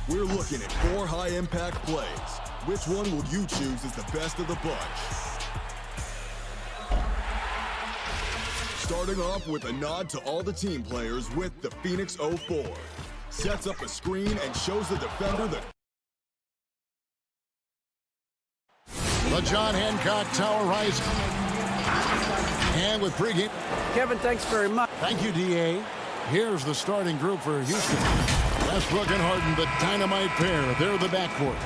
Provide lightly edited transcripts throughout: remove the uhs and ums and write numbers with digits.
We're looking at 4 high-impact plays. Which one will you choose as the best of the bunch? Starting off with a nod to all the team players with the Phoenix 04. Sets up a screen and shows the defender the John Hancock Tower rising. And with pregame. Kevin, thanks very much. Thank you, D.A. Here's the starting group for Houston. Westbrook and Harden, the dynamite pair. They're the backcourt.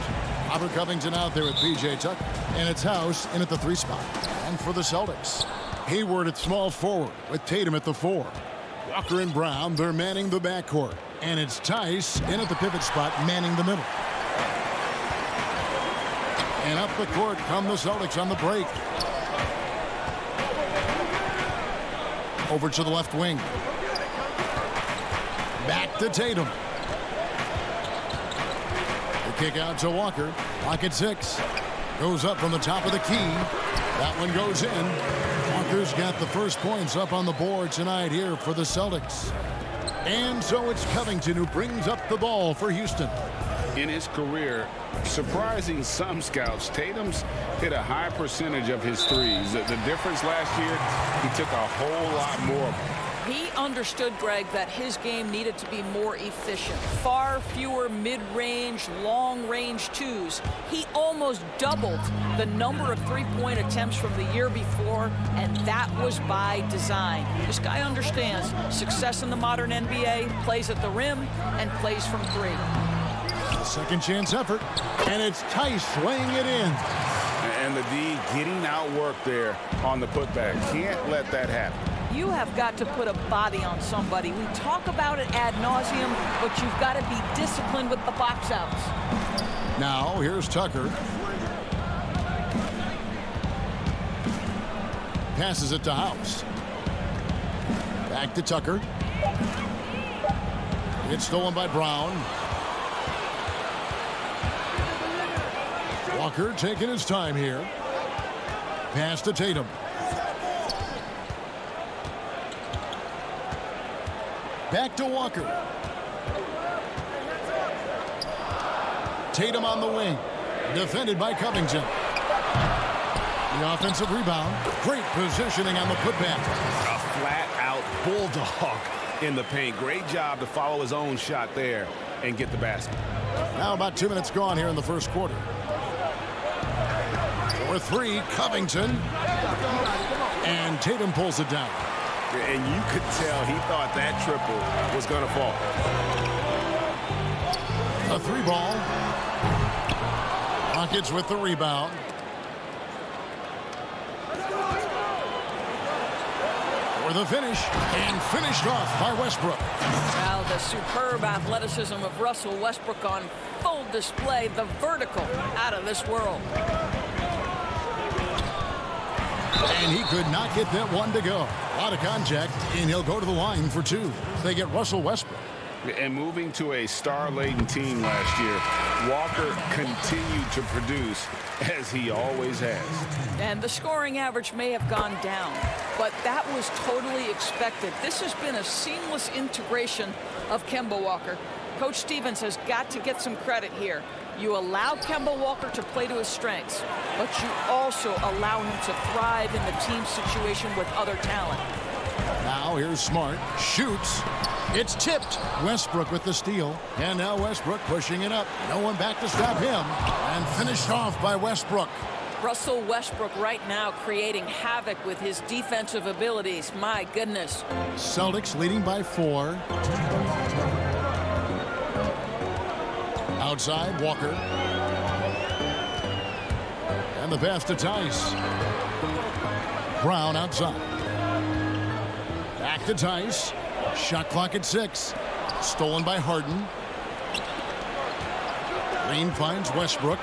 Robert Covington out there with P.J. Tucker. And it's House in at the 3 spot. And for the Celtics, Hayward at small forward with Tatum at the 4. Walker and Brown, they're manning the backcourt. And it's Tice in at the pivot spot, manning the middle. And up the court come the Celtics on the break. Over to the left wing. Back to Tatum. The kick out to Walker. Clock at 6. Goes up from the top of the key. That one goes in. Walker's got the first points up on the board tonight here for the Celtics. And so it's Covington who brings up the ball for Houston. In his career, surprising some scouts, Tatum's hit a high percentage of his threes. The difference last year, he took a whole lot more of them. He understood, Greg, that his game needed to be more efficient. Far fewer mid-range, long-range twos. He almost doubled the number of three-point attempts from the year before, and that was by design. This guy understands success in the modern NBA, plays at the rim, and plays from 3. A second chance effort, and it's Tice laying it in. And the D getting outworked there on the putback. Can't let that happen. You have got to put a body on somebody. We talk about it ad nauseum, but you've got to be disciplined with the box outs. Now, here's Tucker. Passes it to House. Back to Tucker. It's stolen by Brown. Walker taking his time here. Pass to Tatum. Back to Walker. Tatum on the wing. Defended by Covington. The offensive rebound. Great positioning on the putback. A flat-out bulldog in the paint. Great job to follow his own shot there and get the basket. Now about 2 minutes gone here in the first quarter. For 3, Covington. And Tatum pulls it down. And you could tell he thought that triple was going to fall. A 3 ball. Rockets with the rebound. For the finish. And finished off by Westbrook. Now the superb athleticism of Russell Westbrook on full display. The vertical out of this world. And he could not get that one to go. A lot of contact, and he'll go to the line for 2. They get Russell Westbrook. And moving to a star-laden team last year, Walker continued to produce as he always has. And the scoring average may have gone down, but that was totally expected. This has been a seamless integration of Kemba Walker. Coach Stevens has got to get some credit here. You allow Kemba Walker to play to his strengths, but you also allow him to thrive in the team situation with other talent. Now here's Smart. Shoots. It's tipped. Westbrook with the steal. And now Westbrook pushing it up. No one back to stop him. And finished off by Westbrook. Russell Westbrook right now creating havoc with his defensive abilities. My goodness. Celtics leading by 4. Outside, Walker. And the pass to Tice. Brown outside. Back to Tice. Shot clock at 6. Stolen by Harden. Green finds Westbrook.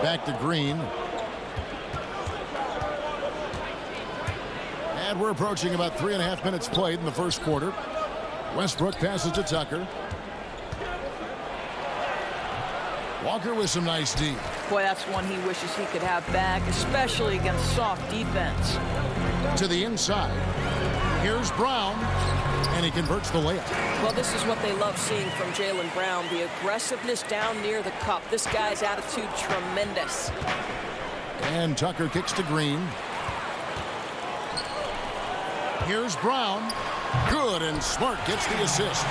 Back to Green. And we're approaching about 3.5 minutes played in the first quarter. Westbrook passes to Tucker. Walker with some nice D. Boy, that's one he wishes he could have back, especially against soft defense. To the inside. Here's Brown. And he converts the layup. Well, this is what they love seeing from Jaylen Brown, the aggressiveness down near the cup. This guy's attitude tremendous. And Tucker kicks to Green. Here's Brown. Good, and Smart gets the assist.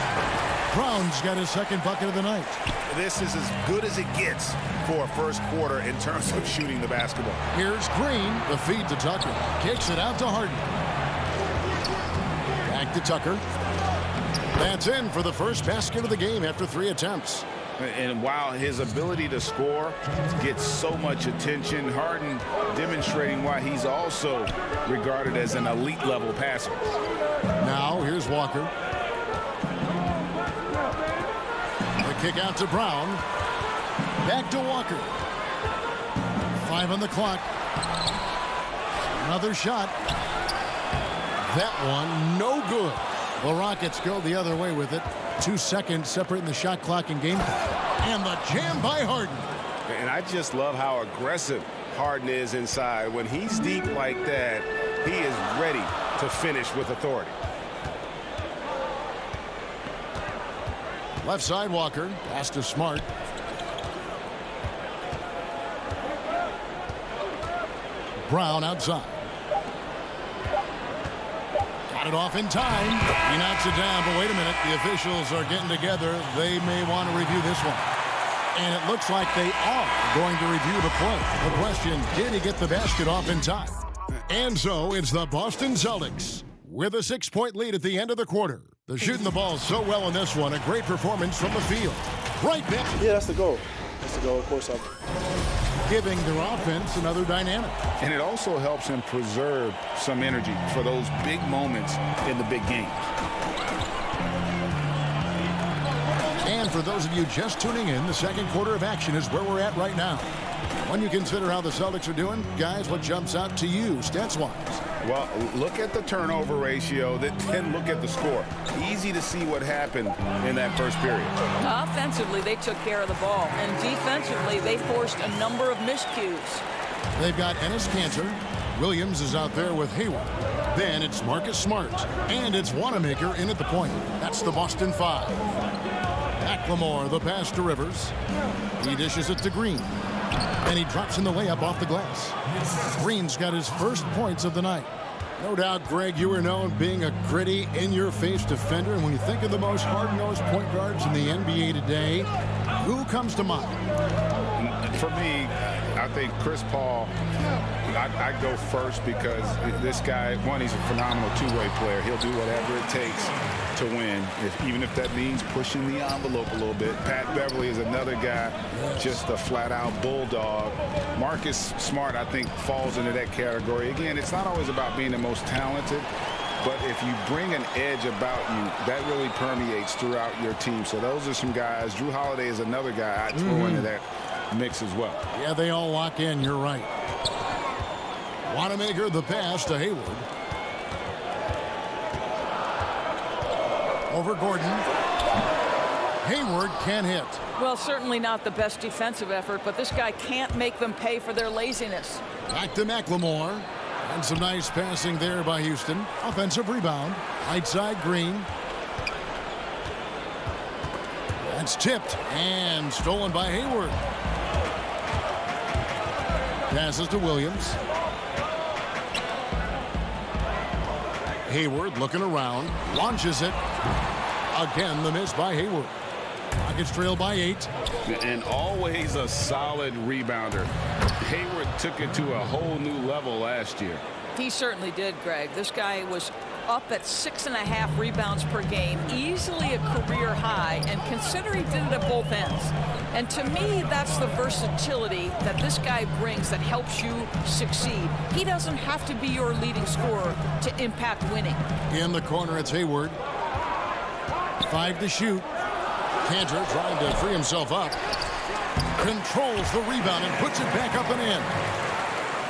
Brown's got his second bucket of the night. This is as good as it gets for a first quarter in terms of shooting the basketball. Here's Green. The feed to Tucker. Kicks it out to Harden. Back to Tucker. That's in for the first basket of the game after 3 attempts. And while his ability to score gets so much attention, Harden demonstrating why he's also regarded as an elite level passer. Now here's Walker. The kick out to Brown. Back to Walker. 5 on the clock. Another shot. That one no good. The Rockets go the other way with it. 2 seconds separating the shot clock and game clock. And the jam by Harden. And I just love how aggressive Harden is inside. When he's deep like that, he is ready to finish with authority. Left side Walker. Pass to Smart. Brown outside. Got it off in time. He knocks it down, but wait a minute. The officials are getting together. They may want to review this one. And it looks like they are going to review the play. The question, did he get the basket off in time? And so it's the Boston Celtics with a 6-point lead at the end of the quarter. They're shooting the ball so well in this one. A great performance from the field. Right back. Yeah, that's the goal. That's the goal, of course. Giving their offense another dynamic. And it also helps him preserve some energy for those big moments in the big games. And for those of you just tuning in, the second quarter of action is where we're at right now. When you consider how the Celtics are doing, guys, what jumps out to you stats-wise? Well, look at the turnover ratio, then look at the score. Easy to see what happened in that first period. Offensively, they took care of the ball. And defensively, they forced a number of miscues. They've got Enes Kanter. Williams is out there with Hayward. Then it's Marcus Smart. And it's Wanamaker in at the point. That's the Boston 5. McLemore, the pass to Rivers. He dishes it to Green. And he drops in the layup off the glass. Green's got his first points of the night. No doubt, Greg, you are known being a gritty, in-your-face defender. And when you think of the most hard-nosed point guards in the NBA today, who comes to mind? For me, I think Chris Paul, I'd go first because this guy, one, he's a phenomenal two-way player. He'll do whatever it takes to win, even if that means pushing the envelope a little bit. Pat Beverly is another guy, just a flat-out bulldog. Marcus Smart, I think, falls into that category. Again, it's not always about being the most talented, but if you bring an edge about you, that really permeates throughout your team. So those are some guys. Drew Holiday is another guy I'd throw into that mix as well. Yeah, they all lock in. You're right. Wanamaker, the pass to Hayward. Over Gordon. Hayward can't hit. Well, certainly not the best defensive effort, but this guy can't make them pay for their laziness. Back to McLemore. And some nice passing there by Houston. Offensive rebound. Right side Green. That's tipped and stolen by Hayward. Passes to Williams. Hayward looking around. Launches it. Again, the miss by Hayward. Rockets trail by 8. And always a solid rebounder. Hayward took it to a whole new level last year. He certainly did, Greg. This guy was up at 6.5 rebounds per game, easily a career high, and consider he did it at both ends. And to me, that's the versatility that this guy brings that helps you succeed. He doesn't have to be your leading scorer to impact winning. In the corner, it's Hayward. 5 to shoot. Kanter trying to free himself up. Controls the rebound and puts it back up and in.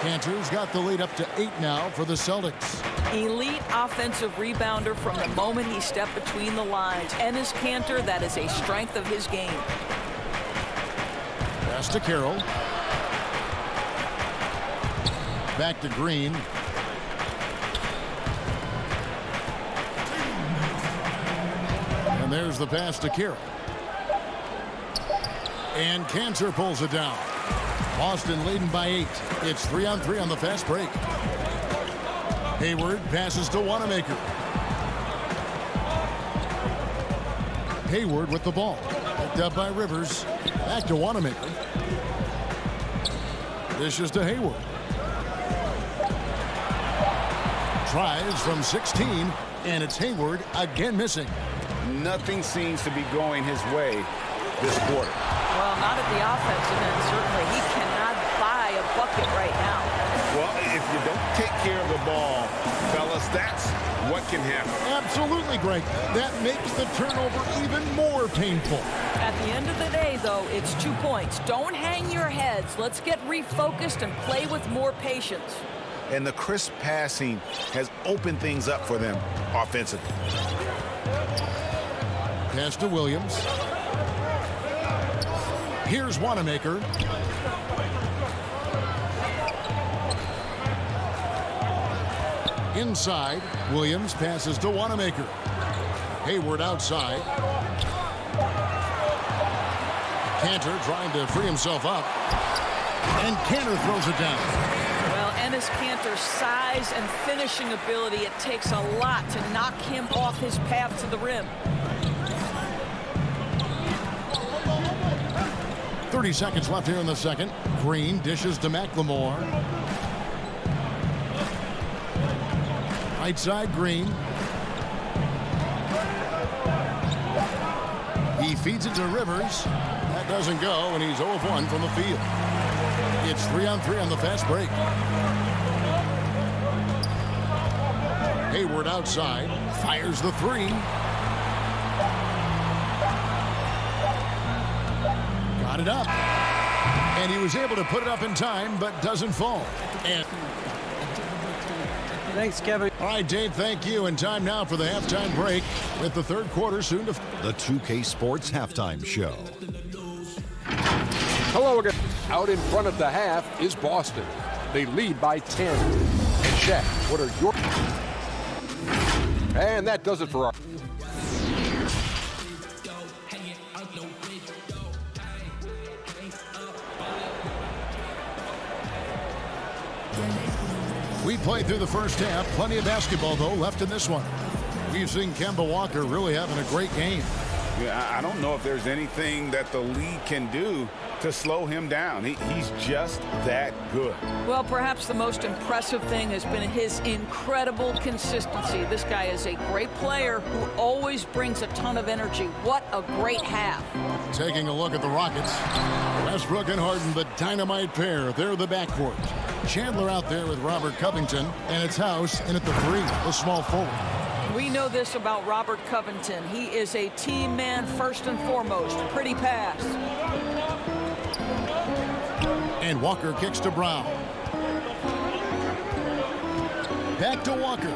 Kanter's got the lead up to 8 now for the Celtics. Elite offensive rebounder from the moment he stepped between the lines. Enes Kanter, that is a strength of his game. Pass to Carroll. Back to Green. there's the pass to Kira. And Cantor pulls it down. Boston leading by 8. It's 3-on-3 on the fast break. Hayward passes to Wanamaker. Hayward with the ball. Picked up by Rivers. Back to Wanamaker. Dishes to Hayward. Tries from 16, and it's Hayward again missing. Nothing seems to be going his way this quarter. Well, not at the offensive end, certainly. He cannot buy a bucket right now. Well, if you don't take care of the ball, fellas, that's what can happen. Absolutely, Greg. That makes the turnover even more painful. At the end of the day, though, it's 2 points. Don't hang your heads. Let's get refocused and play with more patience. And the crisp passing has opened things up for them offensively. Pass to Williams. Here's Wanamaker. Inside, Williams passes to Wanamaker. Hayward outside. Cantor trying to free himself up. And Cantor throws it down. Well, Enes Kanter's size and finishing ability, it takes a lot to knock him off his path to the rim. 30 seconds left here in the second. Green dishes to McLemore. Right side, Green. He feeds it to Rivers. That doesn't go, and he's 0 of 1 from the field. It's 3-on-3 on the fast break. Hayward outside. Fires the three. Got it up. And he was able to put it up in time, but doesn't fall. And thanks, Kevin. all right, Dave, thank you. And time now for the halftime break with the third quarter soon to... The 2K Sports Halftime Show. Hello again. Out in front of the half is Boston. They lead by 10. And Shaq, what are your... And that does it for our... We played through the first half. Plenty of basketball, though, left in this one. We've seen Kemba Walker really having a great game. Yeah, I don't know if there's anything that the league can do to slow him down. He's just that good. Well, perhaps the most impressive thing has been his incredible consistency. This guy is a great player who always brings a ton of energy. What a great half. Taking a look at the Rockets. Westbrook and Harden, the dynamite pair. They're the backcourt. Chandler out there with Robert Covington, and it's House in at the 3, the small forward. We know this about Robert Covington. He is a team man first and foremost. Pretty pass. And Walker kicks to Brown. Back to Walker.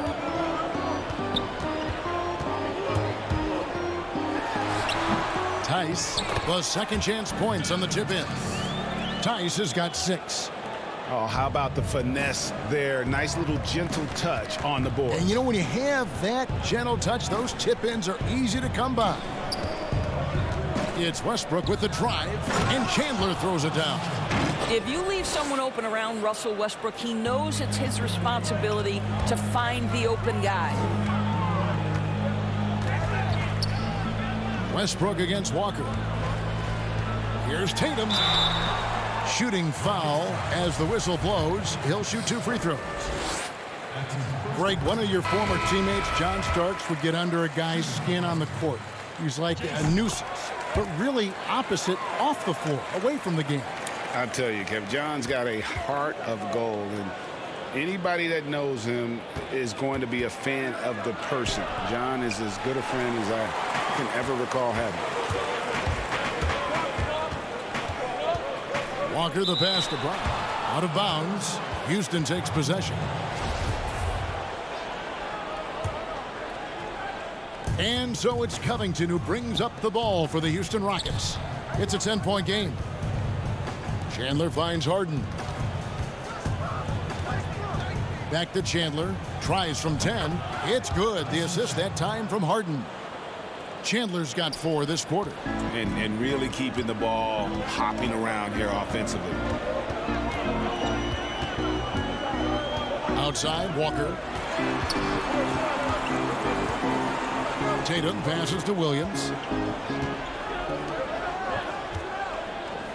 Tice, the second chance points on the tip in. Tice has got 6. Oh, how about the finesse there? Nice little gentle touch on the board. And you know, when you have that gentle touch, those tip-ins are easy to come by. It's Westbrook with the drive, and Chandler throws it down. If you leave someone open around Russell Westbrook, he knows it's his responsibility to find the open guy. Westbrook against Walker. Here's Tatum. Shooting foul as the whistle blows. He'll shoot 2 free throws. Greg, one of your former teammates, John Starks, would get under a guy's skin on the court. He's like a nuisance, but really opposite off the floor, away from the game. I tell you, Kev, John's got a heart of gold, and anybody that knows him is going to be a fan of the person. John is as good a friend as I can ever recall having. Walker the pass to Brown. Out of bounds. Houston takes possession. And so it's Covington who brings up the ball for the Houston Rockets. It's a 10-point game. Chandler finds Harden. Back to Chandler. Tries from 10. It's good. The assist that time from Harden. Chandler's got 4 this quarter. And really keeping the ball hopping around here offensively. Outside, Walker. Tatum passes to Williams.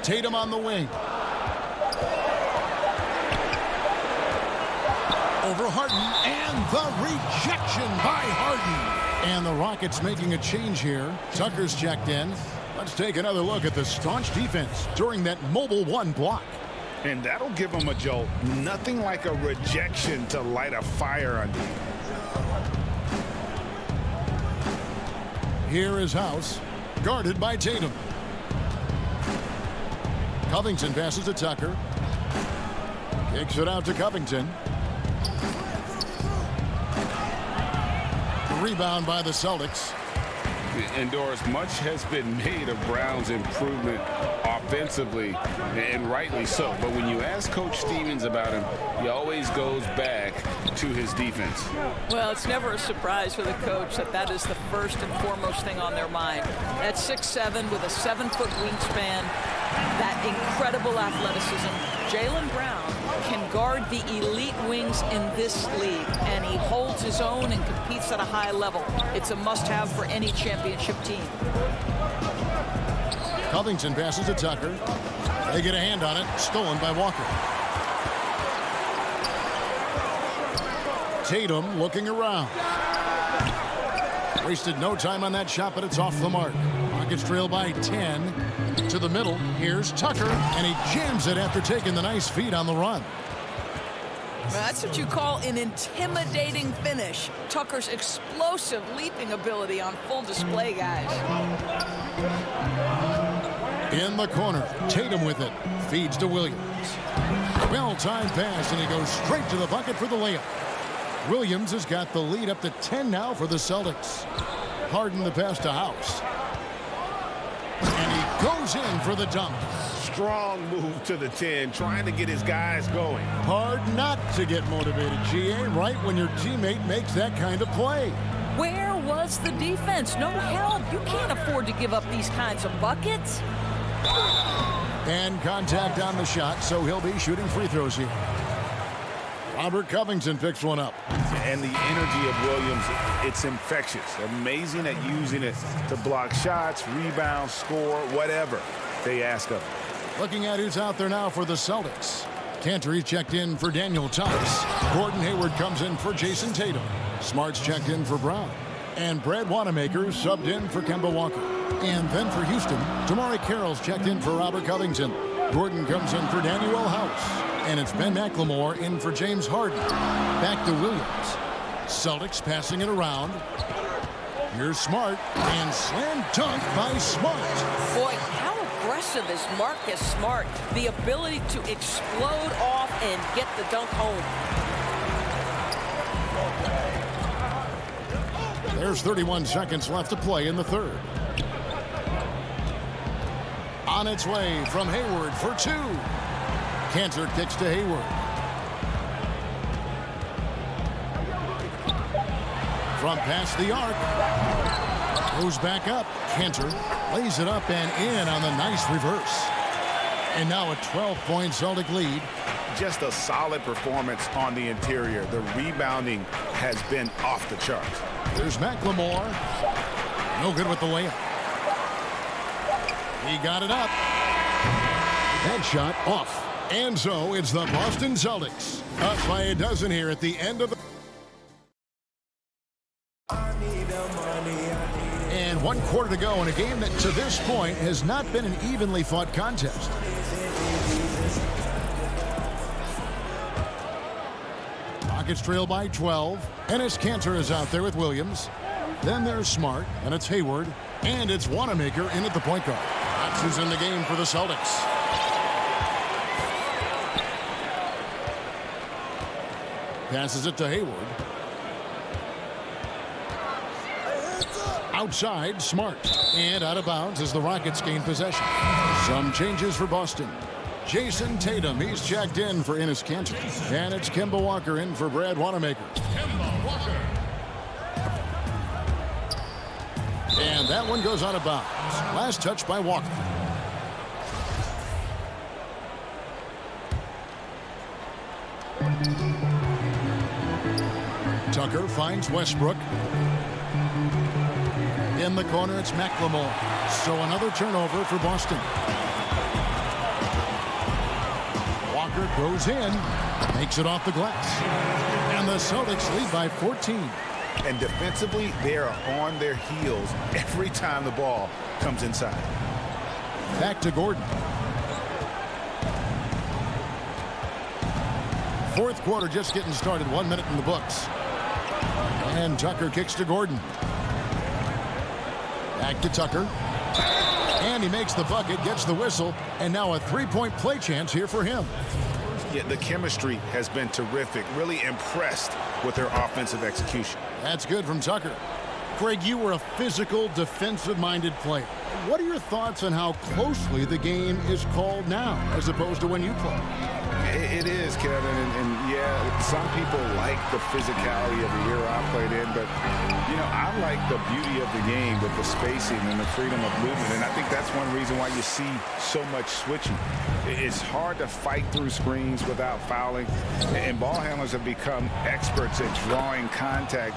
Tatum on the wing. Over Harden, and the rejection by Harden. And the Rockets making a change here. Tucker's checked in. Let's take another look at the staunch defense during that mobile 1 block. And that'll give them a jolt. Nothing like a rejection to light a fire under you. Here is House, guarded by Tatum. Covington passes to Tucker. Kicks it out to Covington. Rebound by the Celtics. And Doris, much has been made of Brown's improvement offensively, and rightly so. But when you ask Coach Stevens about him, he always goes back to his defense. Well, it's never a surprise for the coach that is the first and foremost thing on their mind. At 6'7" with a 7-foot wingspan, that incredible athleticism, Jaylen Brown can guard the elite wings in this league, and he holds his own and competes at a high level. It's a must-have for any championship team. Covington passes to Tucker. They get a hand on it, stolen by Walker. Tatum looking around. Wasted no time on that shot, but it's off the mark. Rockets trail by 10. To the middle, here's Tucker, and he jams it after taking the nice feed on the run. Well, that's what you call an intimidating finish. Tucker's explosive leaping ability on full display, guys. In the corner, Tatum with it. Feeds to Williams. Well-timed pass, and he goes straight to the bucket for the layup. Williams has got the lead up to 10 now for the Celtics. Harden the pass to House. And he goes in for the dunk. Strong move to the 10, trying to get his guys going. Hard not to get motivated, GA, right when your teammate makes that kind of play. Where was the defense? No help. You can't afford to give up these kinds of buckets. And contact on the shot, so he'll be shooting free throws here. Robert Covington picks one up. And the energy of Williams, it's infectious. Amazing at using it to block shots, rebound, score, whatever they ask of him. Looking at who's out there now for the Celtics. Cantor checked in for Daniel Thomas. Gordon Hayward comes in for Jason Tatum. Smart's checked in for Brown. And Brad Wanamaker subbed in for Kemba Walker. And then for Houston, Damari Carroll's checked in for Robert Covington. Gordon comes in for Daniel House. And it's Ben McLemore in for James Harden. Back to Williams. Celtics passing it around. Here's Smart. And slam dunk by Smart. Boy, how aggressive is Marcus Smart? The ability to explode off and get the dunk home. There's 31 seconds left to play in the third. On its way from Hayward for 2. Cantor kicks to Hayward. From past the arc. Goes back up. Cantor lays it up and in on the nice reverse. And now a 12-point Celtic lead. Just a solid performance on the interior. The rebounding has been off the charts. There's McLemore. No good with the layup. He got it up. That shot off. And so it's the Boston Celtics up by a dozen here at the end of the... And 1 quarter to go in a game that to this point has not been an evenly fought contest. Rockets trail by 12. Enes Kanter is out there with Williams. Then there's Smart, and it's Hayward, and it's Wanamaker in at the point guard. That's who's in the game for the Celtics. Passes it to Hayward. Outside, Smart. And out of bounds as the Rockets gain possession. Some changes for Boston. Jason Tatum, he's checked in for Enes Kanter. And it's Kemba Walker in for Brad Wanamaker. And And that one goes out of bounds. Last touch by Walker. Tucker finds Westbrook. In the corner, it's McLemore. So another turnover for Boston. Walker goes in, makes it off the glass. And the Celtics lead by 14. And defensively, they are on their heels every time the ball comes inside. Back to Gordon. Fourth quarter just getting started. 1 minute in the books. And Tucker kicks to Gordon. Back to Tucker. And he makes the bucket, gets the whistle, and now a three-point play chance here for him. Yeah, the chemistry has been terrific. Really impressed with their offensive execution. That's good from Tucker. Craig, you were a physical, defensive-minded player. What are your thoughts on how closely the game is called now as opposed to when you played? It is, Kevin, and yeah, some people like the physicality of the era I played in, but, you know, I like the beauty of the game with the spacing and the freedom of movement, and I think that's one reason why you see so much switching. It's hard to fight through screens without fouling, and ball handlers have become experts at drawing contact,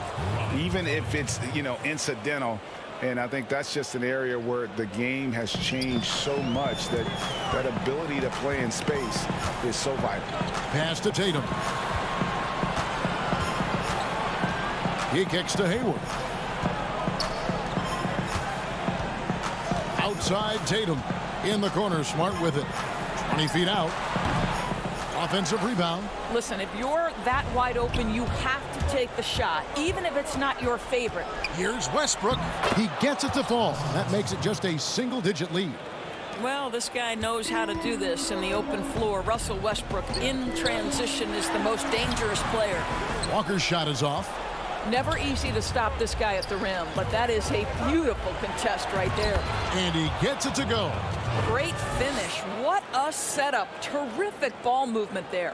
even if it's, you know, incidental. And I think that's just an area where the game has changed so much that that ability to play in space is so vital. Pass to Tatum. He kicks to Hayward. Outside Tatum. In the corner, Smart with it. 20 feet out. Offensive rebound. Listen, if you're that wide open, you have to take the shot, even if it's not your favorite. Here's Westbrook. He gets it to fall. That makes it just a single-digit lead. Well, this guy knows how to do this in the open floor. Russell Westbrook in transition is the most dangerous player. Walker's shot is off. Never easy to stop this guy at the rim, but that is a beautiful contest right there. And he gets it to go. Great finish. What a setup. Terrific ball movement there.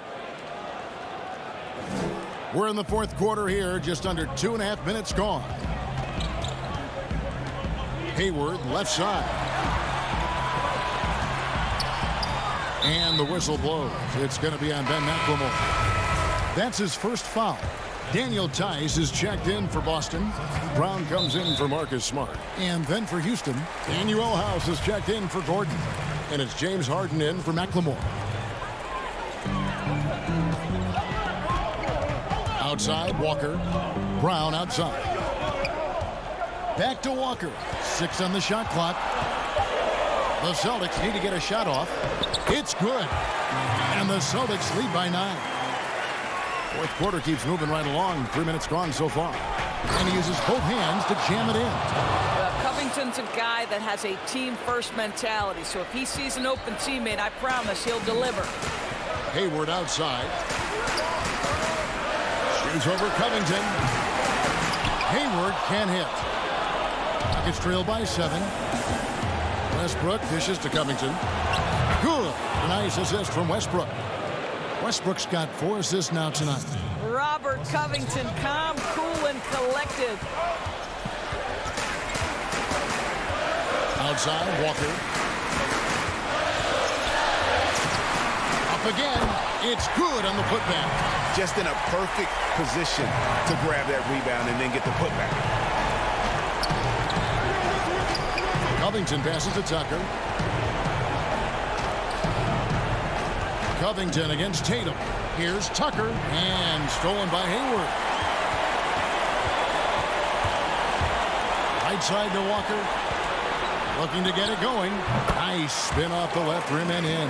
We're in the fourth quarter here. Just under 2.5 minutes gone. Hayward, left side. And the whistle blows. It's going to be on Ben McLemore. That's his first foul. Daniel Tice is checked in for Boston. Brown comes in for Marcus Smart. And then for Houston, Daniel House is checked in for Gordon. And it's James Harden in for McLemore. Outside, Walker. Brown outside. Back to Walker. 6 on the shot clock. The Celtics need to get a shot off. It's good. And the Celtics lead by 9. Fourth quarter keeps moving right along. 3 minutes gone so far. And he uses both hands to jam it in. Covington's a guy that has a team-first mentality. So if he sees an open teammate, I promise he'll deliver. Hayward outside. Shoots over Covington. Hayward can't hit. Rockets trail by 7. Westbrook dishes to Covington. Good. A nice assist from Westbrook. Westbrook's got 4 assists now tonight. Robert Covington, calm, cool, and collected. Outside, Walker. Up again. It's good on the putback. Just in a perfect position to grab that rebound and then get the putback. Covington passes to Tucker. Covington against Tatum. Here's Tucker, and stolen by Hayward. Right side to Walker. Looking to get it going. Nice spin off the left rim and in.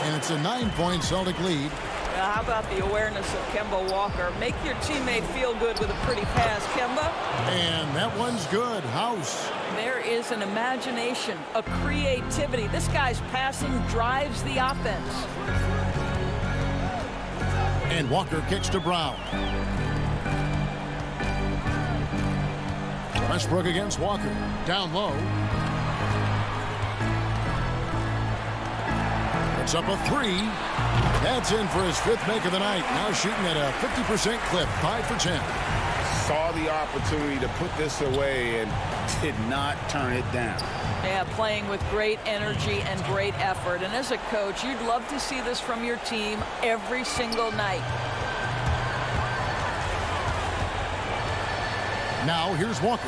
And it's a 9-point Celtic lead. How about the awareness of Kemba Walker? Make your teammate feel good with a pretty pass, Kemba. And that one's good. House. There is an imagination, a creativity. This guy's passing drives the offense. And Walker kicks to Brown. Westbrook against Walker. Down low. Puts up a 3. That's in for his 5th make of the night. Now shooting at a 50% clip. 5 for 10. saw the opportunity to put this away and did not turn it down. Yeah, playing with great energy and great effort. And as a coach, you'd love to see this from your team every single night. Now here's Walker.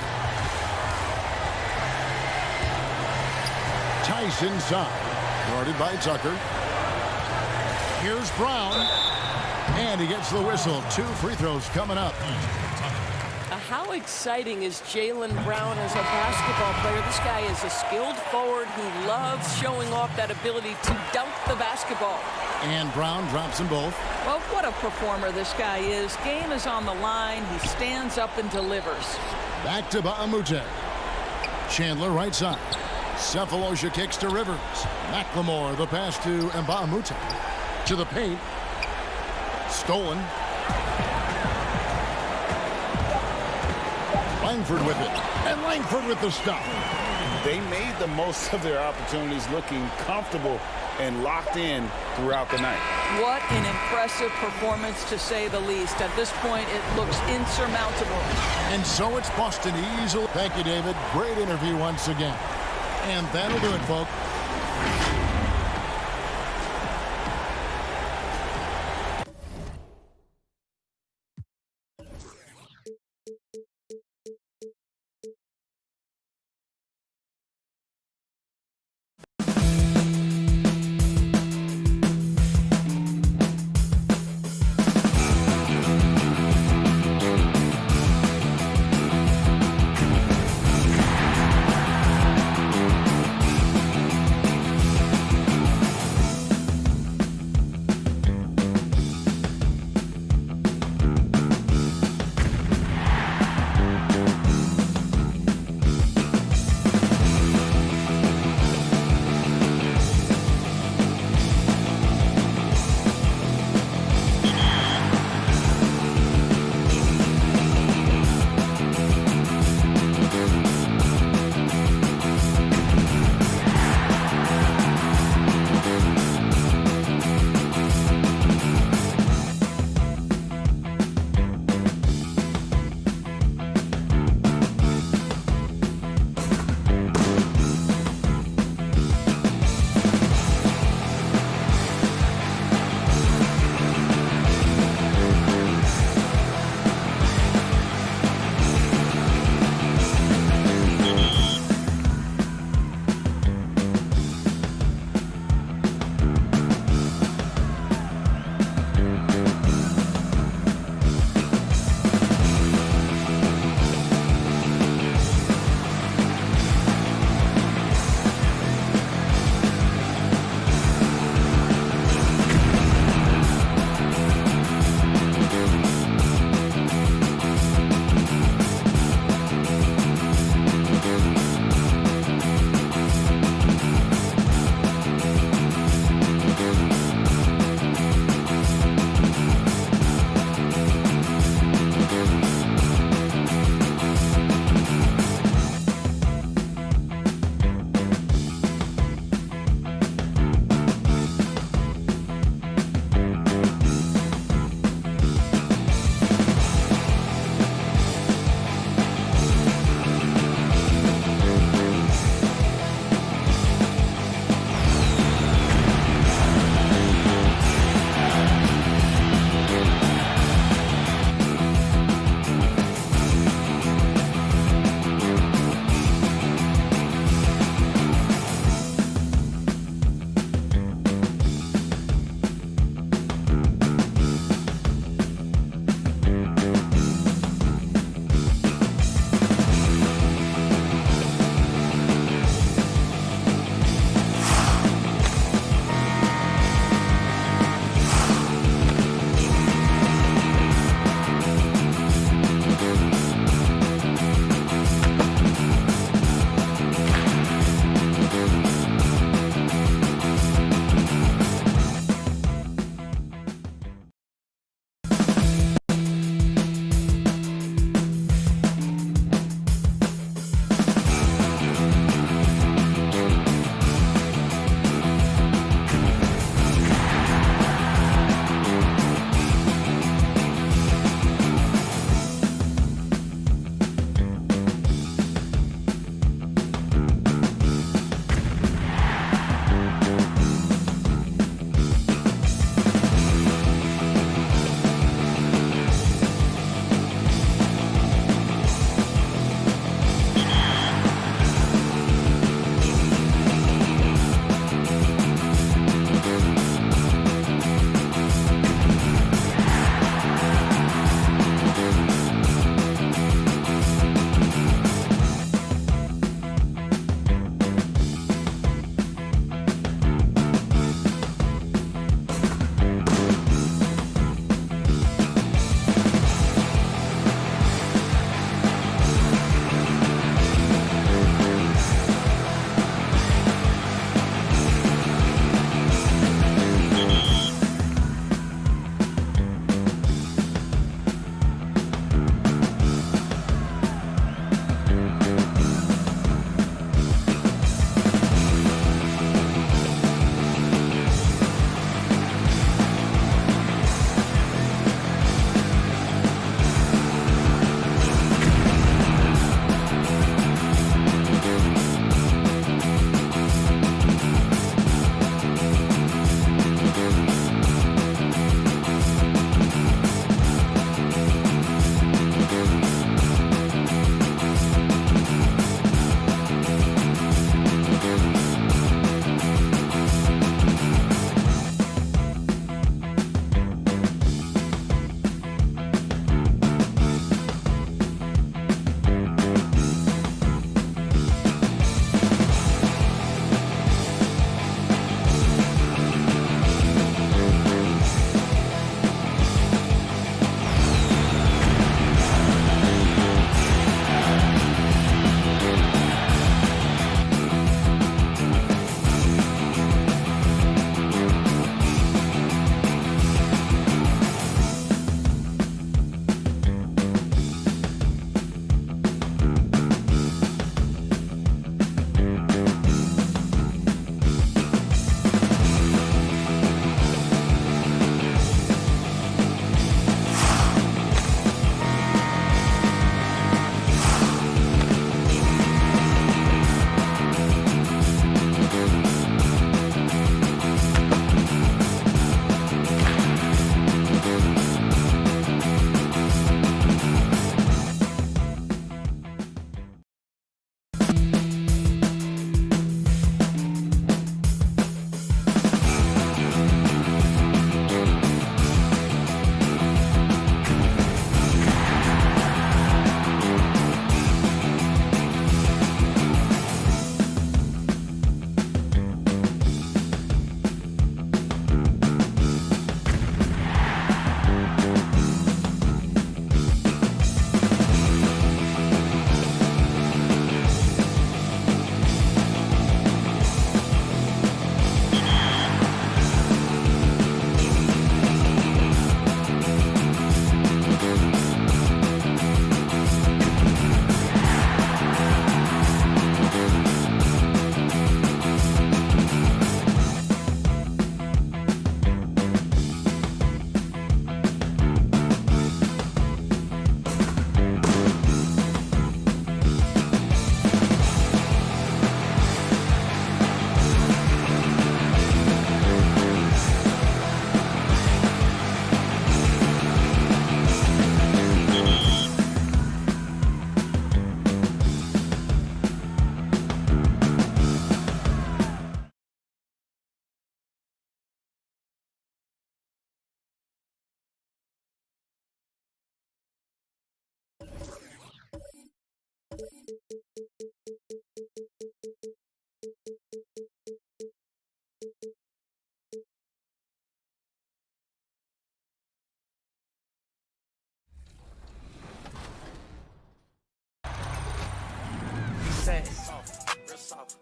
Tyson side. Guarded by Tucker. Here's Brown. And he gets the whistle. 2 free throws coming up. How exciting is Jaylen Brown as a basketball player? This guy is a skilled forward who loves showing off that ability to dunk the basketball. And Brown drops them both. Well, what a performer this guy is. Game is on the line. He stands up and delivers. Back to Ba'amute. Chandler right side. Cephalosha kicks to Rivers. McLemore the pass to Mba'amute. To the paint. Stolen. Langford with it. And Langford with the stop. They made the most of their opportunities, looking comfortable and locked in throughout the night. What an impressive performance, to say the least. At this point, it looks insurmountable. And so it's Boston easily. Thank you, David. Great interview once again. And that'll do it, folks.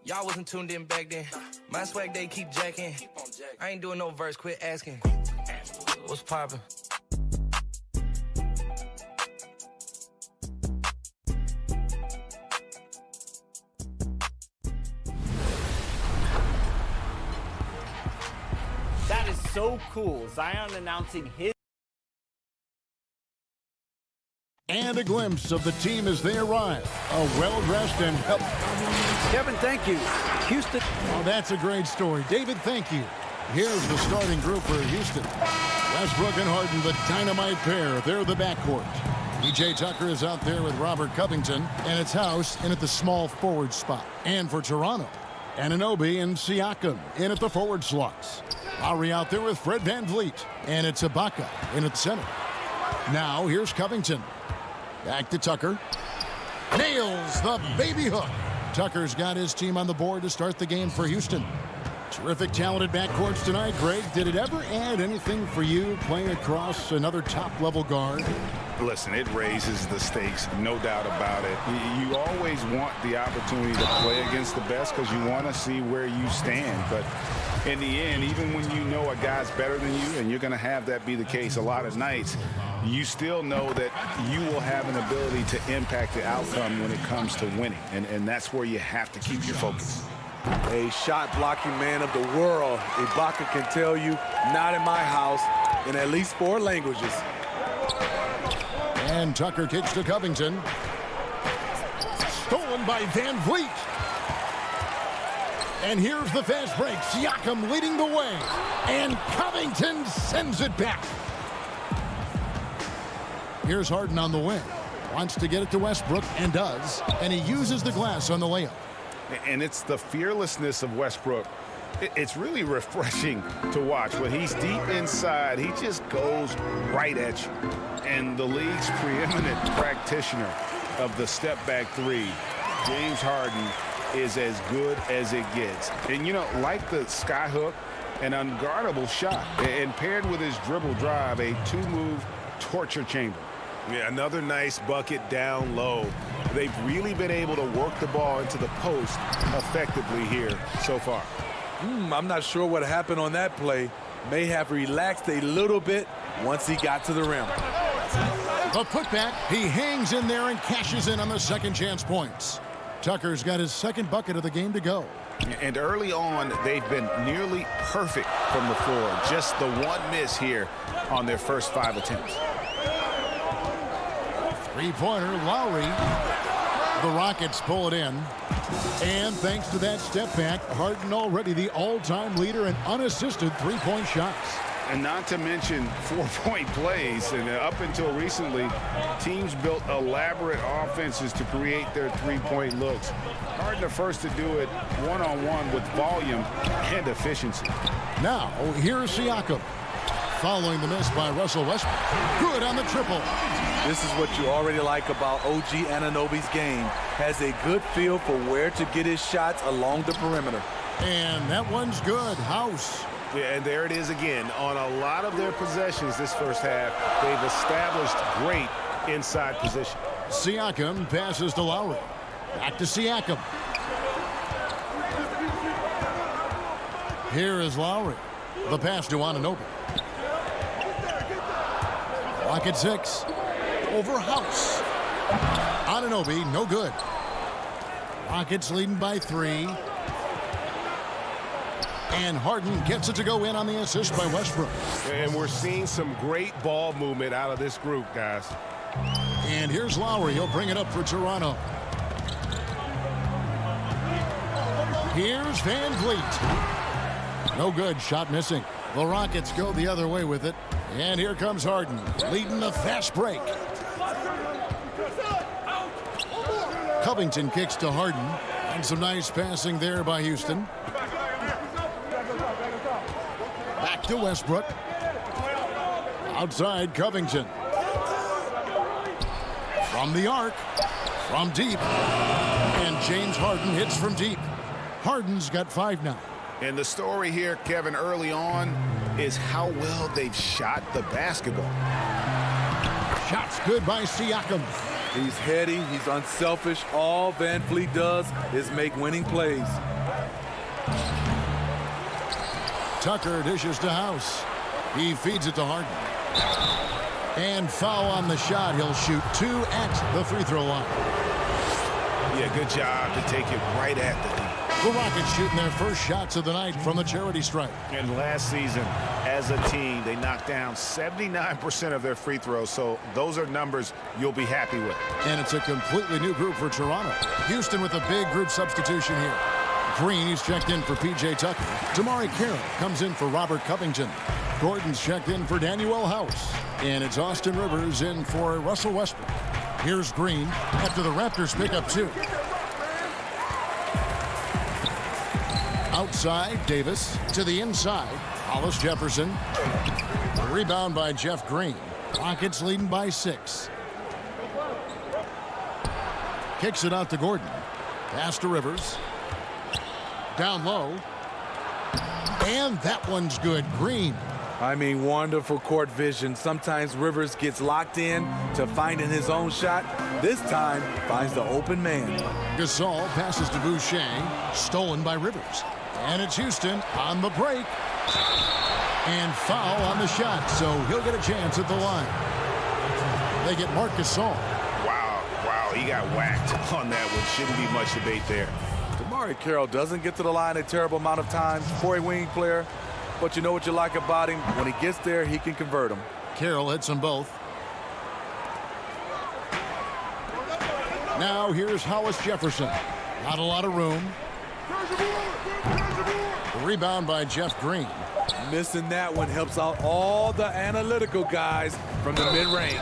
Y'all wasn't tuned in back then. My swag, they keep jacking. I ain't doing no verse, quit asking. What's poppin'? That is so cool. Zion announcing his. And a glimpse of the team as they arrive. A well-dressed and Kevin, thank you. Houston. Oh, that's a great story. David, thank you. Here's the starting group for Houston. Westbrook and Harden, the dynamite pair. They're the backcourt. PJ Tucker is out there with Robert Covington, and it's House in at the small forward spot. And for Toronto, Anunoby and Siakam in at the forward slots. Lowry out there with Fred VanVleet, and it's Ibaka in at the center. Now here's Covington. Back to Tucker. Nails the baby hook. Tucker's got his team on the board to start the game for Houston. Terrific talented backcourts tonight, Greg. Did it ever add anything for you playing across another top-level guard? Listen, it raises the stakes, no doubt about it. You always want the opportunity to play against the best because you want to see where you stand. But in the end, even when you know a guy's better than you, and you're going to have that be the case a lot of nights, you still know that you will have an ability to impact the outcome when it comes to winning. And that's where you have to keep your focus. A shot-blocking man of the world. Ibaka can tell you, not in my house, in at least 4 languages. And Tucker kicks to Covington. Stolen by VanVleet. And here's the fast break. Siakam leading the way. And Covington sends it back. Here's Harden on the wing. Wants to get it to Westbrook, and does. And he uses the glass on the layup. And it's the fearlessness of Westbrook. It's really refreshing to watch. When he's deep inside, he just goes right at you. And the league's preeminent practitioner of the step-back three, James Harden, is as good as it gets. And, you know, like the skyhook, an unguardable shot. And paired with his dribble drive, a 2-move torture chamber. Yeah, another nice bucket down low. They've really been able to work the ball into the post effectively here so far. I'm not sure what happened on that play. May have relaxed a little bit once he got to the rim. A putback. He hangs in there and cashes in on the second chance points. Tucker's got his second bucket of the game to go. And early on, they've been nearly perfect from the floor. Just the one miss here on their first 5 attempts. Three-pointer, Lowry. The Rockets pull it in. And thanks to that step back, Harden already the all-time leader in unassisted three-point shots. And not to mention 4-point plays. And up until recently, teams built elaborate offenses to create their three-point looks. Harden the first to do it one-on-one with volume and efficiency. Now, here's Siakam. Following the miss by Russell Westbrook. Good on the triple. This is what you already like about OG Anunoby's game. Has a good feel for where to get his shots along the perimeter. And that one's good. House. Yeah, and there it is again. On a lot of their possessions this first half, they've established great inside position. Siakam passes to Lowry. Back to Siakam. Here is Lowry. The pass to Anunoby. Clock at 6. Over House. Anunoby, no good. Rockets leading by 3. And Harden gets it to go in on the assist by Westbrook. And we're seeing some great ball movement out of this group, guys. And here's Lowry. He'll bring it up for Toronto. Here's VanVleet. No good. Shot missing. The Rockets go the other way with it. And here comes Harden, leading the fast break. Covington kicks to Harden. And some nice passing there by Houston. Back to Westbrook. Outside Covington. From the arc. From deep. And James Harden hits from deep. Harden's got 5 now. And the story here, Kevin, early on is how well they've shot the basketball. Shots good by Siakam. He's heady, he's unselfish. All Van Fleet does is make winning plays. Tucker dishes to House. He feeds it to Harden. And foul on the shot. He'll shoot 2 at the free throw line. Yeah, good job to take it right at the D. The Rockets shooting their first shots of the night from the charity stripe. And last season, as a team, they knocked down 79% of their free throws, so those are numbers you'll be happy with. And it's a completely new group for Toronto. Houston with a big group substitution here. Green, he's checked in for P.J. Tucker. Damari Carroll comes in for Robert Covington. Gordon's checked in for Daniel House. And it's Austin Rivers in for Russell Westbrook. Here's Green after the Raptors pick up 2. Outside, Davis to the inside. Hollis Jefferson. A rebound by Jeff Green. Rockets leading by 6. Kicks it out to Gordon. Pass to Rivers. Down low. And that one's good. Green. I mean, wonderful court vision. Sometimes Rivers gets locked in to finding his own shot. This time, finds the open man. Gasol passes to Boucher. Stolen by Rivers. And it's Houston on the break. And foul on the shot, so he'll get a chance at the line. They get Marc Gasol. Wow, he got whacked on that one. Shouldn't be much debate there. Damari Carroll doesn't get to the line a terrible amount of times for a wing player, but you know what you like about him? When he gets there, he can convert them. Carroll hits them both. Now here's Hollis Jefferson. Not a lot of room. Rebound by Jeff Green. Missing that one helps out all the analytical guys from the mid-range.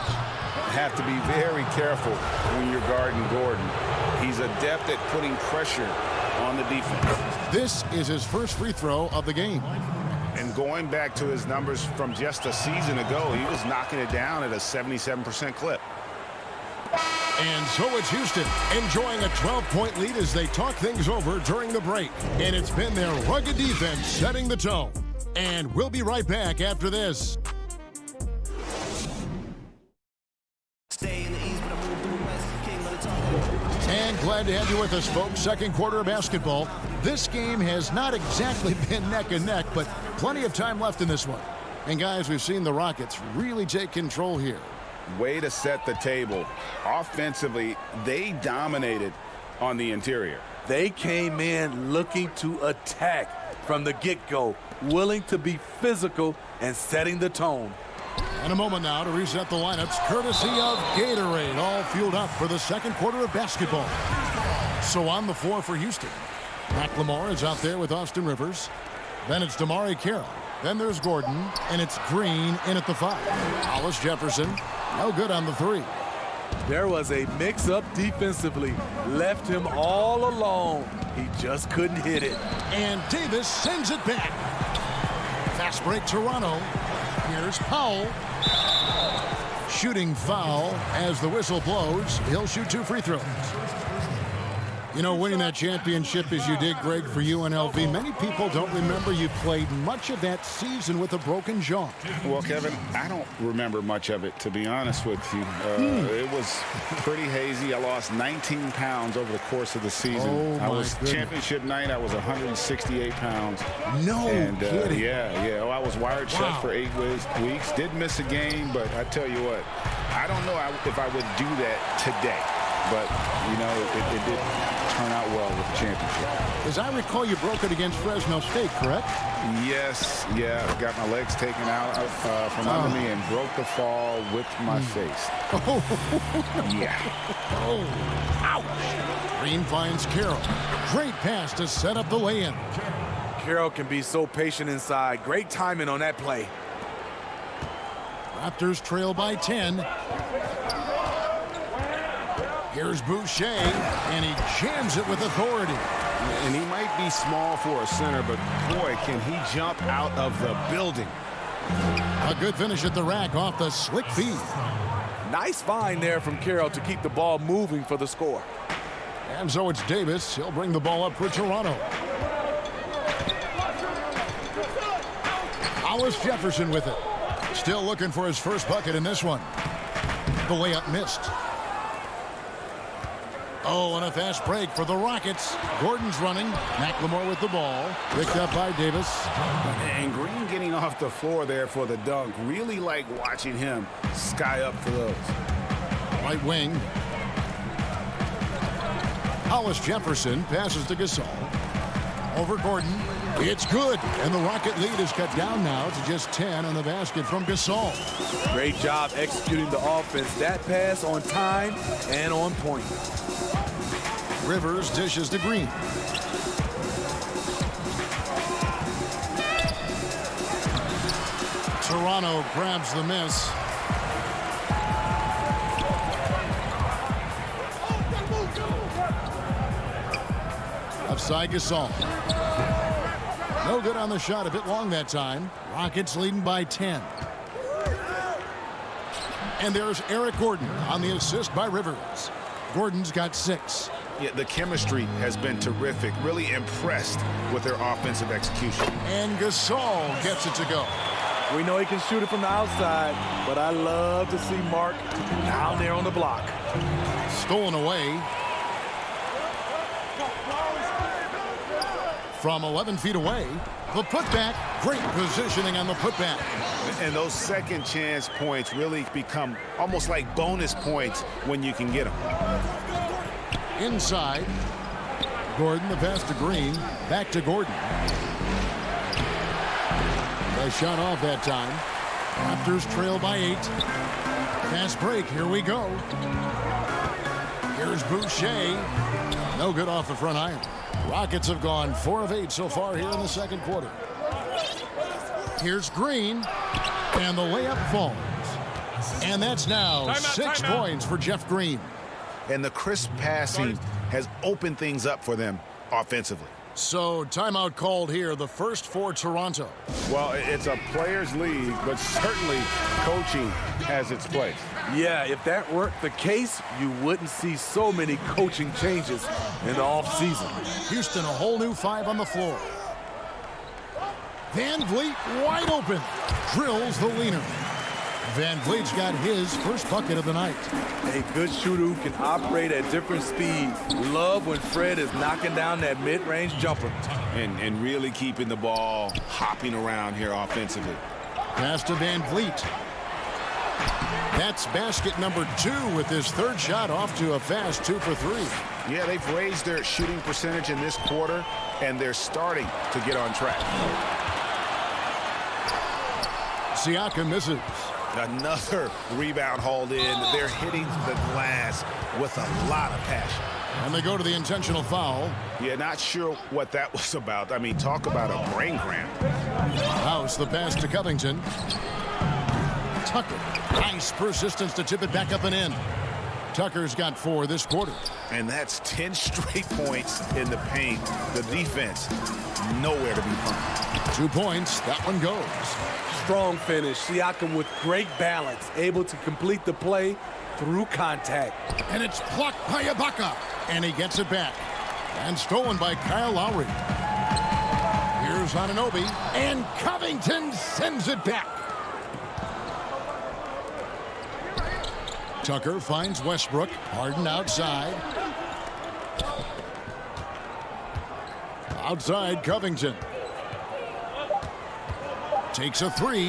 Have to be very careful when you're guarding Gordon. He's adept at putting pressure on the defense. This is his first free throw of the game. And going back to his numbers from just a season ago, he was knocking it down at a 77% clip. And so it's Houston enjoying a 12-point lead as they talk things over during the break. And it's been their rugged defense setting the tone. And we'll be right back after this. And glad to have you with us, folks. Second quarter of basketball. This game has not exactly been neck and neck, but plenty of time left in this one. And guys, we've seen the Rockets really take control here. Way to set the table. Offensively, they dominated on the interior. They came in looking to attack from the get-go, willing to be physical and setting the tone. And a moment now to reset the lineups, courtesy of Gatorade, all fueled up for the second quarter of basketball. So on the floor for Houston, McLemore is out there with Austin Rivers. Then it's Damari Carroll. Then there's Gordon, and it's Green in at the 5. Hollis Jefferson, no good on the 3. There was a mix-up defensively. Left him all alone. He just couldn't hit it. And Davis sends it back. Fast break Toronto. Here's Powell. Shooting foul as the whistle blows. He'll shoot 2 free throws. You know, winning that championship as you did, Greg, for UNLV, many people don't remember you played much of that season with a broken jaw. Well, Kevin, I don't remember much of it, to be honest with you. It was pretty hazy. I lost 19 pounds over the course of the season. Oh, I was championship night. I was 168 pounds. No kidding. Yeah. Well, I was wired shut for 8 weeks. Did miss a game, but I tell you what, I don't know if I would do that today. But, you know, it did turn out well with the championship. As I recall, you broke it against Fresno State, correct? Yes, yeah. Got my legs taken out from under me and broke the fall with my face. Yeah. Oh, ouch. Green finds Carroll. Great pass to set up the lay-in. Carroll can be so patient inside. Great timing on that play. Raptors trail by 10. Here's Boucher, and he jams it with authority. And he might be small for a center, but boy, can he jump out of the building. A good finish at the rack off the slick feed. Nice find there from Carroll to keep the ball moving for the score. And so it's Davis. He'll bring the ball up for Toronto. Hollis Jefferson with it. Still looking for his first bucket in this one. The layup missed. Oh, and a fast break for the Rockets. Gordon's running. McLemore with the ball. Picked up by Davis. And Green getting off the floor there for the dunk. Really like watching him sky up for those. Right wing. Hollis Jefferson passes to Gasol. Over Gordon. It's good. And the Rocket lead is cut down now to just 10 on the basket from Gasol. Great job executing the offense. That pass on time and on point. Rivers dishes to Green. Toronto grabs the miss. Offside Gasol. No good on the shot. A bit long that time. Rockets leading by 10. And there's Eric Gordon on the assist by Rivers. Gordon's got 6. Yeah, the chemistry has been terrific. Really impressed with their offensive execution. And Gasol gets it to go. We know he can shoot it from the outside, but I love to see Mark down there on the block. Stolen away. From 11 feet away, the putback. Great positioning on the putback. And those second chance points really become almost like bonus points when you can get them. Inside. Gordon, the pass to Green. Back to Gordon. A shot off that time. Raptors trail by 8. Fast break. Here we go. Here's Boucher. No good off the front iron. Rockets have gone 4 of 8 so far here in the second quarter. Here's Green. And the layup falls. And that's now 6 points for Jeff Green. And the crisp passing has opened things up for them offensively. So timeout called here, the first for Toronto. Well, it's a players' league, but certainly coaching has its place. Yeah, if that weren't the case, you wouldn't see so many coaching changes in the offseason. Houston, a whole new 5 on the floor. Van Vliet wide open. Drills the leaner. Van Vliet's got his first bucket of the night. A good shooter who can operate at different speed. Love when Fred is knocking down that mid-range jumper. And really keeping the ball hopping around here offensively. Pass to Van Vliet. That's basket number 2 with his third shot off to a fast 2 for 3. Yeah, they've raised their shooting percentage in this quarter, and they're starting to get on track. Siakam misses. Another rebound hauled in. They're hitting the glass with a lot of passion. And they go to the intentional foul. Yeah, not sure what that was about. I mean, talk about a brain cramp. House, the pass to Covington. Tucker. Nice persistence to tip it back up and in. Tucker's got 4 this quarter. And that's 10 straight points in the paint. The defense, nowhere to be found. 2 points. That one goes. Strong finish. Siakam with great balance, able to complete the play through contact. And it's blocked by Ibaka. And he gets it back. And stolen by Kyle Lowry. Here's Anunoby. And Covington sends it back. Tucker finds Westbrook. Harden outside. Outside Covington. Takes a 3.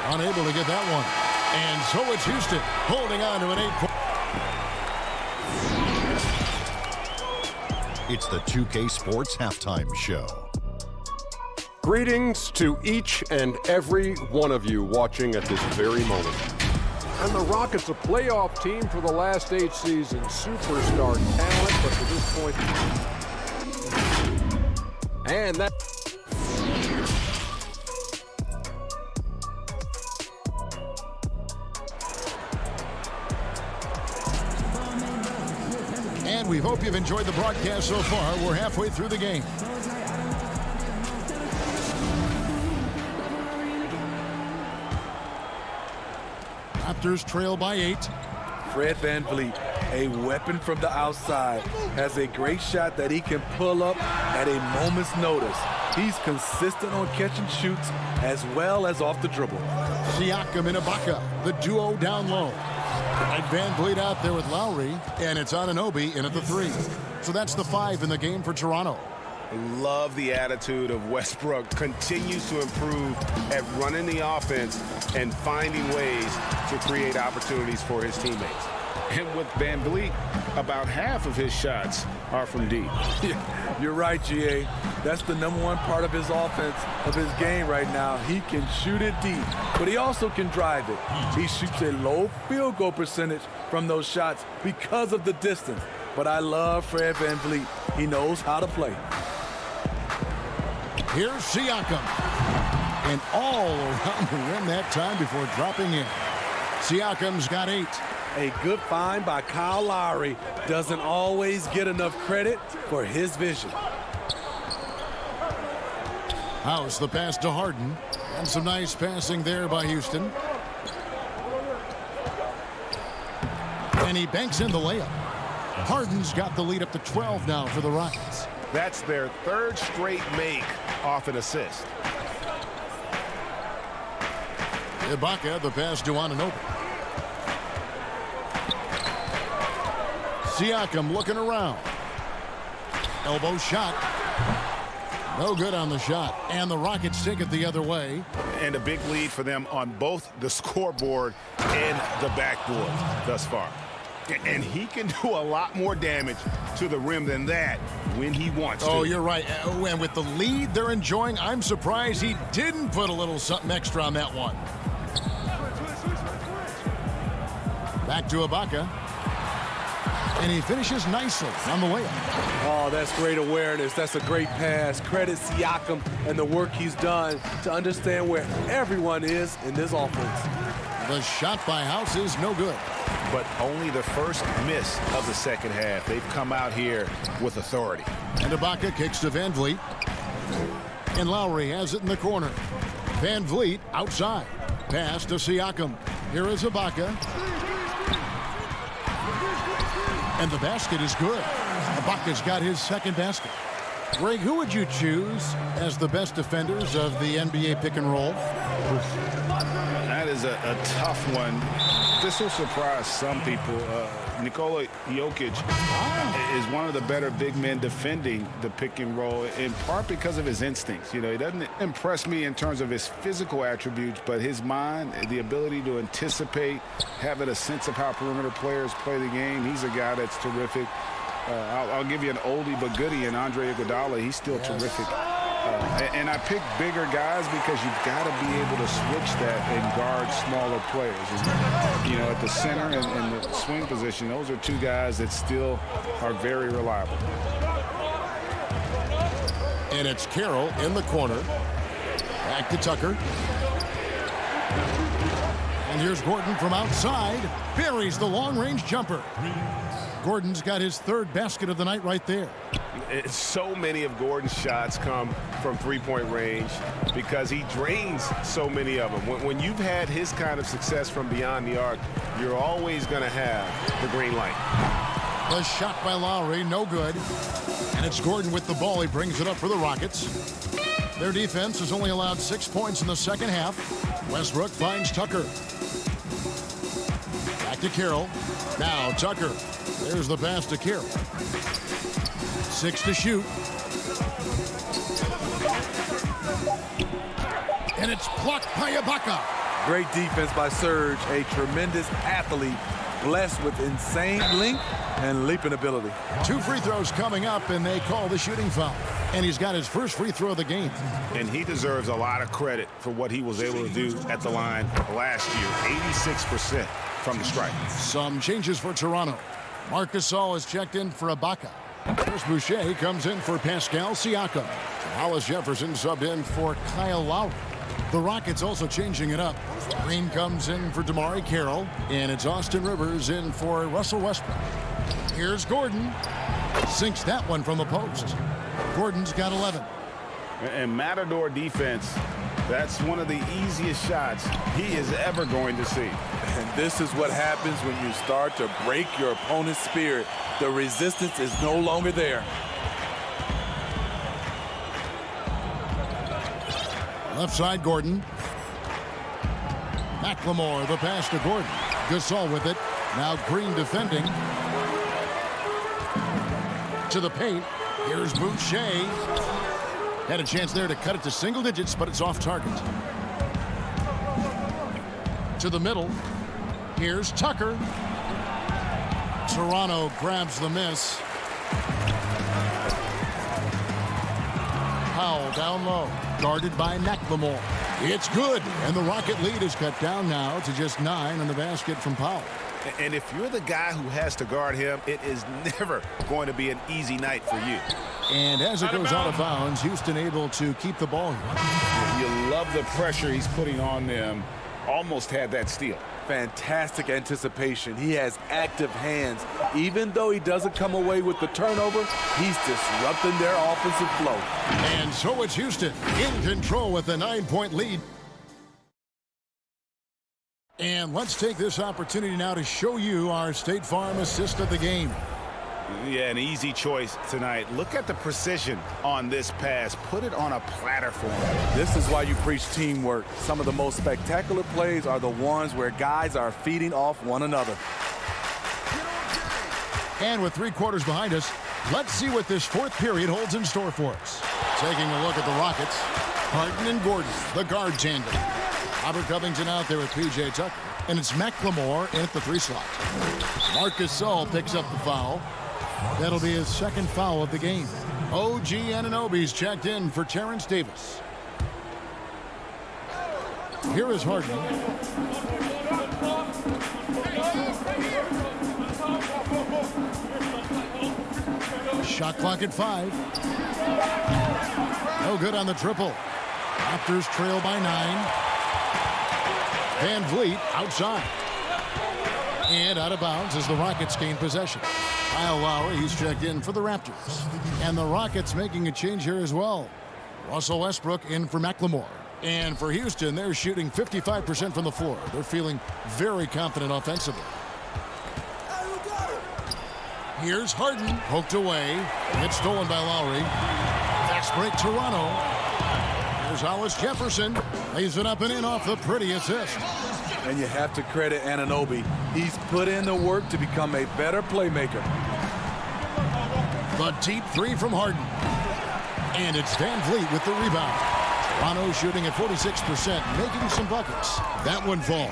Unable to get that one. And so it's Houston holding on to an 8-point. It's the 2K Sports Halftime Show. Greetings to each and every one of you watching at this very moment. And the Rockets, a playoff team for the last 8 seasons. Superstar talent, but to this point... And that... And we hope you've enjoyed the broadcast so far. We're halfway through the game. Raptors trail by 8. Fred VanVleet, a weapon from the outside, has a great shot that he can pull up at a moment's notice. He's consistent on catch and shoots as well as off the dribble. Siakam and Ibaka, the duo down low. And Van Vliet out there with Lowry, and it's Anunoby in at the 3. So that's the 5 in the game for Toronto. Love the attitude of Westbrook. Continues to improve at running the offense and finding ways to create opportunities for his teammates. And with Van Vliet, about half of his shots are from deep. You're right, GA. That's the #1 part of his offense, of his game right now. He can shoot it deep, but he also can drive it. He shoots a low field goal percentage from those shots because of the distance. But I love Fred Van Vliet. He knows how to play. Here's Siakam. And all around the rim that time before dropping in. Siakam's got 8. A good find by Kyle Lowry. Doesn't always get enough credit for his vision. House the pass to Harden. And some nice passing there by Houston. And he banks in the layup. Harden's got the lead up to 12 now for the Rockets. That's their 3rd straight make off an assist. Ibaka, the pass to Anunoby. Siakam looking around. Elbow shot. No good on the shot. And the Rockets take it the other way. And a big lead for them on both the scoreboard and the backboard thus far. And he can do a lot more damage to the rim than that when he wants to. Oh, you're right. And with the lead they're enjoying, I'm surprised he didn't put a little something extra on that one. Back to Ibaka. And he finishes nicely on the layup. Oh, that's great awareness. That's a great pass. Credit Siakam and the work he's done to understand where everyone is in this offense. The shot by House is no good. But only the first miss of the second half. They've come out here with authority. And Ibaka kicks to Van Vliet. And Lowry has it in the corner. Van Vliet outside. Pass to Siakam. Here is Ibaka. And the basket is good. Ibaka's got his second basket. Greg, who would you choose as the best defenders of the NBA pick and roll? That is a tough one. This will surprise some people. Nikola Jokic is one of the better big men defending the pick and roll, in part because of his instincts. You know, he doesn't impress me in terms of his physical attributes, but his mind, the ability to anticipate, having a sense of how perimeter players play the game. He's a guy that's terrific. I'll give you an oldie but goodie in Andre Iguodala. He's still terrific. And I pick bigger guys because you've got to be able to switch that and guard smaller players. And, you know, at the center and the swing position, those are two guys that still are very reliable. And it's Carroll in the corner. Back to Tucker. And here's Gordon from outside. Buries the long-range jumper. Gordon's got his 3rd basket of the night right there. So many of Gordon's shots come from three-point range because he drains so many of them. When you've had his kind of success from beyond the arc, you're always going to have the green light. The shot by Lowry, no good. And it's Gordon with the ball. He brings it up for the Rockets. Their defense has only allowed 6 points in the second half. Westbrook finds Tucker. Back to Carroll. Now Tucker. There's the pass to Carroll. 6 to shoot. And it's blocked by Ibaka. Great defense by Serge, a tremendous athlete, blessed with insane length and leaping ability. 2 free throws coming up, and they call the shooting foul. And he's got his first free throw of the game. And he deserves a lot of credit for what he was able to do at the line last year. 86% from the stripe. Some changes for Toronto. Marc Gasol is checked in for Ibaka. Chris Boucher comes in for Pascal Siakam. Hollis Jefferson subbed in for Kyle Lowry. The Rockets also changing it up. Green comes in for DeMar Carroll, and it's Austin Rivers in for Russell Westbrook. Here's Gordon. Sinks that one from the post. Gordon's got 11. And Matador defense, that's one of the easiest shots he is ever going to see. And this is what happens when you start to break your opponent's spirit. The resistance is no longer there. Left side, Gordon. McLemore, the pass to Gordon. Gasol with it. Now Green defending. To the paint. Here's Boucher. Had a chance there to cut it to single digits, but it's off target. To the middle. Here's Tucker. Toronto grabs the miss. Powell down low, guarded by McLemore. It's good, and the Rocket lead is cut down now to just 9 on the basket from Powell. And if you're the guy who has to guard him, it is never going to be an easy night for you. And as it goes out of bounds, Houston able to keep the ball here. You love the pressure he's putting on them. Almost had that steal. Fantastic anticipation. He has active hands. Even though he doesn't come away with the turnover, he's disrupting their offensive flow. And so it's Houston in control with a 9-point lead. And let's take this opportunity now to show you our State Farm assist of the game. Yeah, an easy choice tonight. Look at the precision on this pass. Put it on a platter for him. This is why you preach teamwork. Some of the most spectacular plays are the ones where guys are feeding off one another. And with 3 quarters behind us, let's see what this 4th period holds in store for us. Taking a look at the Rockets, Harden and Gordon, the guard tandem. Robert Covington out there with P.J. Tucker, and it's McLemore in at the 3 slot. Marcus Gasol picks up the foul. That'll be his 2nd foul of the game. OG Anunoby's checked in for Terrence Davis. Here is Harden. Shot clock at 5. No good on the triple. Raptors trail by 9. Van Vliet outside. And out of bounds as the Rockets gain possession. Kyle Lowry, he's checked in for the Raptors. And the Rockets making a change here as well. Russell Westbrook in for McLemore. And for Houston, they're shooting 55% from the floor. They're feeling very confident offensively. Here's Harden, poked away. It's stolen by Lowry. Fast break Toronto. Here's Hollis Jefferson. Lays it up and in off the pretty assist. And you have to credit Anunoby. He's put in the work to become a better playmaker. The deep 3 from Harden. And it's Van Vliet with the rebound. Toronto shooting at 46%, making some buckets. That one falls.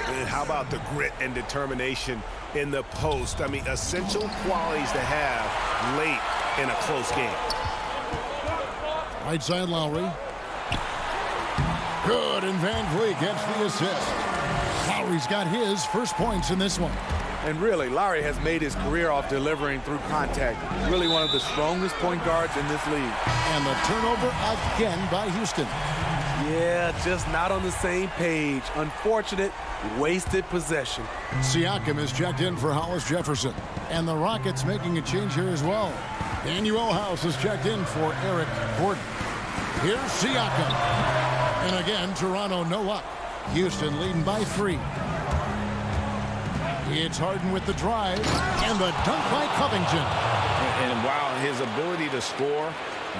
And how about the grit and determination in the post? I mean, essential qualities to have late in a close game. Right side Lowry. Good, and Van Vliet gets the assist. Lowry's got his first points in this one. And really, Lowry has made his career off delivering through contact. Really one of the strongest point guards in this league. And the turnover again by Houston. Yeah, just not on the same page. Unfortunate, wasted possession. Siakam is checked in for Hollis Jefferson. And the Rockets making a change here as well. Daniel House is checked in for Eric Gordon. Here's Siakam. And again, Toronto no luck. Houston leading by 3. It's Harden with the drive and the dunk by Covington. And while his ability to score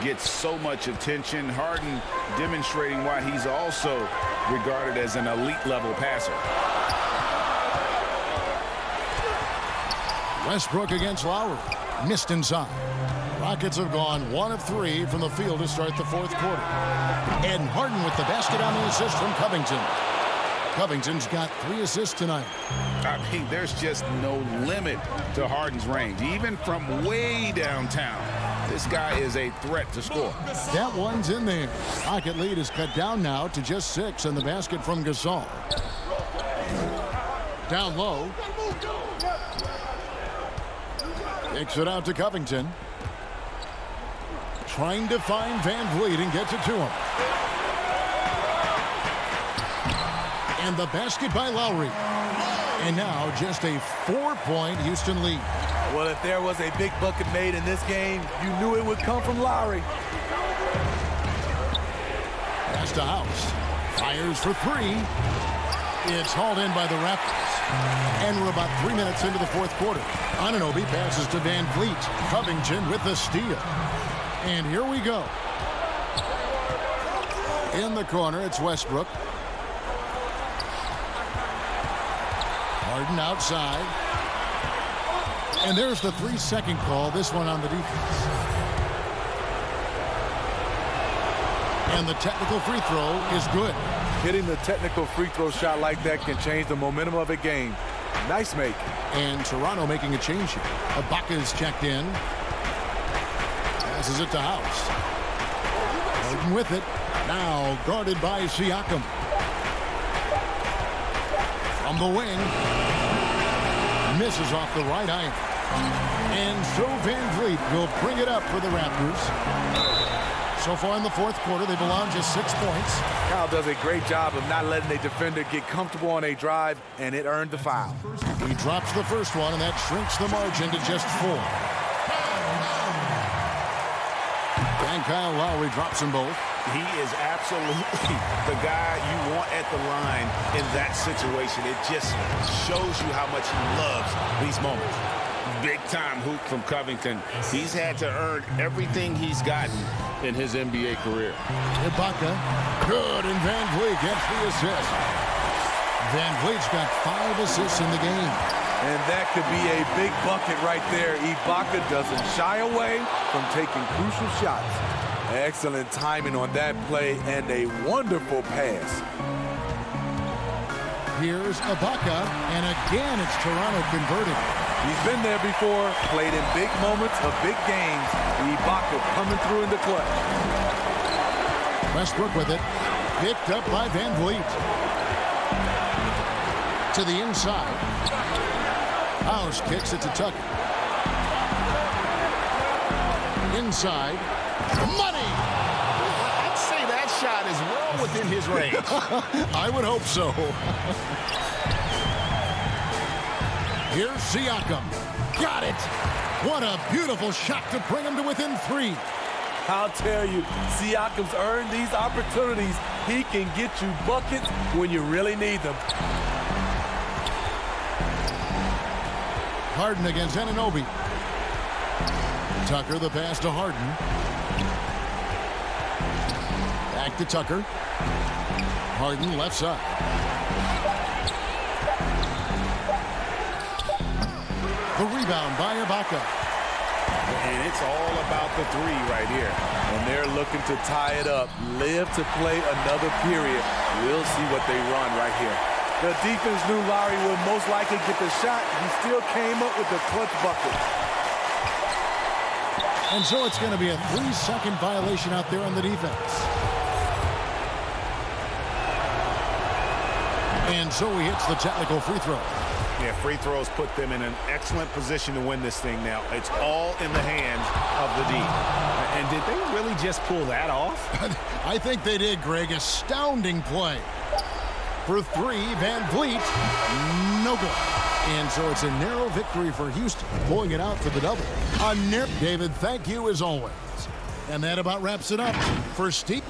gets so much attention, Harden demonstrating why he's also regarded as an elite level passer. Westbrook against Lowry. Missed inside. Rockets have gone 1 of 3 from the field to start the 4th quarter. And Harden with the basket on the assist from Covington. Covington's got 3 assists tonight. I mean, there's just no limit to Harden's range. Even from way downtown, this guy is a threat to score. That one's in there. Rocket lead is cut down now to just 6 on the basket from Gasol. Down low. Kicks it out to Covington. Trying to find Van Vliet and gets it to him. And the basket by Lowry. And now just a 4-point Houston lead. Well, if there was a big bucket made in this game, you knew it would come from Lowry. Pass to House. Fires for 3. It's hauled in by the Raptors. And we're about 3 minutes into the 4th quarter. Anunoby passes to Van Vliet. Covington with the steal. And here we go. In the corner, it's Westbrook. Harden outside. And there's the 3-second call, this one on the defense. And the technical free throw is good. Hitting the technical free throw shot like that can change the momentum of a game. Nice make. And Toronto making a change here. Ibaka's checked in. Passes it to House. Harden with it. Now guarded by Siakam. From the wing. Misses off the right iron. And so Van Vliet will bring it up for the Raptors. So far in the fourth quarter, they've allowed just 6 points. Kyle does a great job of not letting a defender get comfortable on a drive, and it earned the foul. He drops the first one, and that shrinks the margin to just 4. And Kyle Lowry drops them both. He is absolutely the guy you want at the line in that situation. It just shows you how much he loves these moments. Big-time hoop from Covington. He's had to earn everything he's gotten in his NBA career. Ibaka, good, and Van Vliet gets the assist. Van Vliet's got 5 assists in the game. And that could be a big bucket right there. Ibaka doesn't shy away from taking crucial shots. Excellent timing on that play and a wonderful pass. Here's Ibaka, and again it's Toronto converting. He's been there before, played in big moments of big games. Ibaka coming through in the clutch. Westbrook with it. Picked up by Van Vliet. To the inside. House kicks it to Tucker. Inside. Money! I'd say that shot is well within his range. I would hope so. Here's Siakam. Got it. What a beautiful shot to bring him to within 3. I'll tell you, Siakam's earned these opportunities. He can get you buckets when you really need them. Harden against Anunoby. Tucker, the pass to Harden. Back to Tucker. Harden left side. The rebound by Ibaka. And it's all about the 3 right here. And they're looking to tie it up. Live to play another period. We'll see what they run right here. The defense knew Lowry would most likely get the shot. He still came up with the clutch bucket. And so it's going to be a 3-second violation out there on the defense. And so he hits the technical free throw. Yeah, free throws put them in an excellent position to win this thing now. It's all in the hands of the D. And did they really just pull that off? I think they did, Greg. Astounding play. For 3, Van Vliet, no good. And so it's a narrow victory for Houston, pulling it out for the double. David, thank you as always. And that about wraps it up for Steve.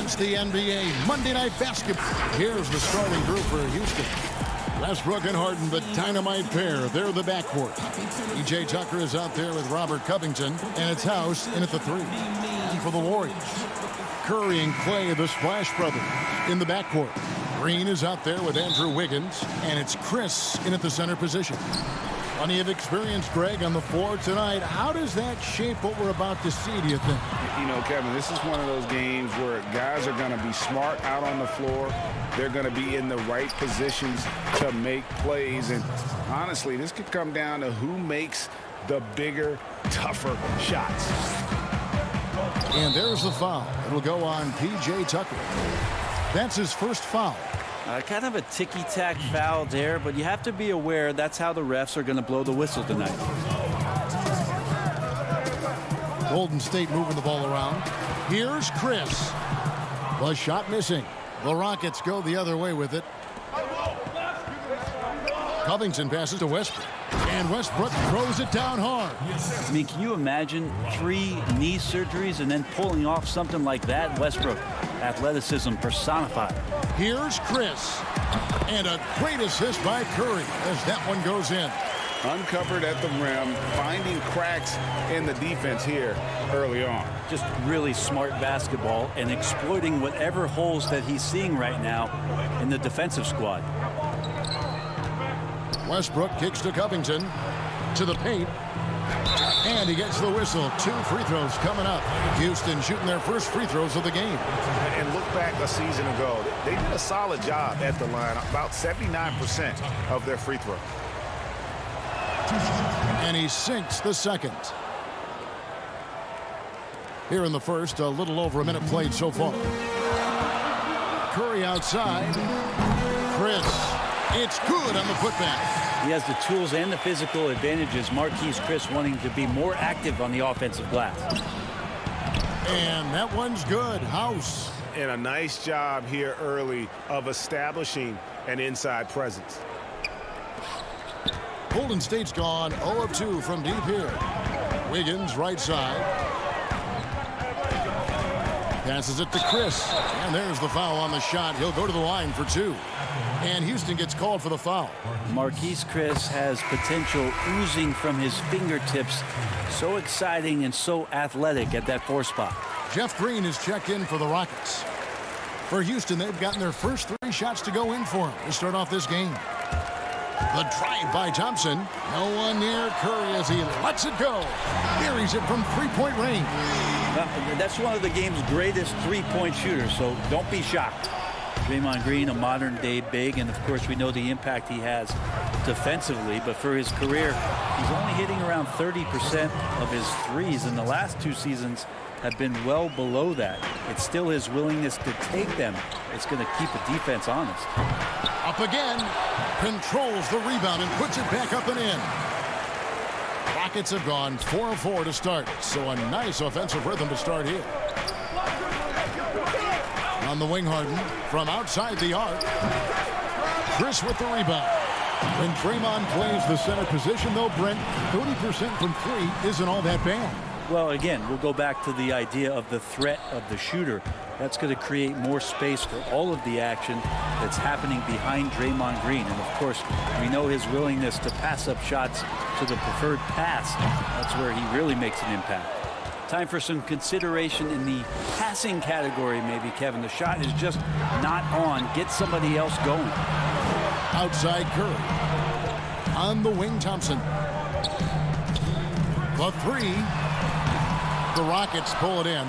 It's the NBA Monday Night Basketball. Here's the starting group for Houston. Westbrook and Harden, the dynamite pair. They're the backcourt. P.J. Tucker is out there with Robert Covington, and it's House in at the 3. And for the Warriors, Curry and Clay, the Splash Brothers, in the backcourt. Green is out there with Andrew Wiggins, and it's Chris in at the center position. Plenty of experience, Greg, on the floor tonight. How does that shape what we're about to see, do you think? You know, Kevin, this is one of those games where guys are going to be smart out on the floor. They're going to be in the right positions to make plays. And honestly, this could come down to who makes the bigger, tougher shots. And there's the foul. It'll go on P.J. Tucker. That's his first foul. Kind of a ticky-tack foul there, but you have to be aware that's how the refs are going to blow the whistle tonight. Golden State moving the ball around. Here's Chris. The shot missing. The Rockets go the other way with it. Covington passes to Westbrook. And Westbrook throws it down hard. I mean, can you imagine 3 knee surgeries and then pulling off something like that? Westbrook, athleticism personified. Here's Chris. And a great assist by Curry as that one goes in. Uncovered at the rim, finding cracks in the defense here early on. Just really smart basketball and exploiting whatever holes that he's seeing right now in the defensive squad. Westbrook kicks to Covington, to the paint, and he gets the whistle. 2 free throws coming up. Houston shooting their first free throws of the game. And look back a season ago, they did a solid job at the line, about 79% of their free throws. And he sinks the second. Here in the first, a little over a minute played so far. Curry outside. Chris. It's good on the putback. He has the tools and the physical advantages. Marquise Chris wanting to be more active on the offensive glass. And that one's good. House. And a nice job here early of establishing an inside presence. Golden State's gone 0 of 2 from deep here. Wiggins right side. Passes it to Chris. And there's the foul on the shot. He'll go to the line for 2. And Houston gets called for the foul. Marquise Chris has potential oozing from his fingertips. So exciting and so athletic at that 4 spot. Jeff Green is checked in for the Rockets. For Houston, they've gotten their first 3 shots to go in for him to start off this game. The drive by Thompson. No one near Curry as he lets it go. Buries it from 3-point range. That's one of the game's greatest 3-point shooters, so don't be shocked. Draymond Green, a modern-day big, and of course we know the impact he has defensively, but for his career, he's only hitting around 30% of his threes, and the last 2 seasons have been well below that. It's still his willingness to take them. It's going to keep the defense honest. Up again, controls the rebound and puts it back up and in. Rockets have gone 4 of 4 to start, so a nice offensive rhythm to start here. On the wing, Harden from outside the arc. Chris with the rebound. When Draymond plays the center position, though, Brent, 30% from 3 isn't all that bad. Well, again, we'll go back to the idea of the threat of the shooter. That's going to create more space for all of the action that's happening behind Draymond Green. And, of course, we know his willingness to pass up shots to the preferred pass. That's where he really makes an impact. Time for some consideration in the passing category, maybe, Kevin. The shot is just not on. Get somebody else going. Outside Curry. On the wing, Thompson. The 3. The Rockets pull it in.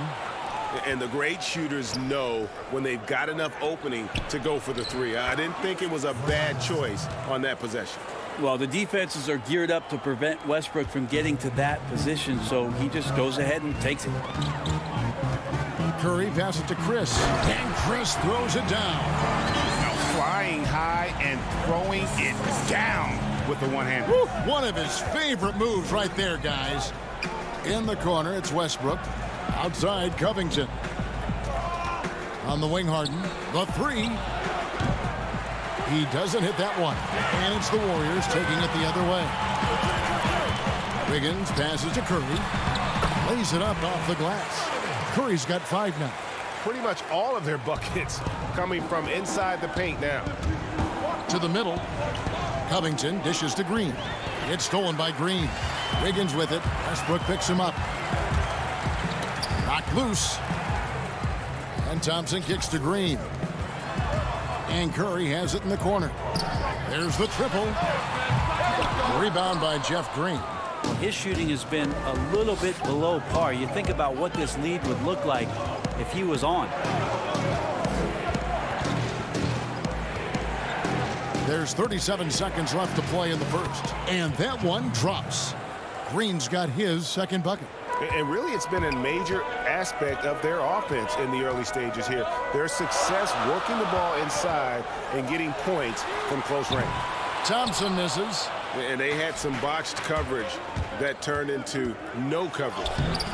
And the great shooters know when they've got enough opening to go for the 3. I didn't think it was a bad choice on that possession. Well, the defenses are geared up to prevent Westbrook from getting to that position, so he just goes ahead and takes it. Curry passes it to Chris, and Chris throws it down. Now flying high and throwing it down with the one-hand. One of his favorite moves right there, guys. In the corner, it's Westbrook. Outside, Covington. On the wing, Harden. The 3. He doesn't hit that one. And it's the Warriors taking it the other way. Wiggins passes to Curry. Lays it up off the glass. Curry's got 5 now. pretty much all of their buckets coming from inside the paint now. To the middle. Covington dishes to Green. It's stolen by Green. Wiggins with it. Westbrook picks him up. Knocked loose. And Thompson kicks to Green. And Curry has it in the corner. There's the triple. Rebound by Jeff Green. Well, his shooting has been a little bit below par. You think about what this lead would look like if he was on. There's 37 seconds left to play in the first. And that one drops. Green's got his second bucket. And really, it's been a major aspect of their offense in the early stages here. Their success working the ball inside and getting points from close range. Thompson misses. And they had some botched coverage that turned into no coverage.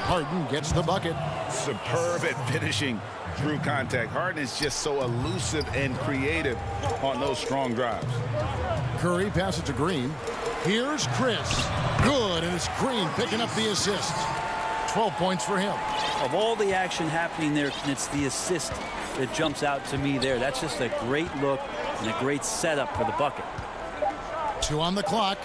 Harden gets the bucket. Superb at finishing through contact. Harden is just so elusive and creative on those strong drives. Curry passes to Green. Here's Chris. Good, and it's Green picking up the assist. 12 points for him. Of all the action happening there, it's the assist that jumps out to me there. That's just a great look and a great setup for the bucket. 2 on the clock.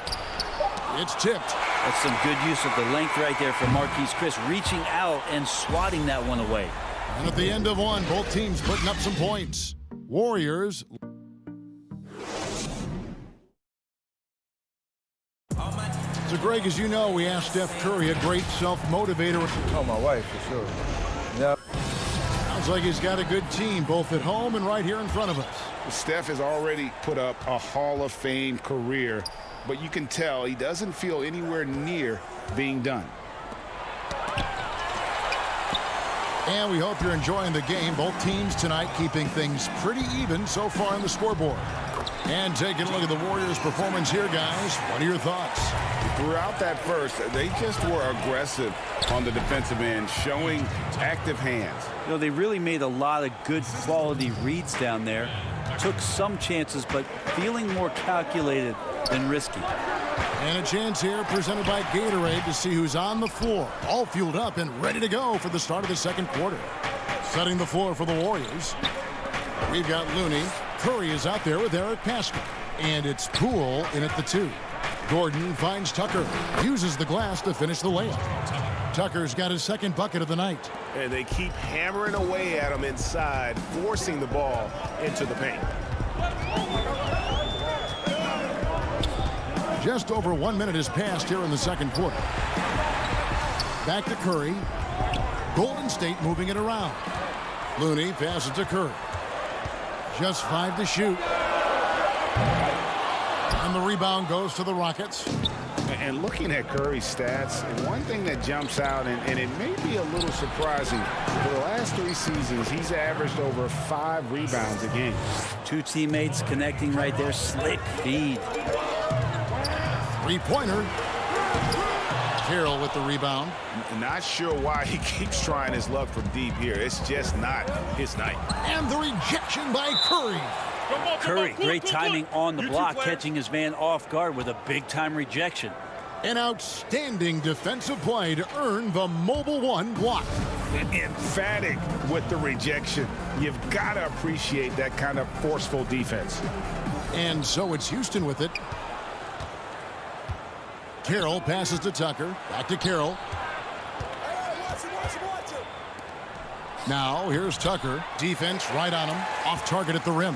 It's tipped. That's some good use of the length right there for Marquise Chris, reaching out and swatting that one away. And at the end of one, both teams putting up some points. Warriors. So, Greg, as you know, we asked Steph Curry, a great self-motivator. Oh, my wife, for sure. Yep. Sounds like he's got a good team, both at home and right here in front of us. Steph has already put up a Hall of Fame career, but you can tell he doesn't feel anywhere near being done. And we hope you're enjoying the game. Both teams tonight keeping things pretty even so far on the scoreboard. And taking a look at the Warriors' performance here, guys. What are your thoughts? Throughout that first, they just were aggressive on the defensive end, showing active hands. You know, they really made a lot of good quality reads down there. Took some chances, but feeling more calculated than risky. And a chance here presented by Gatorade to see who's on the floor. All fueled up and ready to go for the start of the second quarter. Setting the floor for the Warriors. We've got Looney. Curry is out there with Eric Pascal. And it's Poole in at the 2. Gordon finds Tucker. Uses the glass to finish the layup. Tucker's got his second bucket of the night. And they keep hammering away at him inside, forcing the ball into the paint. Just over 1 minute has passed here in the second quarter. Back to Curry. Golden State moving it around. Looney passes to Curry. Just 5 to shoot. And the rebound goes to the Rockets. And looking at Curry's stats, one thing that jumps out, and it may be a little surprising, for the last 3 seasons, he's averaged over 5 rebounds a game. 2 teammates connecting right there. Slick feed. 3-pointer. Carroll with the rebound. Not sure why he keeps trying his luck from deep here. It's just not his night. And the rejection by Curry. Curry, great timing on the block, catching his man off guard with a big-time rejection. An outstanding defensive play to earn the Mobile One block. Emphatic with the rejection. You've got to appreciate that kind of forceful defense. And so it's Houston with it. Carroll passes to Tucker. Back to Carroll. Now here's Tucker. Defense right on him. Off target at the rim.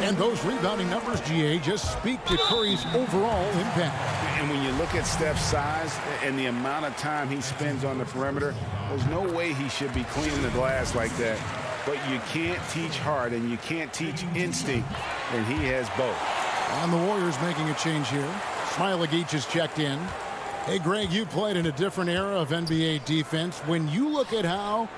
And those rebounding numbers, GA, just speak to Curry's overall impact. And when you look at Steph's size and the amount of time he spends on the perimeter, there's no way he should be cleaning the glass like that. But you can't teach heart and you can't teach instinct, and he has both. And the Warriors making a change here. Smailagic is checked in. Hey, Greg, you played in a different era of NBA defense. When you look at how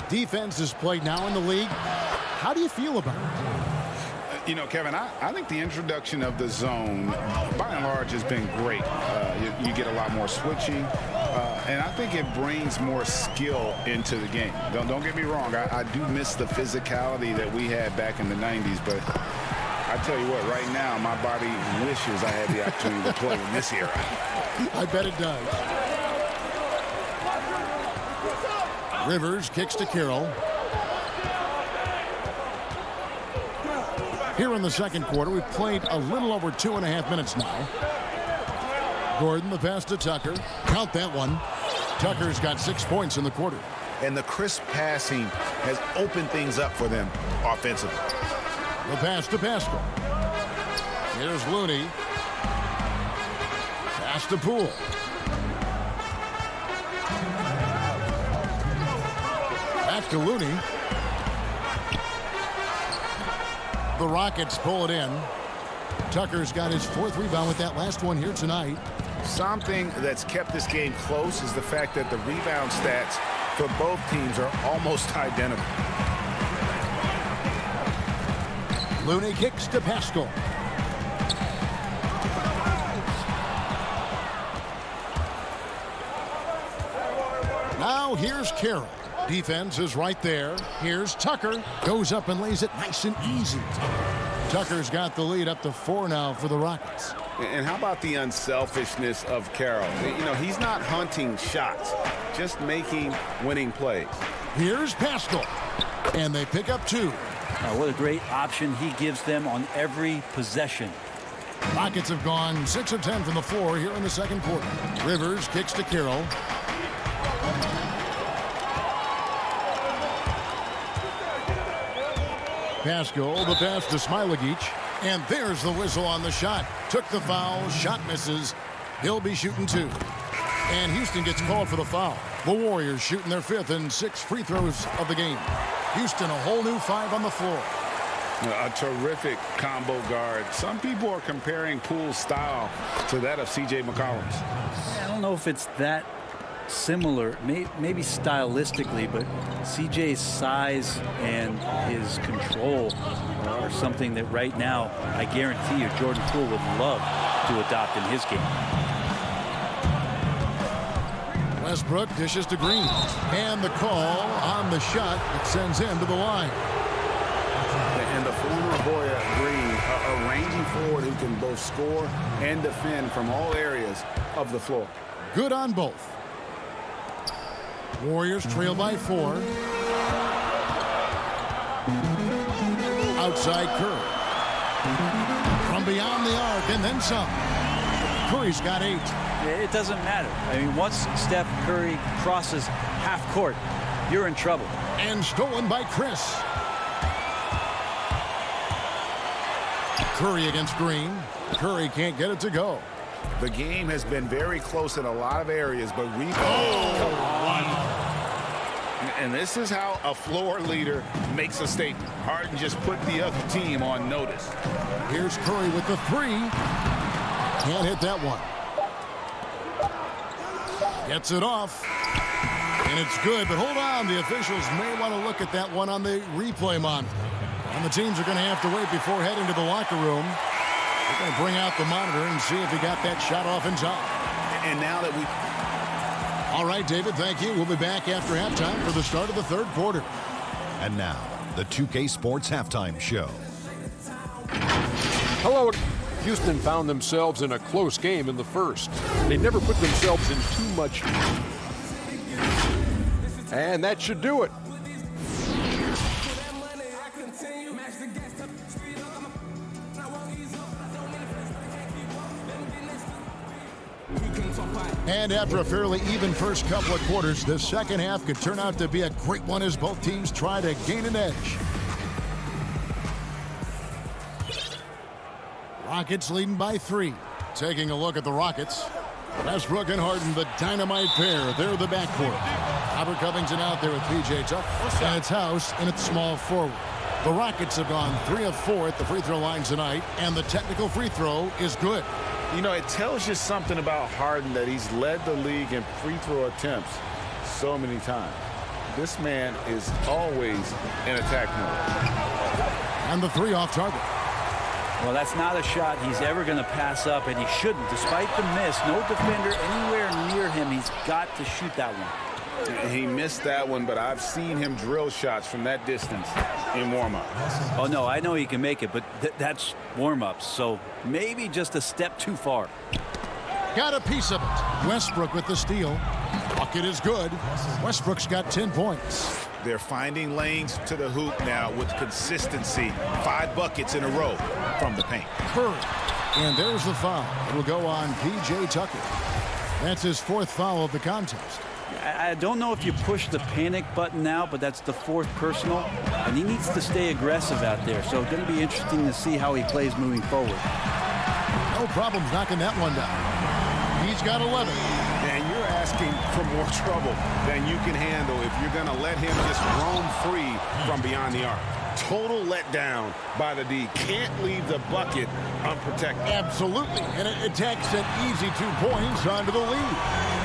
defense is played now in the league, how do you feel about it? You know, Kevin, I think the introduction of the zone, by and large, has been great. You get a lot more switching, and I think it brings more skill into the game. Don't get me wrong. I do miss the physicality that we had back in the 90s, but I tell you what, right now, my body wishes I had the opportunity to play in this era. I bet it does. Rivers kicks to Carroll. Here in the second quarter, we've played a little over 2.5 minutes now. Gordon, the pass to Tucker. Count that one. Tucker's got 6 points in the quarter. And the crisp passing has opened things up for them offensively. The pass to Pascal. Here's Looney. Pass to Poole. Back to Looney. The Rockets pull it in. Tucker's got his 4th rebound with that last one here tonight. Something that's kept this game close is the fact that the rebound stats for both teams are almost identical. Looney kicks to Pascal. Now here's Carroll. Defense is right there. Here's Tucker. Goes up and lays it nice and easy. Tucker's got the lead up to 4 now for the Rockets. And how about the unselfishness of Carroll? You know, he's not hunting shots, just making winning plays. Here's Pascal. And they pick up 2. What a great option he gives them on every possession. Rockets have gone 6 of 10 from the floor here in the second quarter. Rivers kicks to Carroll. Pascal, the pass to Smailagic. And there's the whistle on the shot. Took the foul. Shot misses. He'll be shooting 2. And Houston gets called for the foul. The Warriors shooting their 5th and 6th free throws of the game. Houston a whole new 5 on the floor. A terrific combo guard. Some people are comparing Poole's style to that of C.J. McCollum's. I don't know if it's that similar, maybe stylistically, but CJ's size and his control are something that right now I guarantee you Jordan Poole would love to adopt in his game. Westbrook dishes to Green, and the call on the shot that sends him to the line. And the former Boya Green, a ranging forward who can both score and defend from all areas of the floor. Good on both. Warriors trail by 4. Outside Curry. From beyond the arc and then some. Curry's got 8. It doesn't matter. I mean, once Steph Curry crosses half court, you're in trouble. And stolen by Chris. Curry against Green. Curry can't get it to go. The game has been very close in a lot of areas, but we... And this is how a floor leader makes a statement. Harden just put the other team on notice. Here's Curry with the 3. Can't hit that one. Gets it off. And it's good, but hold on. The officials may want to look at that one on the replay monitor. And the teams are going to have to wait before heading to the locker room. They're going to bring out the monitor and see if he got that shot off in time. And now that we... All right, David, thank you. We'll be back after halftime for the start of the third quarter. And now, the 2K Sports Halftime Show. Hello. Houston found themselves in a close game in the first. They never put themselves in too much. And that should do it. And after a fairly even first couple of quarters, the second half could turn out to be a great one as both teams try to gain an edge. Rockets leading by 3. Taking a look at the Rockets. Westbrook and Harden, the dynamite pair. They're the backcourt. Robert Covington out there with P.J. Tuck. And it's House in its small forward. The Rockets have gone 3 of 4 at the free throw line tonight, and the technical free throw is good. You know, it tells you something about Harden that he's led the league in free throw attempts so many times. This man is always in attack mode. And the 3 off target. Well, that's not a shot he's ever going to pass up, and he shouldn't. Despite the miss, no defender anywhere near him. He's got to shoot that one. He missed that one, but I've seen him drill shots from that distance in warm-up. Oh, no, I know he can make it, but that's warm-ups, so maybe just a step too far. Got a piece of it. Westbrook with the steal. Bucket is good. Westbrook's got 10 points. They're finding lanes to the hoop now with consistency. 5 buckets in a row from the paint. Curry. And there's the foul. It will go on P.J. Tucker. That's his 4th foul of the contest. I don't know if you push the panic button now, but that's the 4th personal, and he needs to stay aggressive out there. So it's going to be interesting to see how he plays moving forward. No problems knocking that one down. He's got 11. And you're asking for more trouble than you can handle if you're going to let him just roam free from beyond the arc. Total letdown by the D. Can't leave the bucket unprotected. Absolutely. And it takes an easy 2 points onto the lead.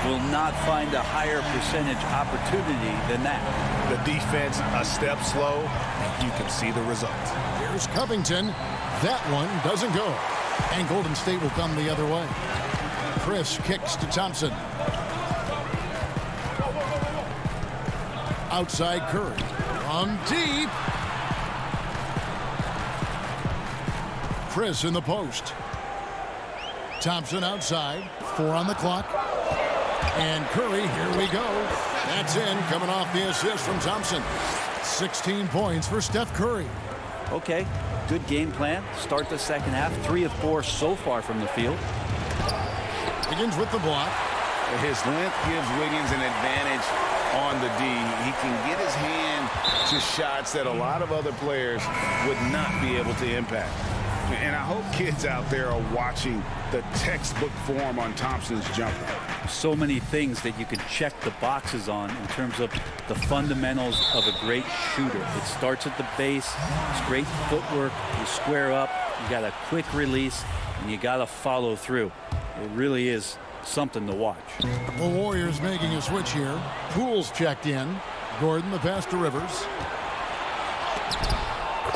Will not find a higher percentage opportunity than that. The defense a step slow, and you can see the results. Here's Covington. That one doesn't go. And Golden State will come the other way. Chris kicks to Thompson. Outside Curry. From deep. Chris in the post. Thompson outside. 4 on the clock. And Curry, here we go. That's in, coming off the assist from Thompson. 16 points for Steph Curry. Okay, good game plan. Start the second half. 3 of 4 so far from the field. Wiggins with the block. His length gives Wiggins an advantage on the D. He can get his hand to shots that a lot of other players would not be able to impact. And I hope kids out there are watching the textbook form on Thompson's jumper. So many things that you can check the boxes on in terms of the fundamentals of a great shooter. It starts at the base. It's great footwork. You square up. You got a quick release, and you got to follow through. It really is something to watch. The Warriors making a switch here. Poole's checked in. Gordon the pass to Rivers.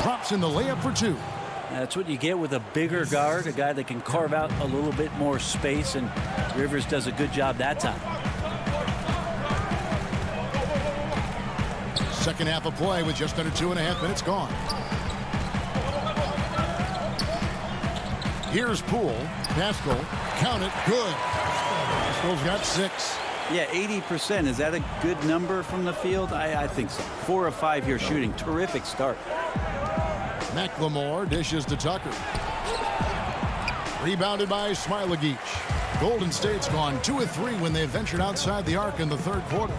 Drops in the layup for 2. That's what you get with a bigger guard, a guy that can carve out a little bit more space, and Rivers does a good job that time. Second half of play with just under 2.5 minutes gone. Here's Poole. Pascal. Count it. Good. Pascal's got 6. Yeah, 80%. Is that a good number from the field? I think so. 4 of 5 here shooting. Terrific start. McLemore dishes to Tucker. Rebounded by Smailagic. Golden State's gone 2 of 3 when they ventured outside the arc in the 3rd quarter.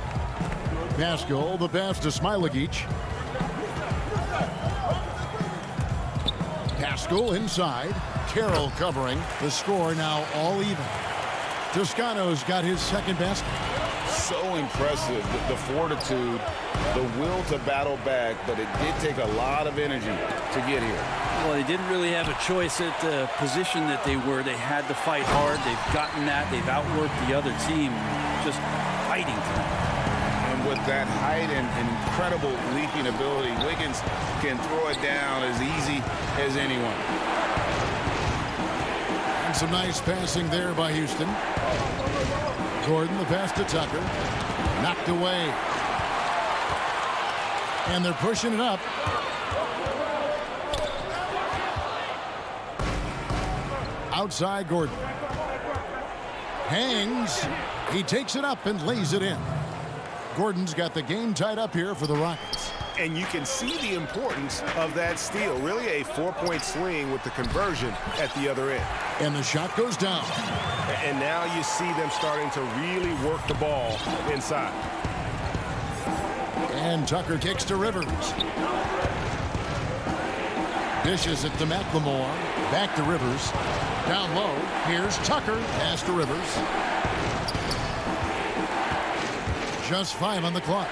Pascal, the pass to Smailagic. Pascal inside. Carroll covering. The score now all even. Toscano's got his 2nd basket. So impressive, the fortitude, the will to battle back, but it did take a lot of energy to get here. Well, they didn't really have a choice at the position that they were. They had to fight hard. They've gotten that. They've outworked the other team. Just fighting tonight. And with that height and incredible leaping ability, Wiggins can throw it down as easy as anyone. And some nice passing there by Houston. Gordon, the pass to Tucker. Knocked away. And they're pushing it up. Outside Gordon. Hangs. He takes it up and lays it in. Gordon's got the game tied up here for the Rockets. And you can see the importance of that steal. Really a 4-point swing with the conversion at the other end. And the shot goes down. And now you see them starting to really work the ball inside. And Tucker kicks to Rivers. Dishes it to McLemore. Back to Rivers. Down low. Here's Tucker. Pass to Rivers. Just 5 on the clock.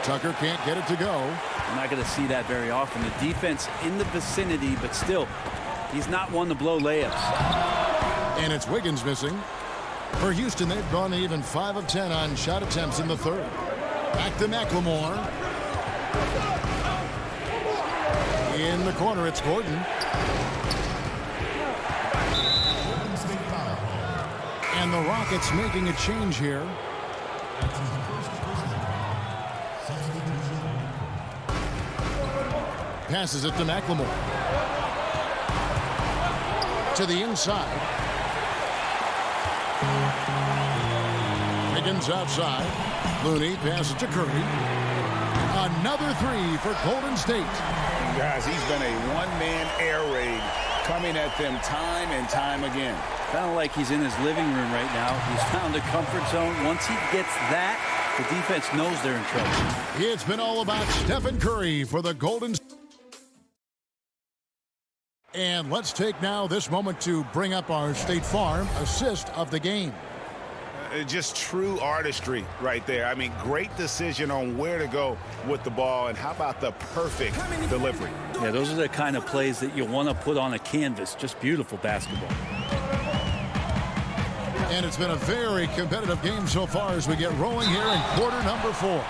Tucker can't get it to go. I'm not going to see that very often. The defense in the vicinity, but still, he's not one to blow layups. And it's Wiggins missing. For Houston, they've gone even 5 of 10 on shot attempts in the 3rd. Back to McLemore. In the corner, it's Gordon. And the Rockets making a change here. Passes it to McLemore. To the inside. Wiggins outside. Looney passes to Curry. Another three for Golden State. Guys, he's been a one-man air raid coming at them time and time again. Kind of like he's in his living room right now. He's found a comfort zone. Once he gets that, the defense knows they're in trouble. It's been all about Stephen Curry for the Golden State. And let's take now this moment to bring up our State Farm assist of the game. Just true artistry right there. I mean, great decision on where to go with the ball, and how about the perfect delivery? Yeah, those are the kind of plays that you want to put on a canvas. Just beautiful basketball. And it's been a very competitive game so far as we get rolling here in quarter number 4.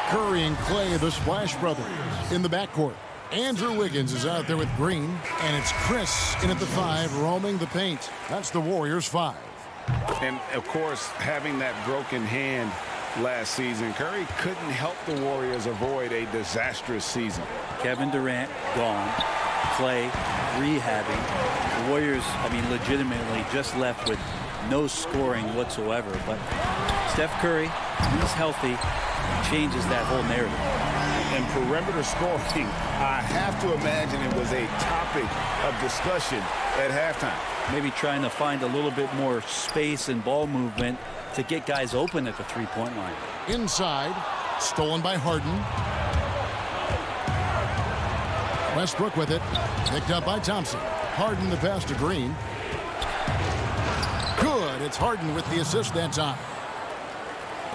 Curry and Clay, the Splash Brothers, in the backcourt. Andrew Wiggins is out there with Green, and it's Chris in at the 5 roaming the paint. That's the Warriors' 5. And, of course, having that broken hand last season, Curry couldn't help the Warriors avoid a disastrous season. Kevin Durant gone. Clay rehabbing. The Warriors, I mean, legitimately just left with no scoring whatsoever. But Steph Curry, he's healthy, changes that whole narrative. And perimeter scoring, I have to imagine it was a topic of discussion at halftime. Maybe trying to find a little bit more space and ball movement to get guys open at the three-point line. Inside, stolen by Harden. Westbrook with it, picked up by Thompson. Harden the pass to Green. Good, it's Harden with the assist that time.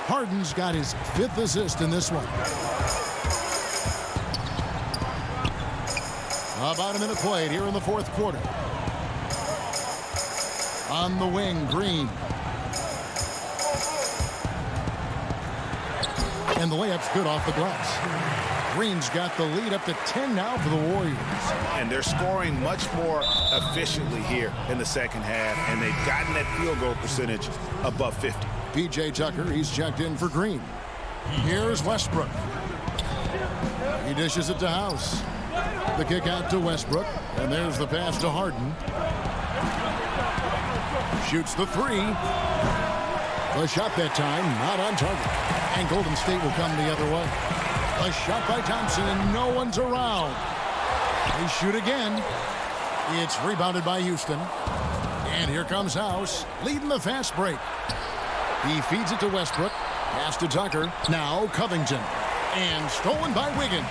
Harden's got his 5th assist in this one. About a minute played here in the 4th quarter. On the wing, Green. And the layup's good off the glass. Green's got the lead up to 10 now for the Warriors. And they're scoring much more efficiently here in the second half, and they've gotten that field goal percentage above 50. P.J. Tucker, he's checked in for Green. Here's Westbrook. He dishes it to House. The kick out to Westbrook, and there's the pass to Harden. Shoots the 3. The shot that time, not on target. And Golden State will come the other way. A shot by Thompson, and no one's around. They shoot again. It's rebounded by Houston. And here comes House, leading the fast break. He feeds it to Westbrook. Pass to Tucker. Now Covington. And stolen by Wiggins.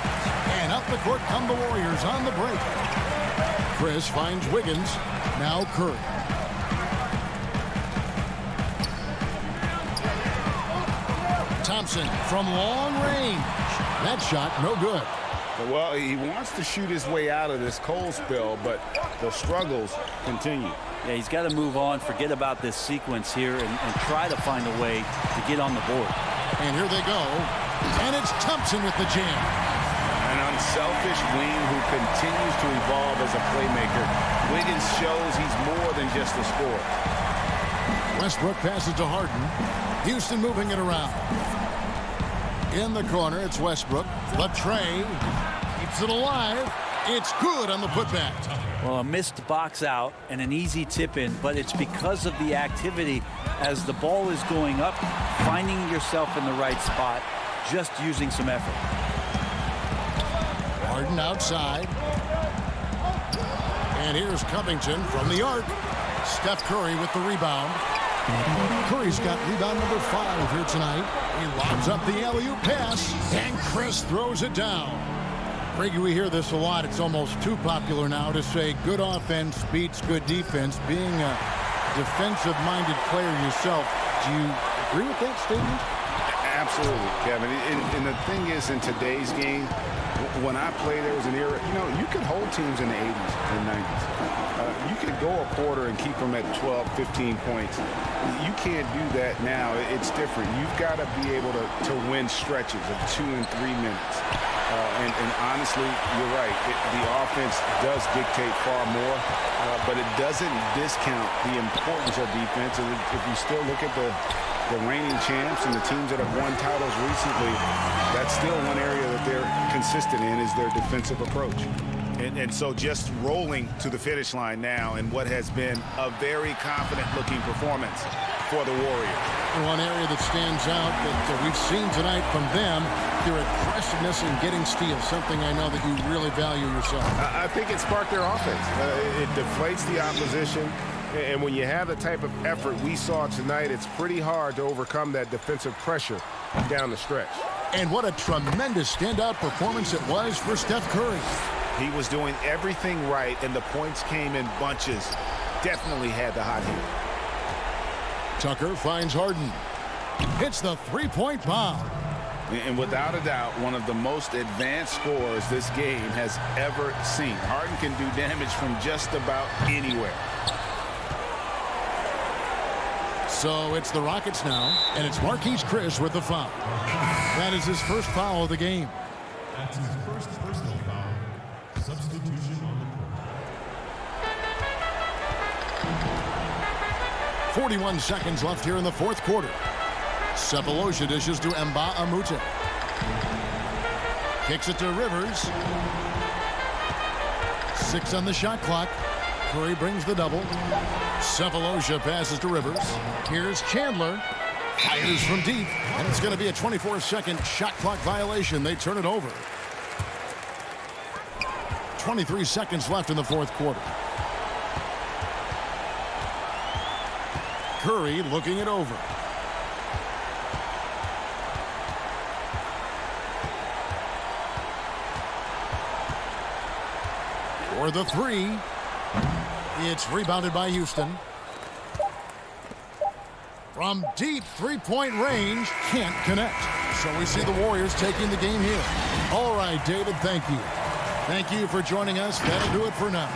And up the court come the Warriors on the break. Chris finds Wiggins. Now Curry. Thompson from long range. That shot no good. Well, he wants to shoot his way out of this cold spell, but the struggles continue. Yeah, he's got to move on, forget about this sequence here, and try to find a way to get on the board. And here they go. And it's Thompson with the jam. An unselfish wing who continues to evolve as a playmaker. Wiggins shows he's more than just a scorer. Westbrook passes to Harden. Houston moving it around. In the corner, it's Westbrook. Latrey keeps it alive. It's good on the putback. Well, a missed box out and an easy tip in, but it's because of the activity as the ball is going up, finding yourself in the right spot, just using some effort. Harden outside. And here's Covington from the arc. Steph Curry with the rebound. Curry's got rebound number 5 here tonight. He lobs up the alley-oop pass, and Chris throws it down. Craigie, we hear this a lot. It's almost too popular now to say good offense beats good defense. Being a defensive-minded player yourself, do you agree with that statement? Absolutely, Kevin. And the thing is, in today's game, when I played, there was an era, you could hold teams in the 80s and 90s. You could go a quarter and keep them at 12, 15 points. You can't do that now. It's different. You've got to be able to win stretches of 2 and 3 minutes. And honestly, you're right. The offense does dictate far more, but it doesn't discount the importance of defense. And if you still look at the reigning champs and the teams that have won titles recently, that's still one area that they're consistent in, is their defensive approach. And so just rolling to the finish line now in what has been a very confident-looking performance for the Warriors. And one area that stands out that we've seen tonight from them, their aggressiveness in getting steals, something I know that you really value yourself. I think it sparked their offense. It deflates the opposition. And when you have the type of effort we saw tonight, it's pretty hard to overcome that defensive pressure down the stretch. And what a tremendous standout performance it was for Steph Curry. He was doing everything right, and the points came in bunches. Definitely had the hot hand. Tucker finds Harden. Hits the three-point bomb. And without a doubt, one of the most advanced scorers this game has ever seen. Harden can do damage from just about anywhere. So it's the Rockets now, and it's Marquise Chris with the foul. That is his first foul of the game. That's his first personal foul. Substitution on the court. 41 seconds left here in the fourth quarter. Sefolosha dishes to Mba Amute. Kicks it to Rivers. 6 on the shot clock. Curry brings the double. Sefolosha passes to Rivers. Here's Chandler. Fires from deep. And it's going to be a 24-second shot clock violation. They turn it over. 23 seconds left in the fourth quarter. Curry looking it over. For the three. It's rebounded by Houston. From deep three-point range, can't connect. So we see the Warriors taking the game here. All right, David, thank you. Thank you for joining us. That'll do it for now.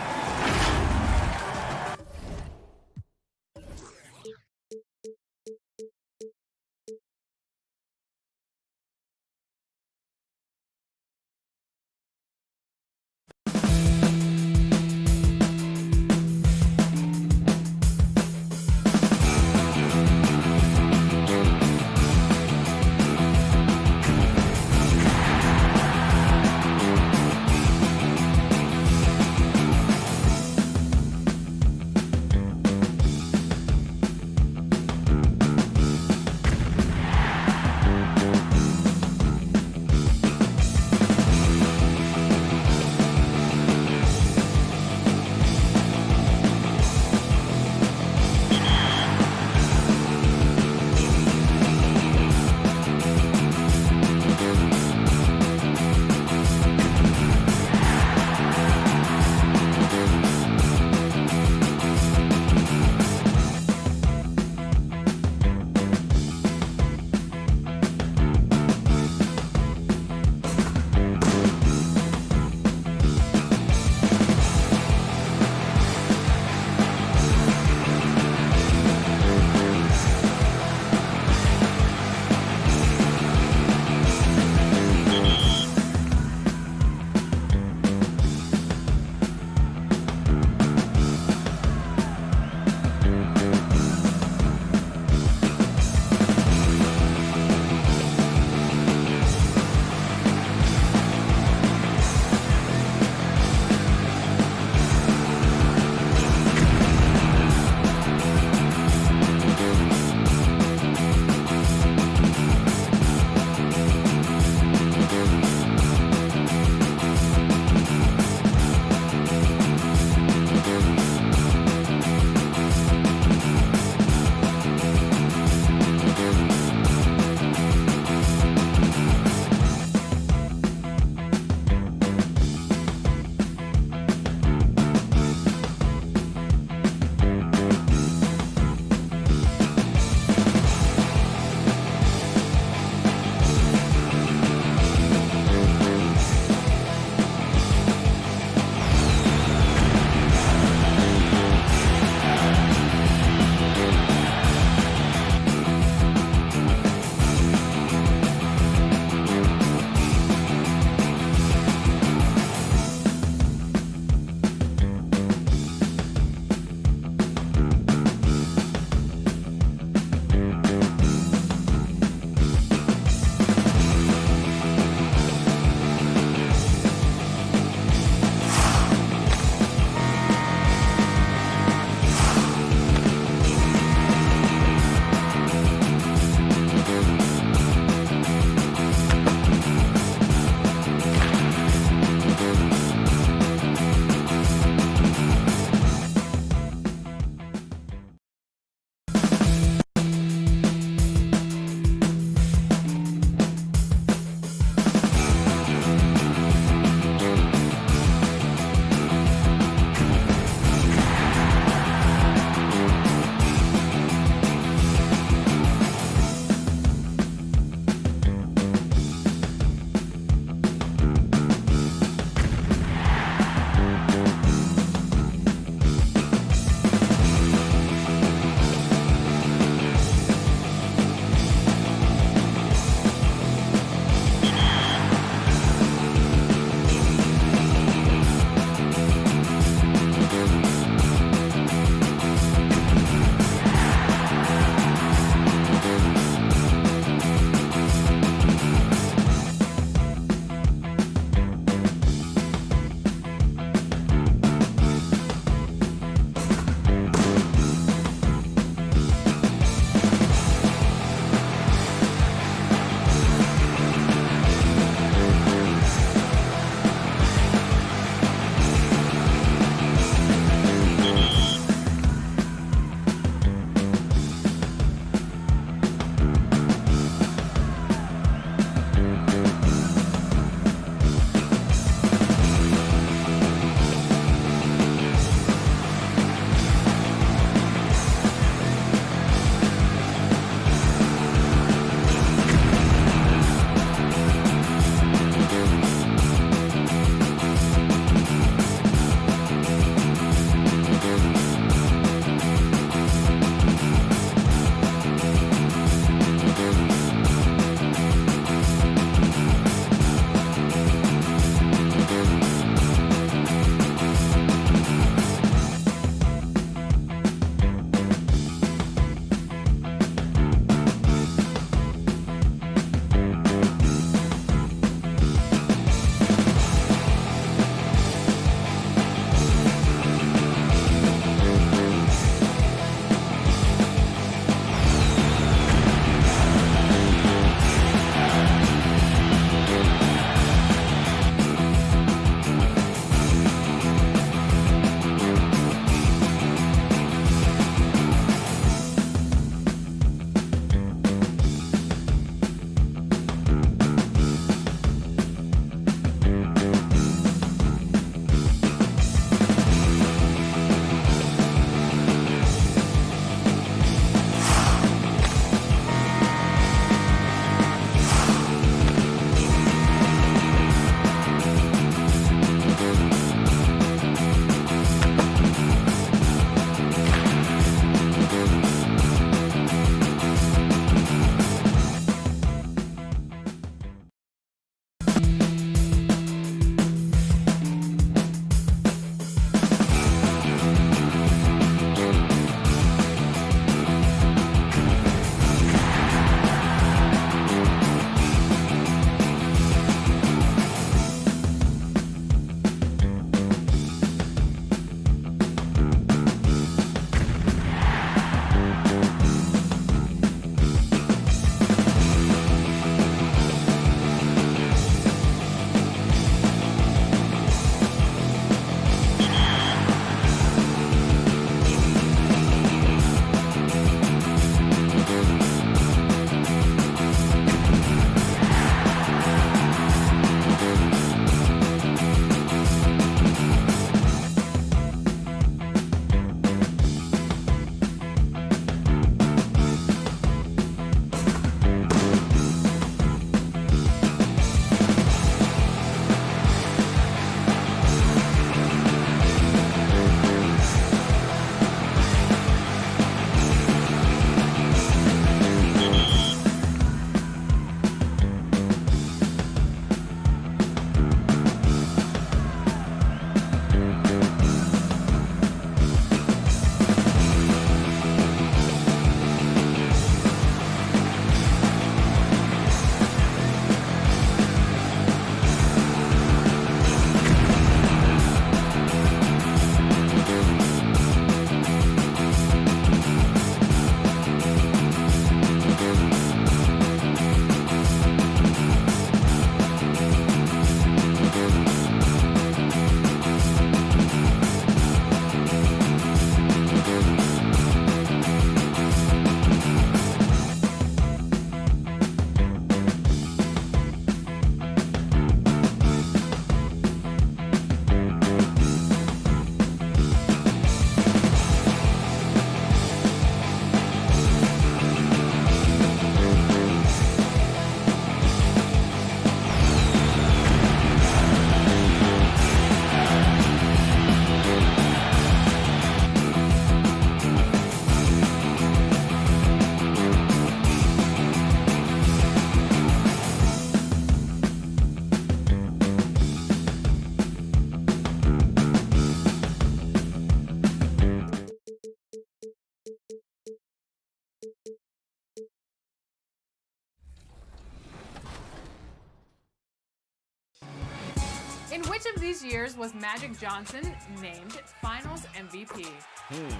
Which of these years was Magic Johnson named Finals MVP?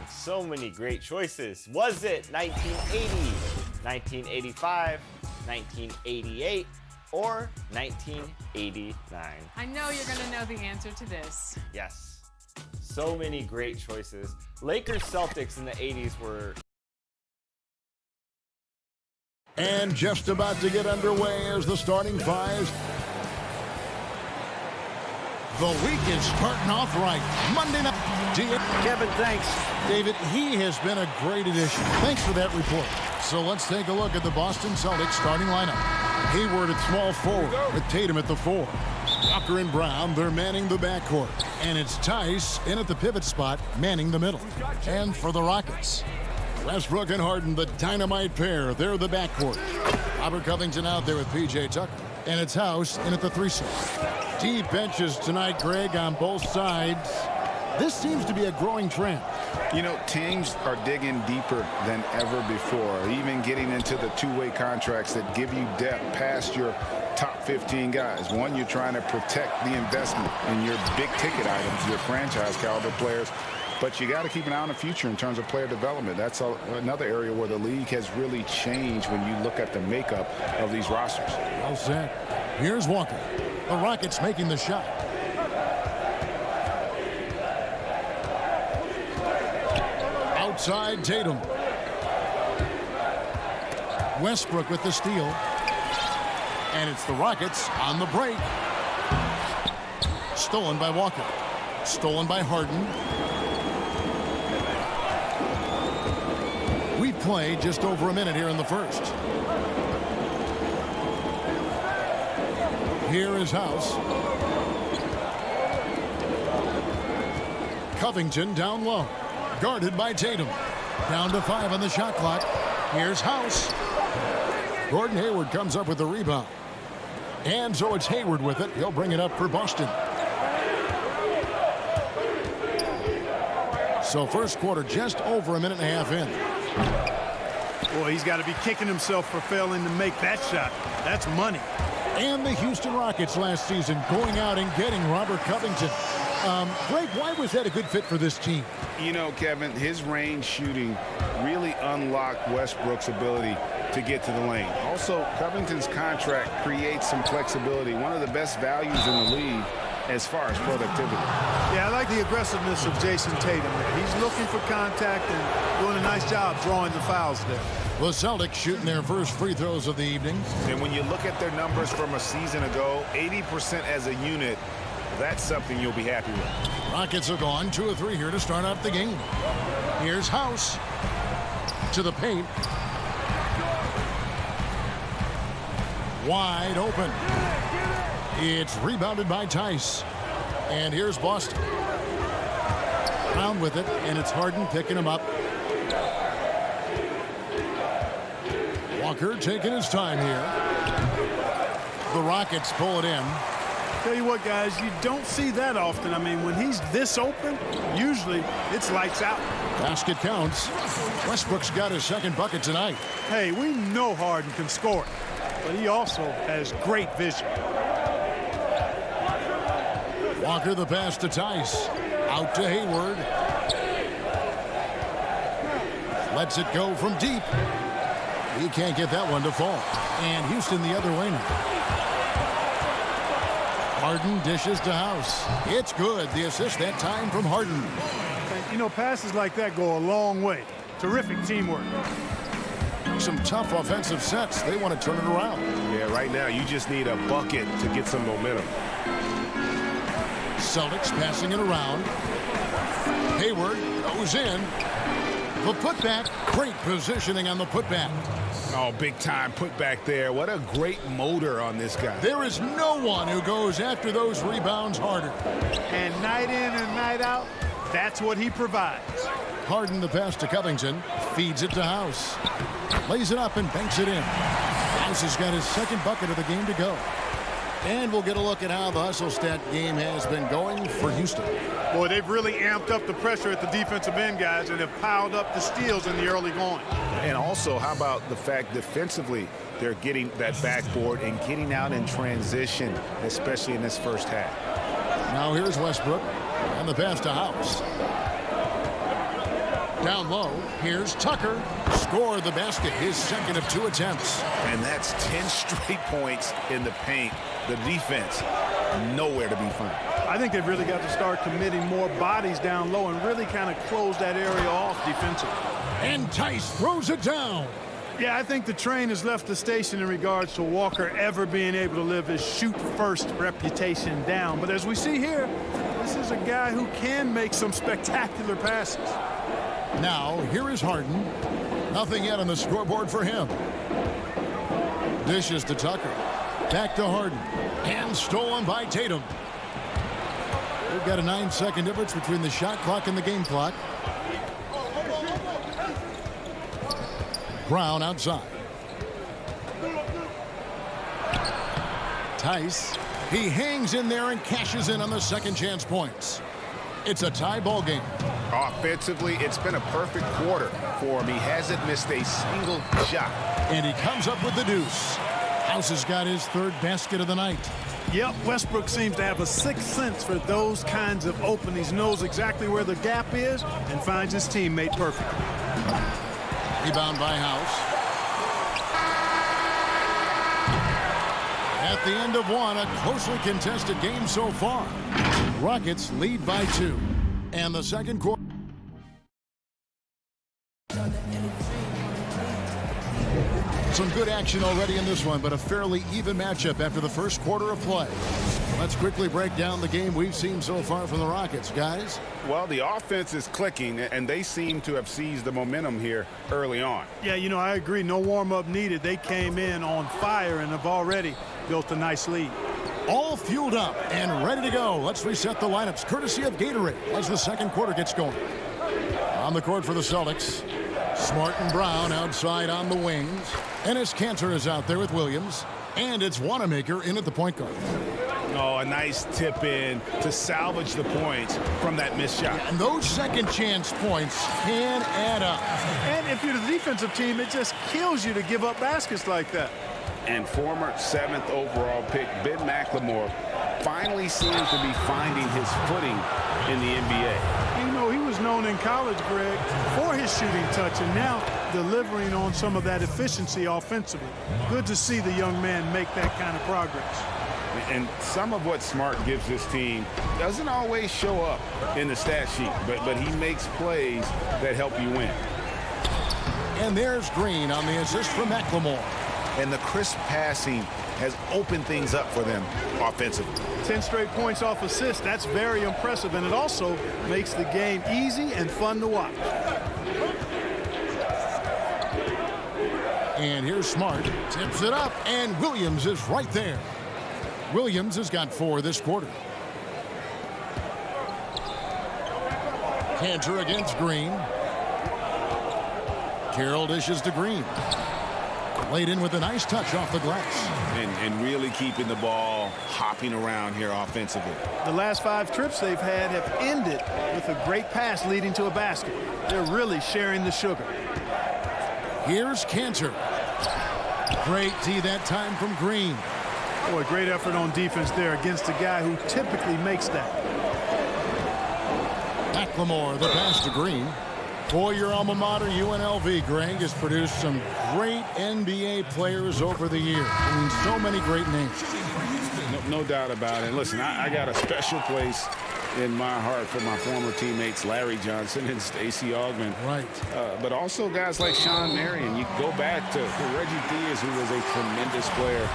So many great choices. Was it 1980, 1985, 1988, or 1989? I know you're going to know the answer to this. Yes. So many great choices. Lakers Celtics in the 80s were... And just about to get underway as the starting fives. The week is starting off right. Monday night. Kevin, thanks. David, he has been a great addition. Thanks for that report. So let's take a look at the Boston Celtics starting lineup. Hayward at small forward with Tatum at the 4. Walker and Brown, they're manning the backcourt. And it's Tice in at the pivot spot, manning the middle. And for the Rockets, Westbrook and Harden, the dynamite pair. They're the backcourt. Robert Covington out there with P.J. Tucker. And it's House in at the 3 slot. Deep benches tonight, Greg, on both sides. This seems to be a growing trend. You know, teams are digging deeper than ever before, even getting into the two-way contracts that give you depth past your top 15 guys. One, you're trying to protect the investment in your big-ticket items, your franchise-caliber players. But you got to keep an eye on the future in terms of player development. That's another area where the league has really changed when you look at the makeup of these rosters. Well said. Here's Walker. The Rockets making the shot. Outside Tatum. Westbrook with the steal. And it's the Rockets on the break. Stolen by Walker. Stolen by Harden. We play just over a minute here in the first. Here is House. Covington down low. Guarded by Tatum. Down to 5 on the shot clock. Here's House. Gordon Hayward comes up with the rebound. And so it's Hayward with it. He'll bring it up for Boston. So first quarter just over a minute and a half in. Boy, he's got to be kicking himself for failing to make that shot. That's money. And the Houston Rockets last season going out and getting Robert Covington. Greg, why was that a good fit for this team? You know, Kevin, his range shooting really unlocked Westbrook's ability to get to the lane. Also, Covington's contract creates some flexibility. One of the best values in the league as far as productivity. Yeah, I like the aggressiveness of Jason Tatum. He's looking for contact and doing a nice job drawing the fouls there. The Celtics shooting their first free throws of the evening. And when you look at their numbers from a season ago, 80% as a unit, that's something you'll be happy with. Rockets are gone 2 of 3 here to start off the game. Here's House to the paint. Wide open. It's rebounded by Tice. And here's Boston. Brown with it, and it's Harden picking him up. Walker taking his time here. The Rockets pull it in. Tell you what, guys, you don't see that often. I mean, when he's this open, usually it's lights out. Basket counts. Westbrook's got his second bucket tonight. Hey, we know Harden can score, but he also has great vision. Walker the pass to Tice. Out to Hayward. Lets it go from deep. He can't get that one to fall. And Houston the other way now. Harden dishes to House. It's good. The assist that time from Harden. And, you know, passes like that go a long way. Terrific teamwork. Some tough offensive sets. They want to turn it around. Yeah, right now you just need a bucket to get some momentum. Celtics passing it around. Hayward goes in. The putback. Great positioning on the putback. Oh, big time putback there. What a great motor on this guy. There is no one who goes after those rebounds harder. And night in and night out, that's what he provides. Harden the pass to Covington. Feeds it to House. Lays it up and banks it in. House has got his second bucket of the game to go. And we'll get a look at how the hustle stat game has been going for Houston. Boy, they've really amped up the pressure at the defensive end, guys, and have piled up the steals in the early going. And also, how about the fact defensively, they're getting that backboard and getting out in transition, especially in this first half. Now here's Westbrook. And the pass to House. Down low, here's Tucker. Scored the basket, his second of 2 attempts. And that's 10 straight points in the paint. The defense, nowhere to be found. I think they've really got to start committing more bodies down low and really kind of close that area off defensively. And Tice throws it down. Yeah, I think the train has left the station in regards to Walker ever being able to live his shoot-first reputation down. But as we see here, this is a guy who can make some spectacular passes. Now, here is Harden. Nothing yet on the scoreboard for him. Dishes to Tucker. Back to Harden. And stolen by Tatum. We've got a 9-second difference between the shot clock and the game clock. Brown outside. Tice. He hangs in there and cashes in on the second chance points. It's a tie ball game. Offensively, it's been a perfect quarter for him. He hasn't missed a single shot. And he comes up with the deuce. House has got his 3rd basket of the night. Yep, Westbrook seems to have a sixth sense for those kinds of openings. Knows exactly where the gap is and finds his teammate perfectly. Rebound by House. At the end of one, a closely contested game so far. Rockets lead by 2. And the second quarter. Some good action already in this one, but a fairly even matchup after the first quarter of play. Let's quickly break down the game we've seen so far from the Rockets, guys. Well, the offense is clicking, and they seem to have seized the momentum here early on. Yeah, you know, I agree. No warm-up needed. They came in on fire and have already built a nice lead. All fueled up and ready to go. Let's reset the lineups courtesy of Gatorade as the second quarter gets going. On the court for the Celtics, Smart and Brown outside on the wings. Enes Kanter is out there with Williams. And it's Wanamaker in at the point guard. Oh, a nice tip in to salvage the points from that missed shot. And those second chance points can add up. And if you're the defensive team, it just kills you to give up baskets like that. And former 7th overall pick Ben McLemore finally seems to be finding his footing in the NBA. You know, he was known in college, Greg, for his shooting touch, and now delivering on some of that efficiency offensively. Good to see the young man make that kind of progress. And some of what Smart gives this team doesn't always show up in the stat sheet, but he makes plays that help you win. And there's Green on the assist from McLemore. And the crisp passing has opened things up for them offensively. 10 straight points off assists. That's very impressive, and it also makes the game easy and fun to watch. And here's Smart. Tips it up, and Williams is right there. Williams has got 4 this quarter. Kanter against Green. Carroll dishes to Green. Laid in with a nice touch off the glass. And really keeping the ball hopping around here offensively. The last 5 trips they've had have ended with a great pass leading to a basket. They're really sharing the sugar. Here's Kanter. Great D that time from Green. Boy, great effort on defense there against a guy who typically makes that. McLemore, the pass to Green. Boy, your alma mater, UNLV, Greg, has produced some great NBA players over the years. I mean, so many great names. No doubt about it. Listen, I got a special place in my heart for my former teammates Larry Johnson and Stacey Augmon. Right. But also guys like Sean Marion. You go back to Reggie Diaz, who was a tremendous player.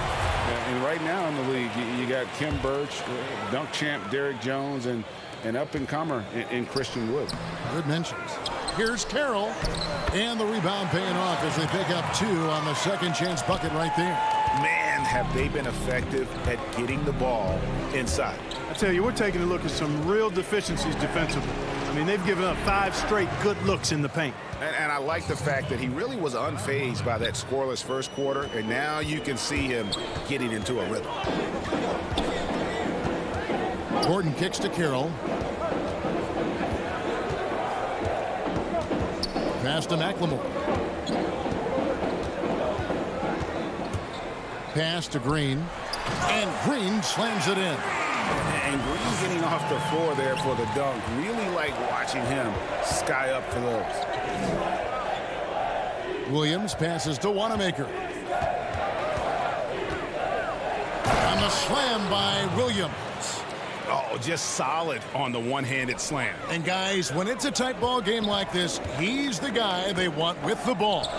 And right now in the league, you got Kim Birch, dunk champ Derrick Jones, and an up-and-comer in Christian Wood. Good mentions. Here's Carroll. And the rebound paying off as they pick up 2 on the second chance bucket right there. Man, have they been effective at getting the ball inside. I tell you, we're taking a look at some real deficiencies defensively. I mean, they've given up 5 straight good looks in the paint. And I like the fact that he really was unfazed by that scoreless first quarter, and now you can see him getting into a rhythm. Gordon kicks to Carroll. Pass to McLemore. Pass to Green. And Green slams it in. And Green getting off the floor there for the dunk. Really like watching him sky up for those. Williams passes to Wanamaker. And the slam by Williams. Oh, just solid on the one-handed slam. And guys, when it's a tight ball game like this, he's the guy they want with the ball.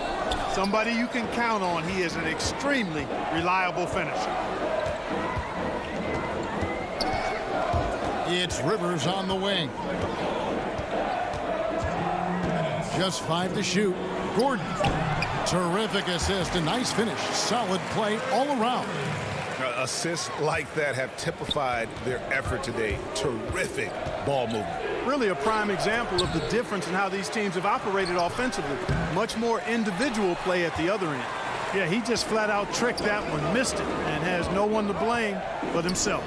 Somebody you can count on. He is an extremely reliable finisher. It's Rivers on the wing. Just 5 to shoot. Gordon. Terrific assist. A nice finish. Solid play all around. Assists like that have typified their effort today. Terrific ball movement. Really a prime example of the difference in how these teams have operated offensively. Much more individual play at the other end. Yeah, he just flat out tricked that one, missed it, and has no one to blame but himself.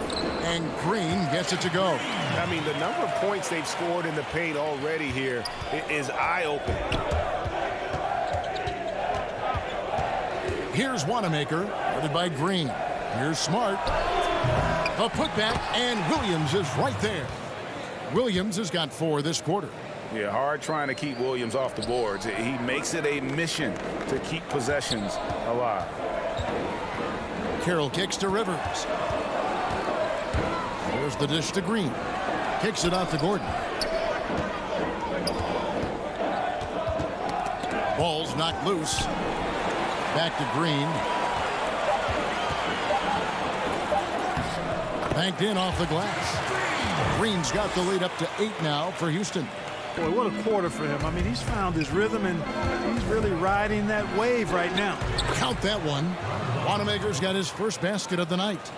And Green gets it to go. I mean, the number of points they've scored in the paint already here is eye-opening. Here's Wanamaker, guarded by Green. Here's Smart. A putback, and Williams is right there. Williams has got 4 this quarter. Yeah, hard trying to keep Williams off the boards. He makes it a mission to keep possessions alive. Carroll kicks to Rivers. There's the dish to Green. Kicks it out to Gordon. Ball's knocked loose. Back to Green. Banked in off the glass. Green's got the lead up to 8 now for Houston. Boy, what a quarter for him. I mean, he's found his rhythm, and he's really riding that wave right now. Count that one. Wanamaker's got his first basket of the night.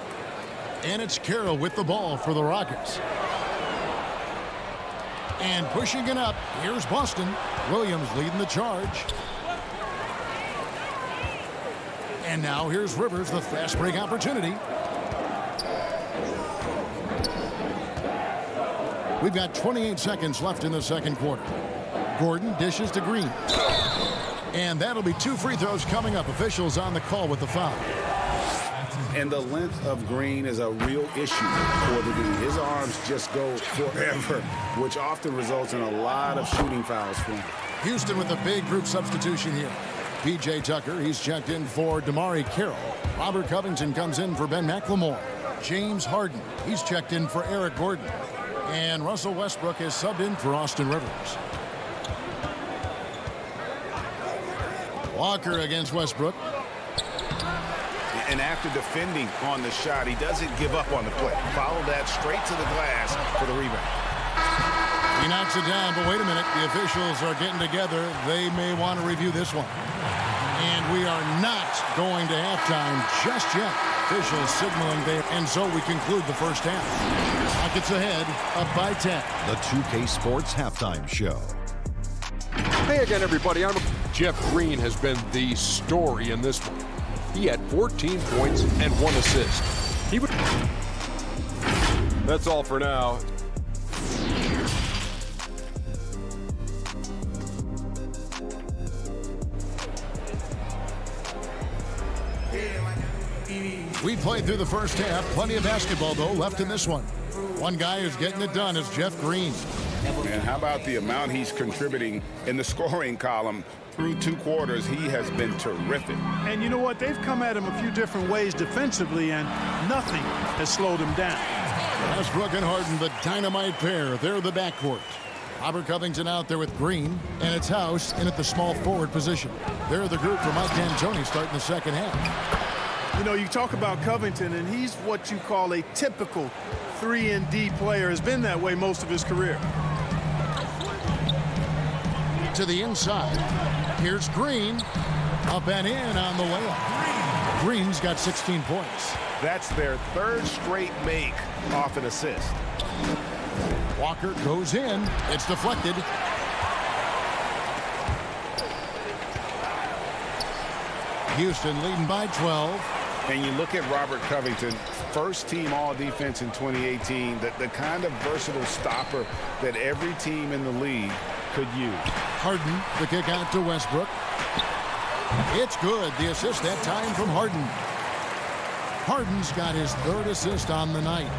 And it's Carroll with the ball for the Rockets. And pushing it up, here's Boston. Williams leading the charge. And now here's Rivers, the fast break opportunity. We've got 28 seconds left in the second quarter. Gordon dishes to Green. And that'll be 2 free throws coming up. Officials on the call with the foul. And the length of Green is a real issue for the dude. His arms just go forever, which often results in a lot of shooting fouls for him. Houston with a big group substitution here. P.J. Tucker, he's checked in for Damari Carroll. Robert Covington comes in for Ben McLemore. James Harden, he's checked in for Eric Gordon. And Russell Westbrook is subbed in for Austin Rivers. Walker against Westbrook. And after defending on the shot, he doesn't give up on the play. Follow that straight to the glass for the rebound. He knocks it down, but wait a minute. The officials are getting together. They may want to review this one. And we are not going to halftime just yet. Officials signaling there, and so we conclude the first half. Rockets ahead, up by 10. The 2K Sports Halftime Show. Hey again, everybody. Jeff Green has been the story in this one. He had 14 points and 1 assist. That's all for now. We played through the first half. Plenty of basketball, though, left in this one. One guy who's getting it done is Jeff Green. And how about the amount he's contributing in the scoring column? Through 2 quarters, he has been terrific. And you know what? They've come at him a few different ways defensively, and nothing has slowed him down. Westbrook and Harden, the dynamite pair. They're the backcourt. Robert Covington out there with Green, and it's House in at the small forward position. They're the group for Mike D'Antoni starting the second half. You know, you talk about Covington, and he's what you call a typical 3-and-D player. Has been that way most of his career. To the inside. Here's Green. Up and in on the layup. Green's got 16 points. That's their 3rd straight make off an assist. Walker goes in. It's deflected. Houston leading by 12. And you look at Robert Covington, first team all-defense in 2018, the kind of versatile stopper that every team in the league could use. Harden, the kick out to Westbrook. It's good. The assist that time from Harden. Harden's got his 3rd assist on the night.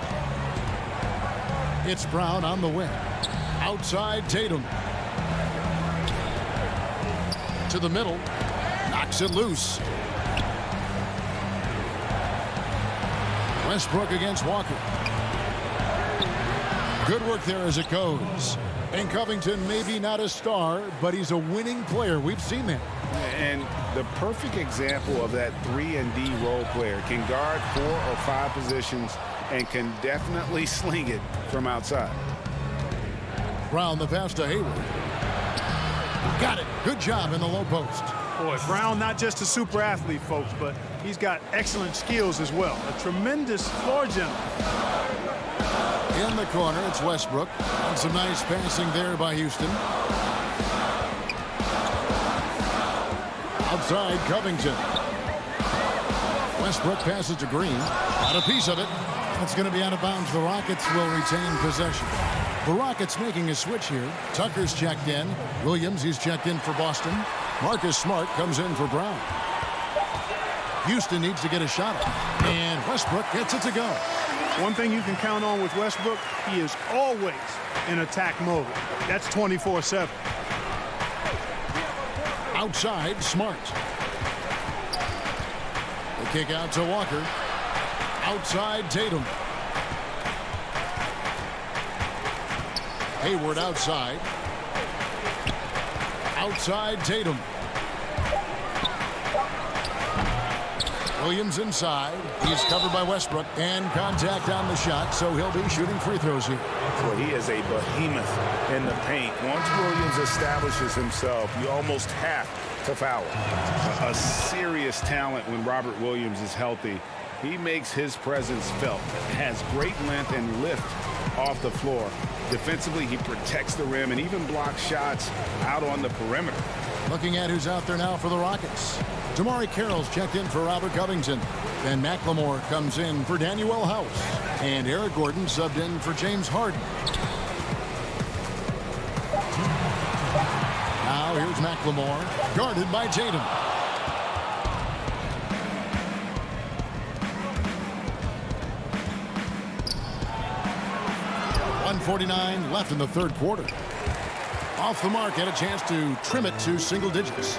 It's Brown on the wing. Outside Tatum. To the middle. Knocks it loose. Westbrook against Walker. Good work there as it goes. And Covington, maybe not a star, but he's a winning player. We've seen that. And the perfect example of that 3-and-D role player. Can guard 4 or 5 positions and can definitely sling it from outside. Brown the pass to Hayward. Got it. Good job in the low post. Boy, Brown not just a super athlete, folks, but he's got excellent skills as well. A tremendous floor general. In the corner, it's Westbrook. And some nice passing there by Houston. Outside Covington. Westbrook passes to Green. Got a piece of it. It's going to be out of bounds. The Rockets will retain possession. The Rockets making a switch here. Tucker's checked in. Williams, he's checked in for Boston. Marcus Smart comes in for Brown. Houston needs to get a shot up. And Westbrook gets it to go. One thing you can count on with Westbrook, he is always in attack mode. That's 24/7. Outside, Smart. The kick out to Walker. Outside, Tatum. Hayward outside. Outside, Tatum. Williams inside. He's covered by Westbrook. And contact on the shot, so he'll be shooting free throws here. Boy, he is a behemoth in the paint. Once Williams establishes himself, you almost have to foul him. A serious talent when Robert Williams is healthy. He makes his presence felt. Has great length and lift off the floor. Defensively, he protects the rim and even blocks shots out on the perimeter. Looking at who's out there now for the Rockets. Damari Carroll's checked in for Robert Covington. Then McLemore comes in for Danuel House. And Eric Gordon subbed in for James Harden. Now here's McLemore, guarded by Tatum. .149 left in the third quarter. Off the mark, had a chance to trim it to single digits.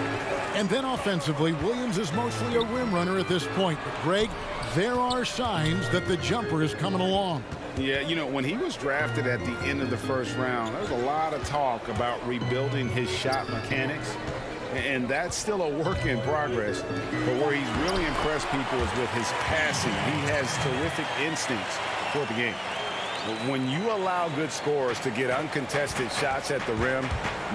And then offensively, Williams is mostly a rim runner at this point. But Greg, there are signs that the jumper is coming along. Yeah, you know, when he was drafted at the end of the first round, there was a lot of talk about rebuilding his shot mechanics. And that's still a work in progress. But where he's really impressed people is with his passing. He has terrific instincts for the game. When you allow good scorers to get uncontested shots at the rim,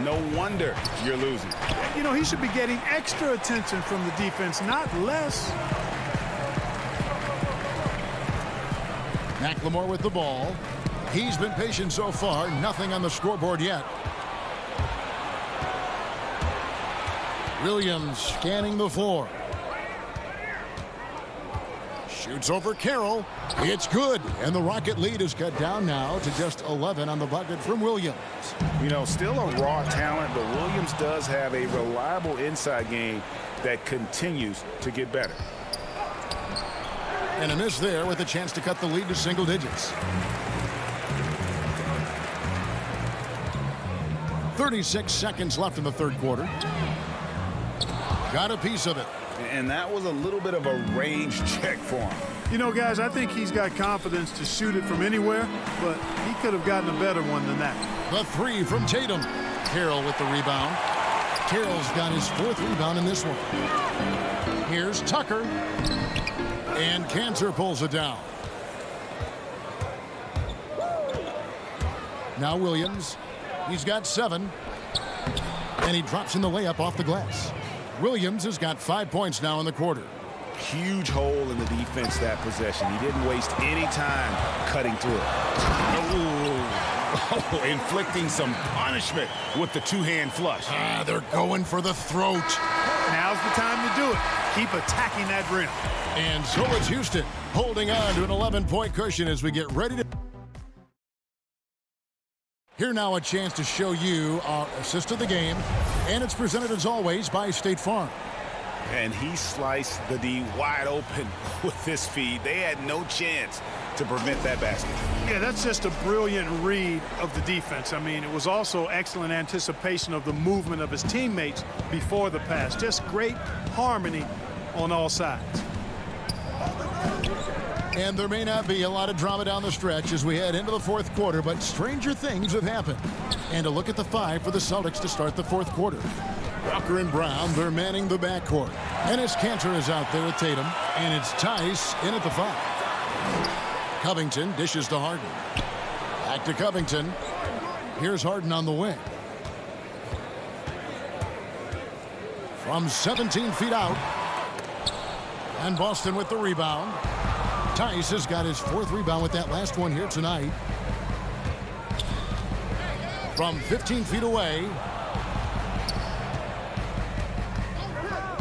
no wonder you're losing. You know, he should be getting extra attention from the defense, not less. McLemore with the ball. He's been patient so far. Nothing on the scoreboard yet. Williams scanning the floor. Shoots over Carroll. It's good. And the Rocket lead is cut down now to just 11 on the bucket from Williams. You know, still a raw talent, but Williams does have a reliable inside game that continues to get better. And a miss there with a chance to cut the lead to single digits. 36 seconds left in the third quarter. Got a piece of it. And that was a little bit of a range check for him. You know, guys, I think he's got confidence to shoot it from anywhere, but he could have gotten a better one than that. The three from Tatum. Carroll with the rebound. Carroll's got his fourth rebound in this one. Here's Tucker. And Cantor pulls it down. Now Williams. He's got 7. And he drops in the layup off the glass. Williams has got 5 points now in the quarter. Huge hole in the defense that possession. He didn't waste any time cutting through it. Oh, inflicting some punishment with the two-hand flush. They're going for the throat. Now's the time to do it. Keep attacking that rim. And so it's Houston holding on to an 11-point cushion as we get ready to... Here now a chance to show you our assist of the game. And it's presented as always by State Farm. And he sliced the D wide open with his feed. They had no chance to prevent that basket. Yeah, that's just a brilliant read of the defense. I mean, it was also excellent anticipation of the movement of his teammates before the pass. Just great harmony on all sides. And there may not be a lot of drama down the stretch as we head into the fourth quarter, but stranger things have happened. And a look at the five for the Celtics to start the fourth quarter. Walker and Brown, they're manning the backcourt. Ennis Cantor is out there with Tatum, and it's Tice in at the five. Covington dishes to Harden. Back to Covington. Here's Harden on the wing. From 17 feet out. And Boston with the rebound. Tice has got his fourth rebound with that last one here tonight. From 15 feet away.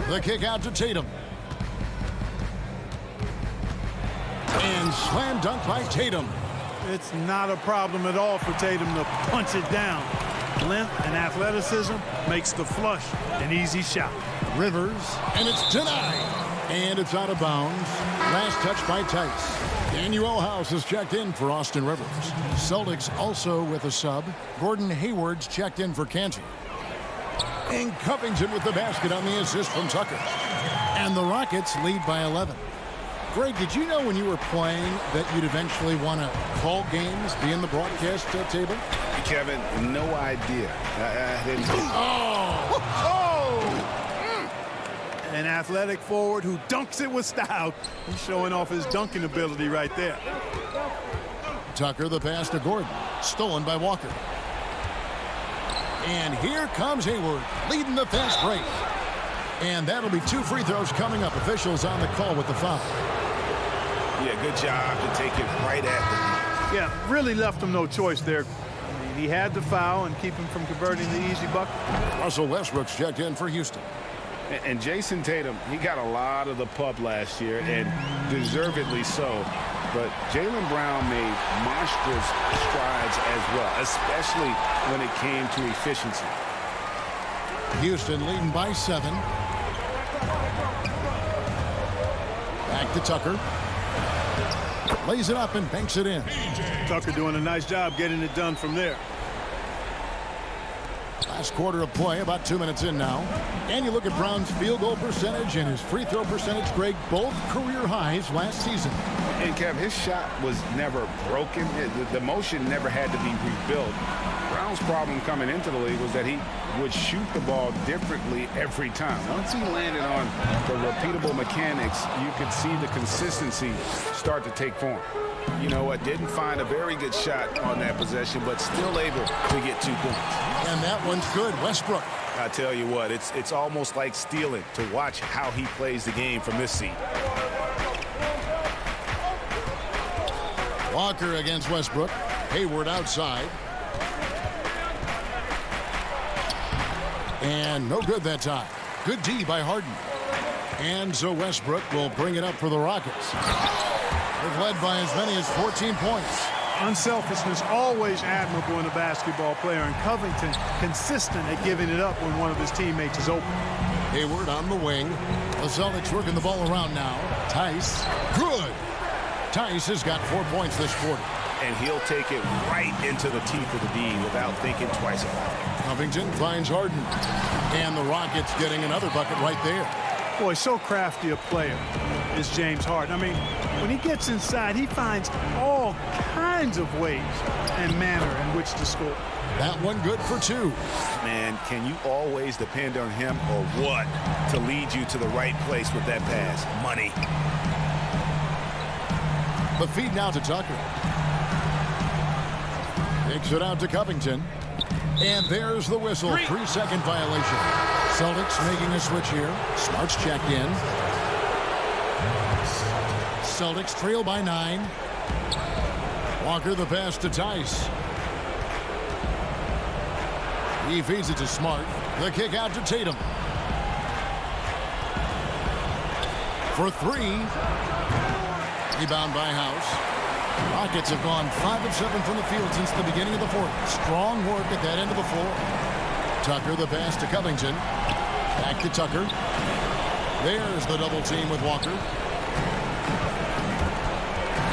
The kick out to Tatum. And slam dunk by Tatum. It's not a problem at all for Tatum to punch it down. Length and athleticism makes the flush an easy shot. Rivers, and it's denied. And it's out of bounds. Last touch by Tice. Daniel House has checked in for Austin Rivers. Celtics also with a sub. Gordon Hayward's checked in for Cantor. And Covington with the basket on the assist from Tucker. And the Rockets lead by 11. Greg, did you know when you were playing that you'd eventually want to call games, be in the broadcast table? Kevin, no idea. I didn't. An athletic forward who dunks it with style. He's showing off his dunking ability right there. Tucker, the pass to Gordon. Stolen by Walker. And here comes Hayward, leading the fast break. And that'll be 2 free throws coming up. Officials on the call with the foul. Yeah, good job to take it right at them. Yeah, really left him no choice there. I mean, he had the foul and keep him from converting the easy bucket. Russell Westbrook's checked in for Houston. And Jason Tatum, he got a lot of the pub last year, and deservedly so. But Jaylen Brown made monstrous strides as well, especially when it came to efficiency. Houston leading by 7. Back to Tucker. Lays it up and banks it in. Tucker doing a nice job getting it done from there. Last quarter of play, about 2 minutes in now. And you look at Brown's field goal percentage and his free throw percentage, Greg, both career highs last season. And Kev, his shot was never broken. The motion never had to be rebuilt. Brown's problem coming into the league was that he would shoot the ball differently every time. Once he landed on the repeatable mechanics, you could see the consistency start to take form. You know what? Didn't find a very good shot on that possession, but still able to get 2 points. And that one's good. Westbrook. I tell you what, it's almost like stealing to watch how he plays the game from this seat. Walker against Westbrook. Hayward outside. And no good that time. Good D by Harden. And so Westbrook will bring it up for the Rockets. They've led by as many as 14 points. Unselfishness always admirable in a basketball player, and Covington consistent at giving it up when one of his teammates is open. Hayward on the wing. The Celtics working the ball around now. Tice. Good. Tice has got 4 points this quarter. And he'll take it right into the teeth of the D without thinking twice about it. Covington finds Harden. And the Rockets getting another bucket right there. Boy, so crafty a player is James Harden. I mean, when he gets inside, he finds all kinds of ways and manner in which to score. That one good for 2. Man, can you always depend on him or what to lead you to the right place with that pass? Money. The feed now to Tucker. Takes it out to Covington. And there's the whistle. 3-second violation. Celtics making a switch here. Smart's checked in. Celtics trail by 9. Walker the pass to Tice. He feeds it to Smart. The kick out to Tatum. For 3. Rebound by House. Rockets have gone 5 of 7 from the field since the beginning of the fourth. Strong work at that end of the floor. Tucker the pass to Covington. Back to Tucker. There's the double team with Walker.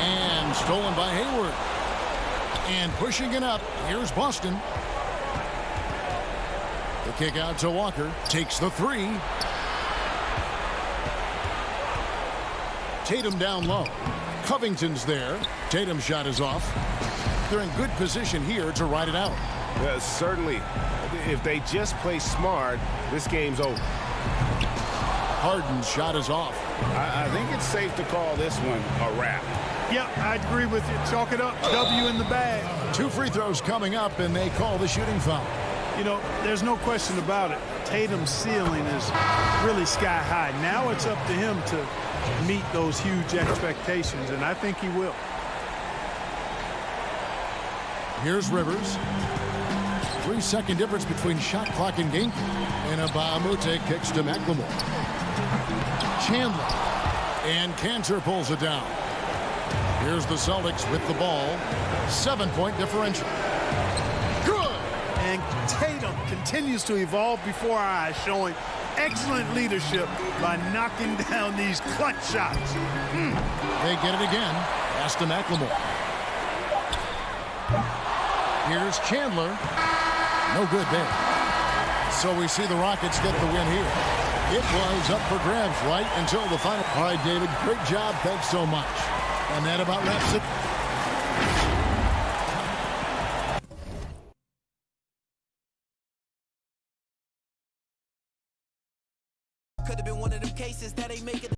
And stolen by Hayward. And pushing it up, here's Boston. The kick out to Walker. Takes the three. Tatum down low. Covington's there. Tatum's shot is off. They're in good position here to ride it out. Certainly, if they just play smart, this game's over. Harden's shot is off. I think it's safe to call this one a wrap. Yep, I agree with you. Chalk it up. W in the bag. 2 free throws coming up, and they call the shooting foul. You know, there's no question about it. Tatum's ceiling is really sky high. Now it's up to him to meet those huge expectations, and I think he will. Here's Rivers. 3-second difference between shot clock and game. And Abamute kicks to McLemore. Chandler. And Cantor pulls it down. Here's the Celtics with the ball. 7-point differential. Good! And Tatum continues to evolve before our eyes, showing excellent leadership by knocking down these clutch shots. They get it again. Pass to McLemore. Here's Chandler. No good there. So we see the Rockets get the win here. It was up for grabs right until the final. All right, David, great job. Thanks so much. And that about wraps it. Could have been one of them cases that ain't making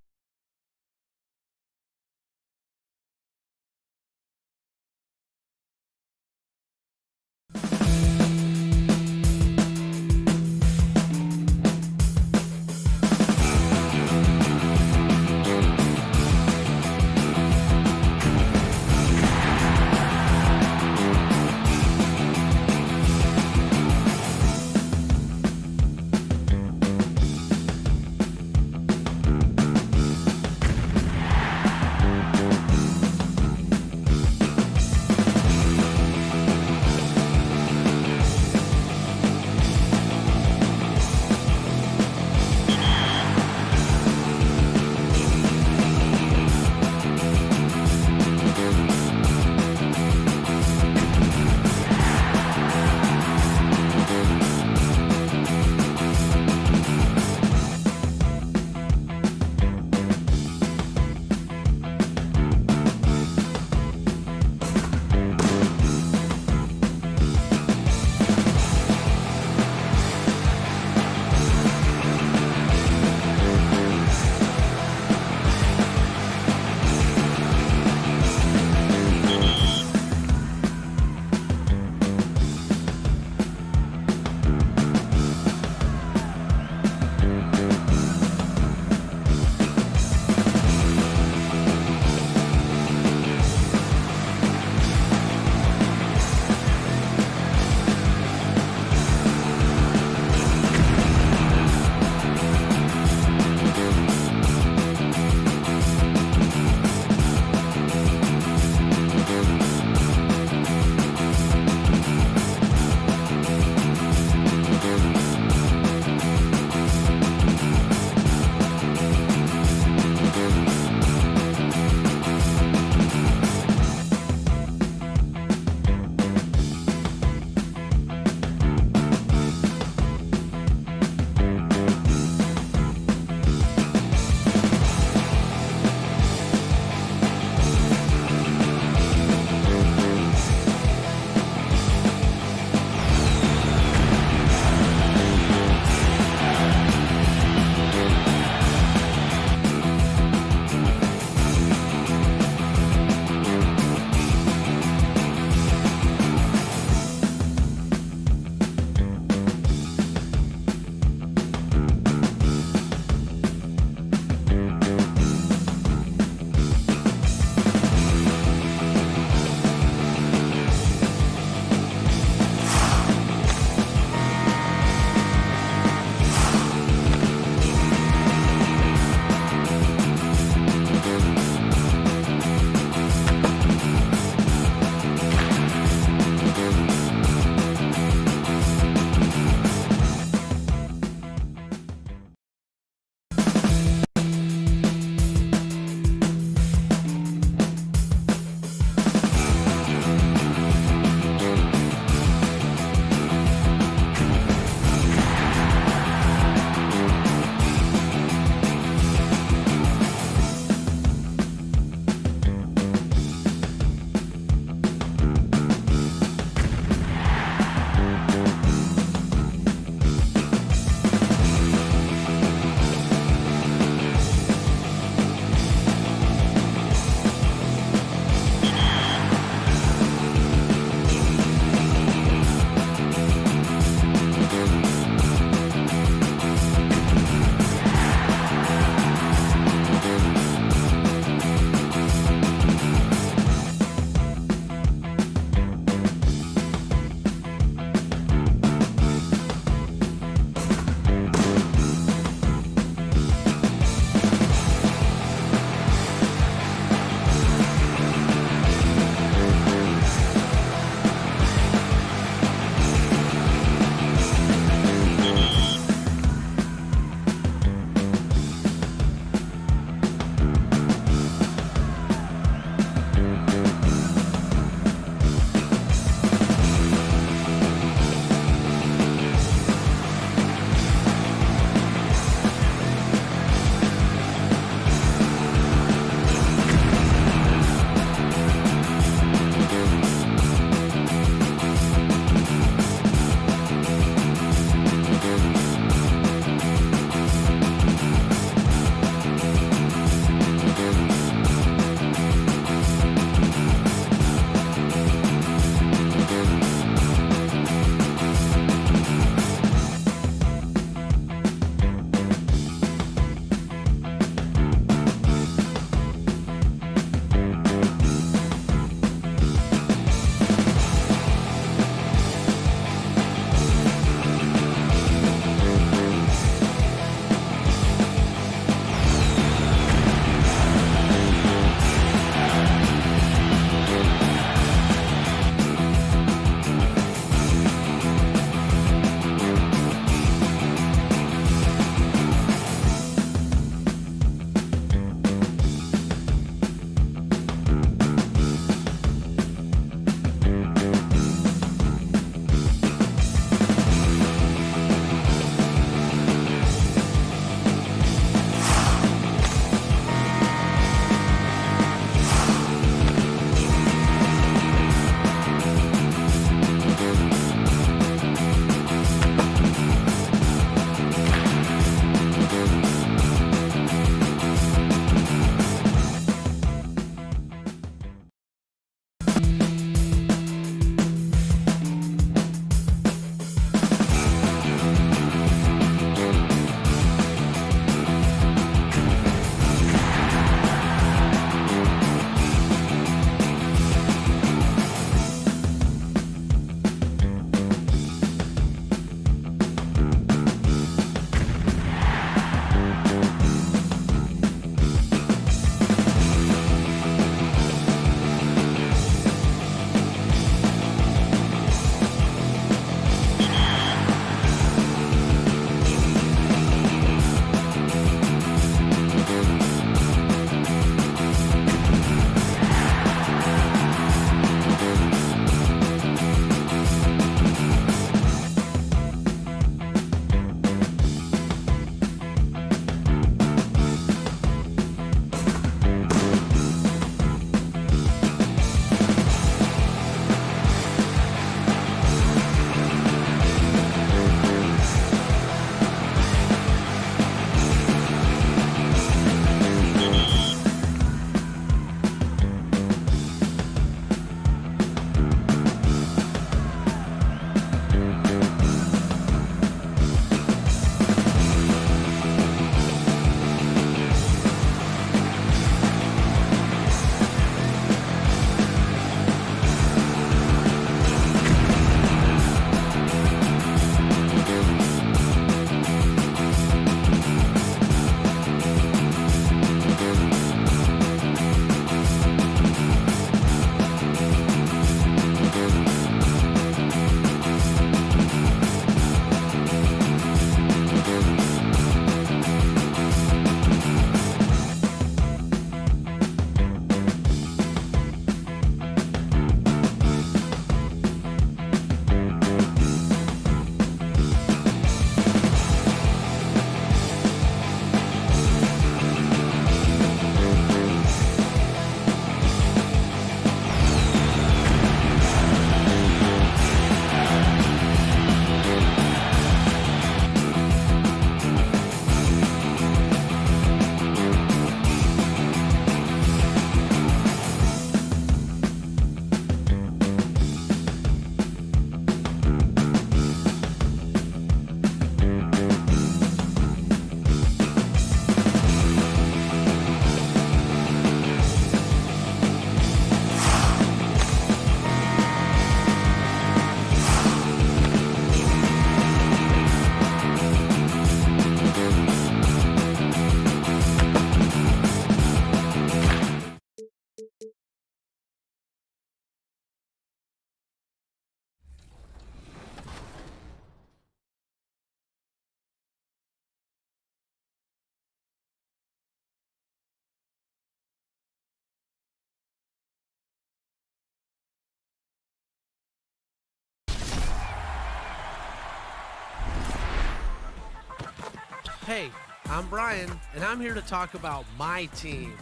Hey, I'm Brian, and I'm here to talk about my team.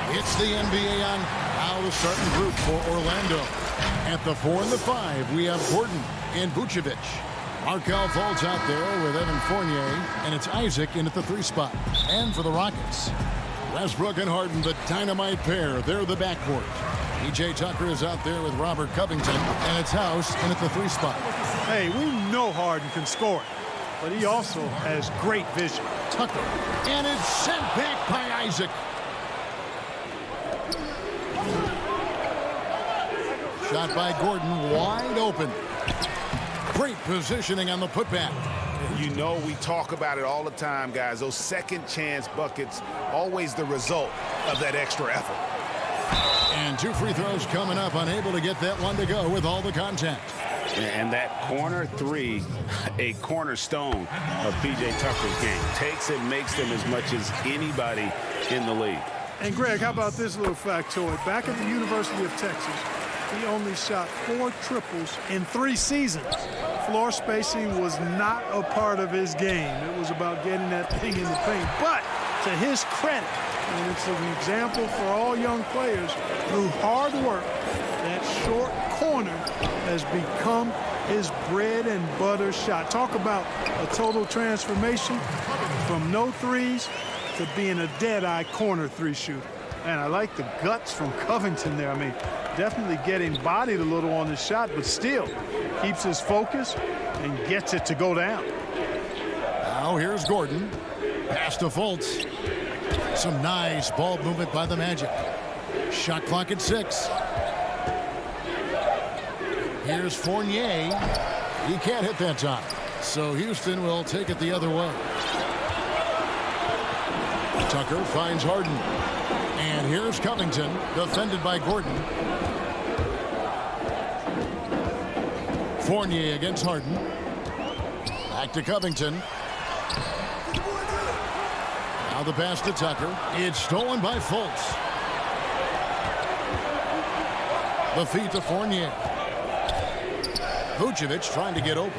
It's the NBA on now the starting group for Orlando. At the 4 and the 5, we have Gordon and Vucevic. Markelle Fultz out there with Evan Fournier, and it's Isaac in at the 3 spot. And for the Rockets, Westbrook and Harden, the dynamite pair. They're the backcourt. PJ Tucker is out there with Robert Covington, and it's House in at the 3 spot. Hey, we know Harden can score, but he also has great vision. Tucker, and it's sent back by Isaac. Shot by Gordon, wide open. Great positioning on the putback. You know, we talk about it all the time, guys. Those second chance buckets, always the result of that extra effort. And 2 free throws coming up, unable to get that one to go with all the contact. And that corner 3, a cornerstone of P.J. Tucker's game. Takes and makes them as much as anybody in the league. And Greg, how about this little factoid? Back at the University of Texas, he only shot 4 triples in 3 seasons. Floor spacing was not a part of his game. It was about getting that thing in the paint. But to his credit, and it's an example for all young players, through hard work, that short corner has become his bread and butter shot. Talk about a total transformation from no threes to being a dead-eye corner 3 shooter. And I like the guts from Covington there. I mean, definitely getting bodied a little on the shot, but still keeps his focus and gets it to go down. Now here's Gordon. Pass to Fultz. Some nice ball movement by the Magic. Shot clock at 6. Here's Fournier. He can't hit that time. So Houston will take it the other way. Tucker finds Harden. And here's Covington, defended by Gordon. Fournier against Harden. Back to Covington. Now the pass to Tucker. It's stolen by Fultz. The feed to Fournier. Vucevic trying to get open.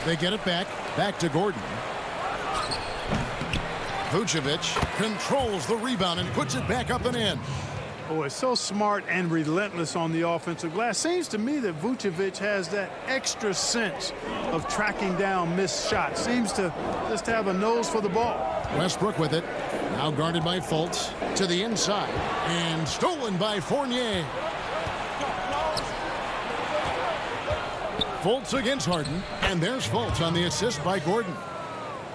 They get it back. Back to Gordon. Vucevic controls the rebound and puts it back up and in. Oh, it's so smart and relentless on the offensive glass. Seems to me that Vucevic has that extra sense of tracking down missed shots. Seems to just have a nose for the ball. Westbrook with it. Now guarded by Fultz to the inside. And stolen by Fournier. Fultz against Harden. And there's Fultz on the assist by Gordon.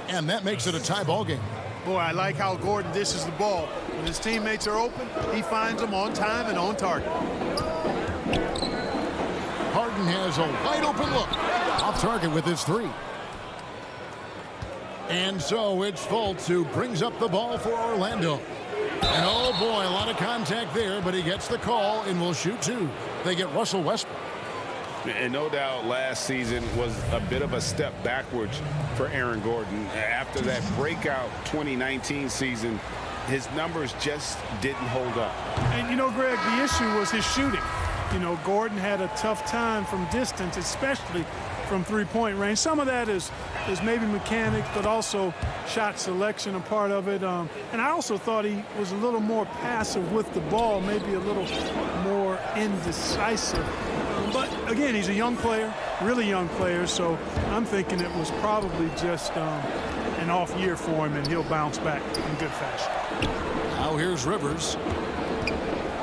And that makes it a tie ball game. Boy, I like how Gordon dishes the ball. When his teammates are open, he finds them on time and on target. Harden has a wide open look. Off target with his 3. And so it's Fultz who brings up the ball for Orlando. And oh boy, a lot of contact there, but he gets the call and will shoot 2. They get Russell Westbrook. And no doubt last season was a bit of a step backwards for Aaron Gordon. After that breakout 2019 season, his numbers just didn't hold up. And, you know, Greg, the issue was his shooting. You know, Gordon had a tough time from distance, especially from three-point range. Some of that is maybe mechanics, but also shot selection a part of it. And I also thought he was a little more passive with the ball, maybe a little more indecisive. But, again, he's a young player, really young player, so I'm thinking it was probably just an off year for him, and he'll bounce back in good fashion. Now here's Rivers.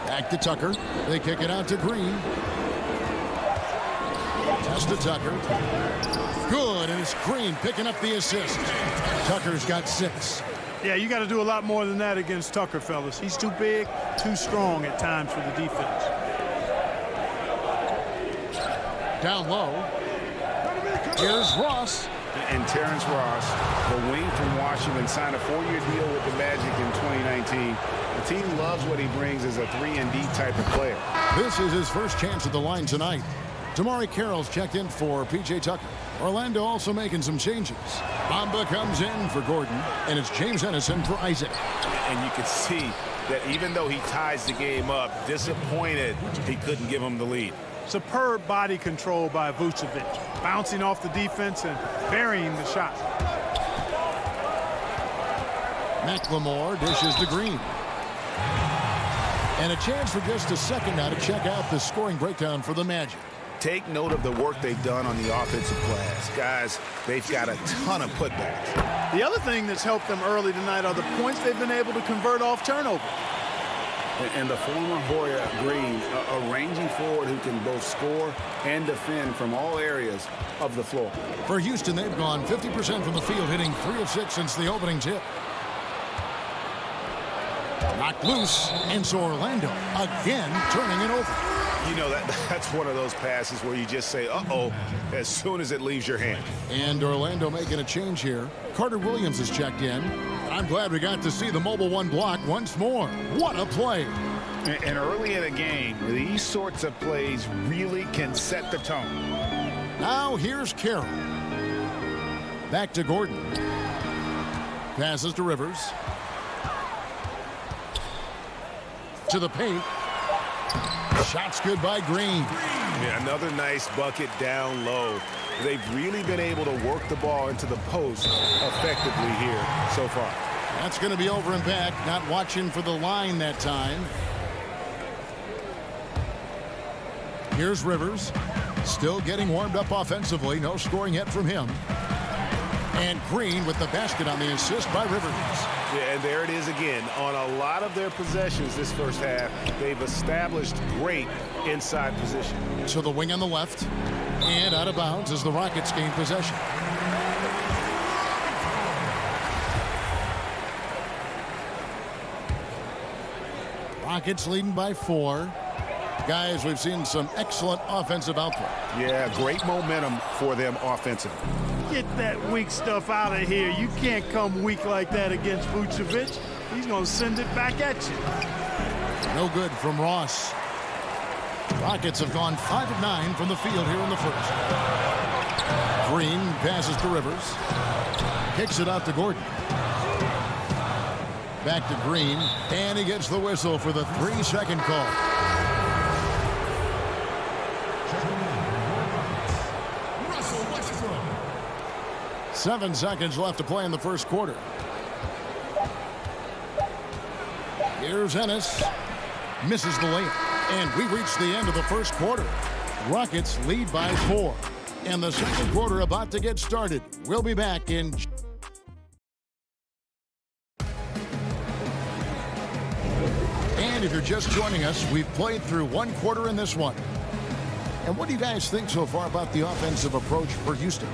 Back to Tucker. They kick it out to Green. Pass to Tucker. Good, and it's Green picking up the assist. Tucker's got 6. Yeah, you got to do a lot more than that against Tucker, fellas. He's too big, too strong at times for the defense. Down low. Here's Ross. And Terrence Ross, the wing from Washington, signed a 4-year deal with the Magic in 2019. The team loves what he brings as a 3-and-D type of player. This is his first chance at the line tonight. Tamari Carroll's checked in for P.J. Tucker. Orlando also making some changes. Bamba comes in for Gordon, and it's James Ennison for Isaac. And you can see that even though he ties the game up, disappointed he couldn't give him the lead. Superb body control by Vucevic, bouncing off the defense and burying the shot. McLemore dishes to Green. And a chance for just a second now to check out the scoring breakdown for the Magic. Take note of the work they've done on the offensive glass. Guys, they've got a ton of putbacks. The other thing that's helped them early tonight are the points they've been able to convert off turnover. And the former Hoya Green, a ranging forward who can both score and defend from all areas of the floor. For Houston, they've gone 50% from the field, hitting 3 of 6 since the opening tip. Knocked loose, and so Orlando again turning it over. You know, that's one of those passes where you just say, uh-oh, as soon as it leaves your hand. And Orlando making a change here. Carter Williams is checked in. I'm glad we got to see the mobile one block once more. What a play. And early in a game, these sorts of plays really can set the tone. Now here's Carroll. Back to Gordon. Passes to Rivers. To the paint. Shots good by Green. Yeah, another nice bucket down low. They've really been able to work the ball into the post effectively here so far. That's going to be over and back. Not watching for the line that time. Here's Rivers. Still getting warmed up offensively. No scoring yet from him. And Green with the basket on the assist by Rivers. Yeah, and there it is again. On a lot of their possessions this first half, they've established great inside position. To the wing on the left. And out of bounds as the Rockets gain possession. Rockets leading by 4. Guys, we've seen some excellent offensive output. Yeah, great momentum for them offensively. Get that weak stuff out of here. You can't come weak like that against Vucevic. He's going to send it back at you. No good from Ross. Rockets have gone 5 of 9 from the field here in the first. Green passes to Rivers. Kicks it out to Gordon. Back to Green. And he gets the whistle for the 3-second call. 7 seconds left to play in the first quarter. Here's Ennis. Misses the layup. And we reach the end of the first quarter. Rockets lead by 4. And the second quarter about to get started. We'll be back in... And if you're just joining us, we've played through 1 quarter in this one. And what do you guys think so far about the offensive approach for Houston?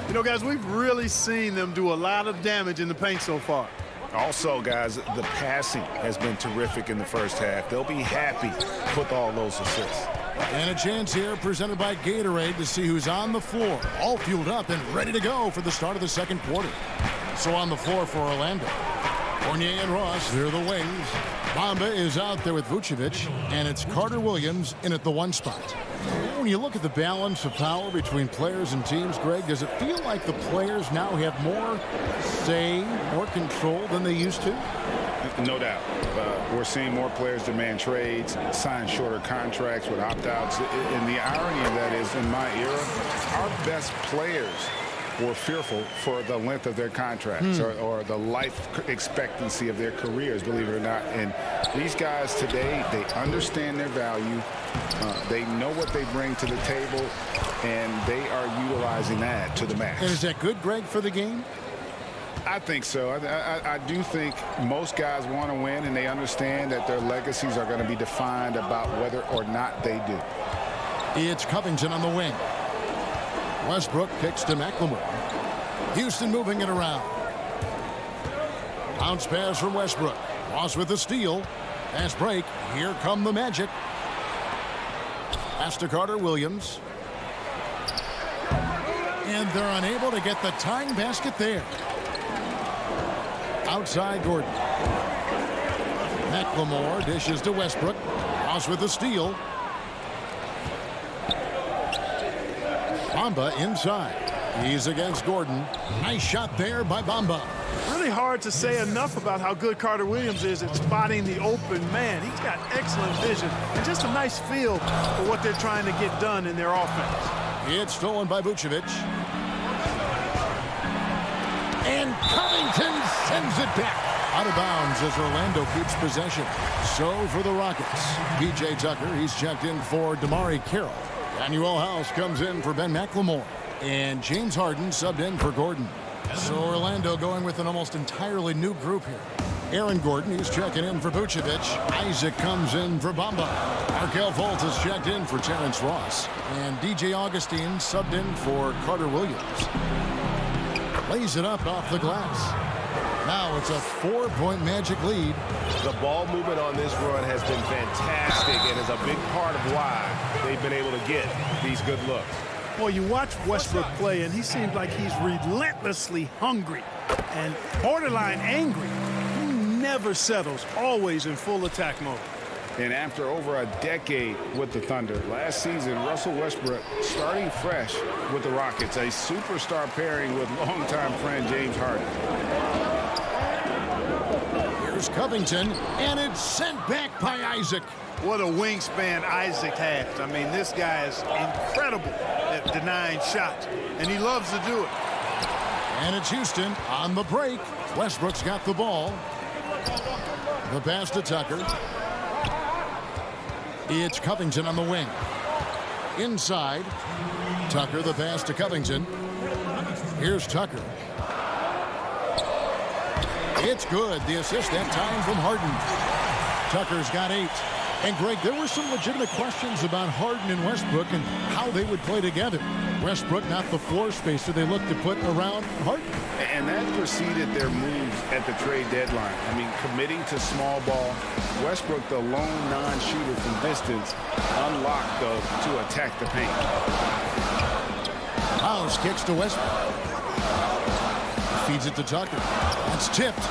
You know, guys, we've really seen them do a lot of damage in the paint so far. Also, guys, the passing has been terrific in the first half. They'll be happy with all those assists. And a chance here presented by Gatorade to see who's on the floor. All fueled up and ready to go for the start of the second quarter. So on the floor for Orlando. Fournier and Ross, they're the wings. Bamba is out there with Vucevic, and it's Carter Williams in at the 1 spot. When you look at the balance of power between players and teams, Greg, does it feel like the players now have more say, more control than they used to? No doubt. We're seeing more players demand trades, sign shorter contracts with opt-outs. And the irony of that is, in my era, our best players were fearful for the length of their contracts or the life expectancy of their careers, believe it or not. And these guys today, they understand their value. They know what they bring to the table, and they are utilizing that to the max. And is that good, Greg, for the game? I think so. I do think most guys want to win, and they understand that their legacies are going to be defined about whether or not they do. It's Covington on the wing. Westbrook kicks to McLemore. Houston moving it around. Bounce pass from Westbrook. Ross with the steal. Fast break. Here come the Magic. Pass to Carter Williams. And they're unable to get the tying basket there. Outside Gordon. McLemore dishes to Westbrook. Ross with the steal. Bamba inside. He's against Gordon. Nice shot there by Bamba. Really hard to say enough about how good Carter Williams is at spotting the open man. He's got excellent vision and just a nice feel for what they're trying to get done in their offense. It's stolen by Vucevic. And Covington sends it back. Out of bounds as Orlando keeps possession. So for the Rockets, P.J. Tucker, he's checked in for Damari Carroll. Daniel House comes in for Ben McLemore. And James Harden subbed in for Gordon. So Orlando going with an almost entirely new group here. Aaron Gordon, he's checking in for Vucevic. Isaac comes in for Bamba. Markelle Fultz has checked in for Terrence Ross. And DJ Augustine subbed in for Carter Williams. Lays it up off the glass. Now it's a 4-point Magic lead. The ball movement on this run has been fantastic and is a big part of why they've been able to get these good looks. Well, you watch Westbrook play, and he seems like he's relentlessly hungry and borderline angry. He never settles, always in full attack mode. And after over a decade with the Thunder, last season, Russell Westbrook starting fresh with the Rockets, a superstar pairing with longtime friend James Harden. Here's Covington, and it's sent back by Isaac. What a wingspan Isaac has. I mean, this guy is incredible at denying shots, and he loves to do it. And it's Houston on the break. Westbrook's got the ball. The pass to Tucker. It's Covington on the wing. Inside. Tucker, the pass to Covington. Here's Tucker. It's good. The assist that time from Harden. Tucker's got 8. And, Greg, there were some legitimate questions about Harden and Westbrook and how they would play together. Westbrook not the floor spacer they look to put around Harden. And that preceded their moves at the trade deadline. I mean, committing to small ball. Westbrook, the lone non-shooter from distance, unlocked, though, to attack the paint. House kicks to Westbrook. Feeds it to Tucker. It's tipped.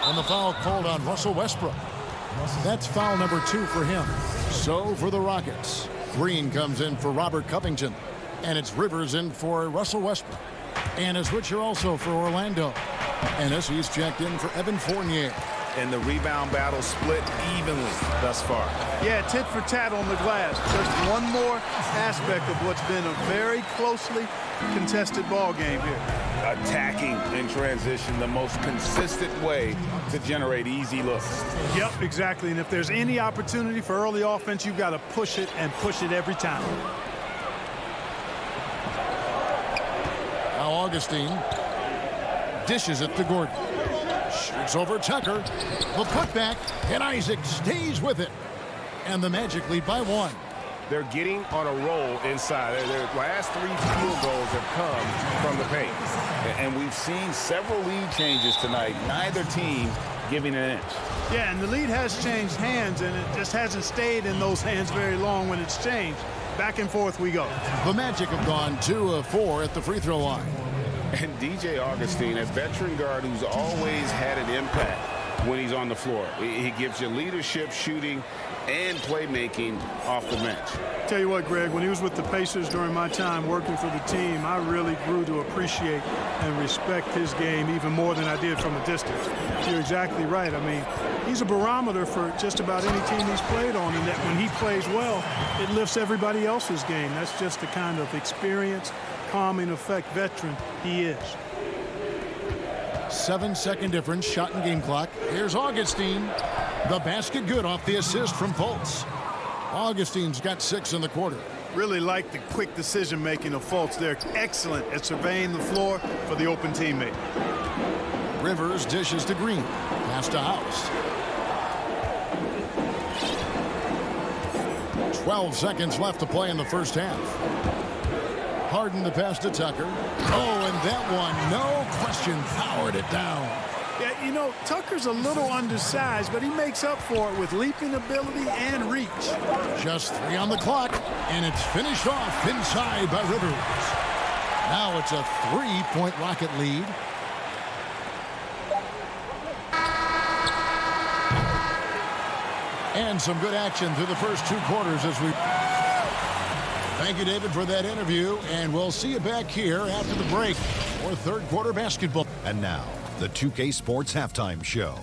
And the foul called on Russell Westbrook. That's foul number 2 for him. So for the Rockets, Green comes in for Robert Covington. And it's Rivers in for Russell Westbrook. And a switcher also for Orlando. And he's checked in for Evan Fournier. And the rebound battle split evenly thus far. Yeah, tit for tat on the glass. Just one more aspect of what's been a very closely contested ball game here. Attacking in transition, the most consistent way to generate easy looks. Yep, exactly. And if there's any opportunity for early offense, you've got to push it and push it every time. Now Augustine dishes it to Gordon. Shoots over Tucker. The putback, and Isaac stays with it. And the Magic lead by 1. They're getting on a roll inside. Their last 3 field goals have come from the paint. And we've seen several lead changes tonight. Neither team giving an inch. Yeah, and the lead has changed hands, and it just hasn't stayed in those hands very long when it's changed. Back and forth we go. The Magic have gone 2 of 4 at the free throw line. And DJ Augustine, a veteran guard who's always had an impact when he's on the floor. He gives you leadership, shooting, and playmaking off the bench. Tell you what, Greg, when he was with the Pacers during my time working for the team, I really grew to appreciate and respect his game even more than I did from a distance. You're exactly right. I mean, he's a barometer for just about any team he's played on, and that when he plays well, it lifts everybody else's game. That's just the kind of experience, calming effect veteran he is. 7-second difference, shot and game clock. Here's Augustine. The basket good off the assist from Fultz. Augustine's got 6 in the quarter. Really like the quick decision-making of Fultz. They're excellent at surveying the floor for the open teammate. Rivers dishes to Green. Pass to House. 12 seconds left to play in the first half. Harden the pass to Tucker. Oh, and that one, no question, powered it down. Yeah, you know, Tucker's a little undersized, but he makes up for it with leaping ability and reach. Just 3 on the clock, and it's finished off inside by Rivers. Now it's a 3-point Rocket lead. And some good action through the first 2 quarters as we... Thank you, David, for that interview, and we'll see you back here after the break for third quarter basketball. And now, the 2K Sports Halftime Show.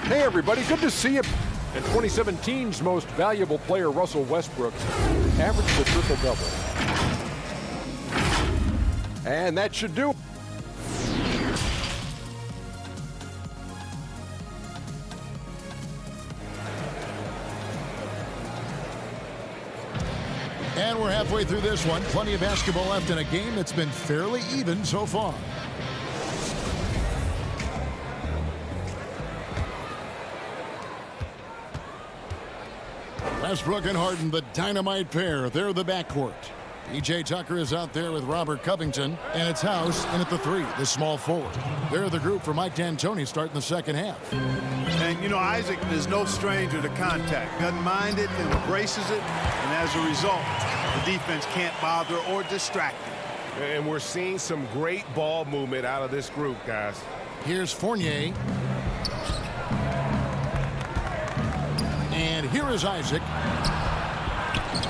Hey, everybody, good to see you. And 2017's most valuable player, Russell Westbrook, averaged a triple-double. And that should do it. And we're halfway through this one. Plenty of basketball left in a game that's been fairly even so far. Westbrook and Harden, the dynamite pair. They're the backcourt. PJ Tucker is out there with Robert Covington, and it's House in at the three, the small forward. They're the group for Mike D'Antoni starting the second half. And, you know, Isaac is no stranger to contact. Doesn't mind it, embraces it, and as a result, the defense can't bother or distract him. And we're seeing some great ball movement out of this group, guys. Here's Fournier. And here is Isaac.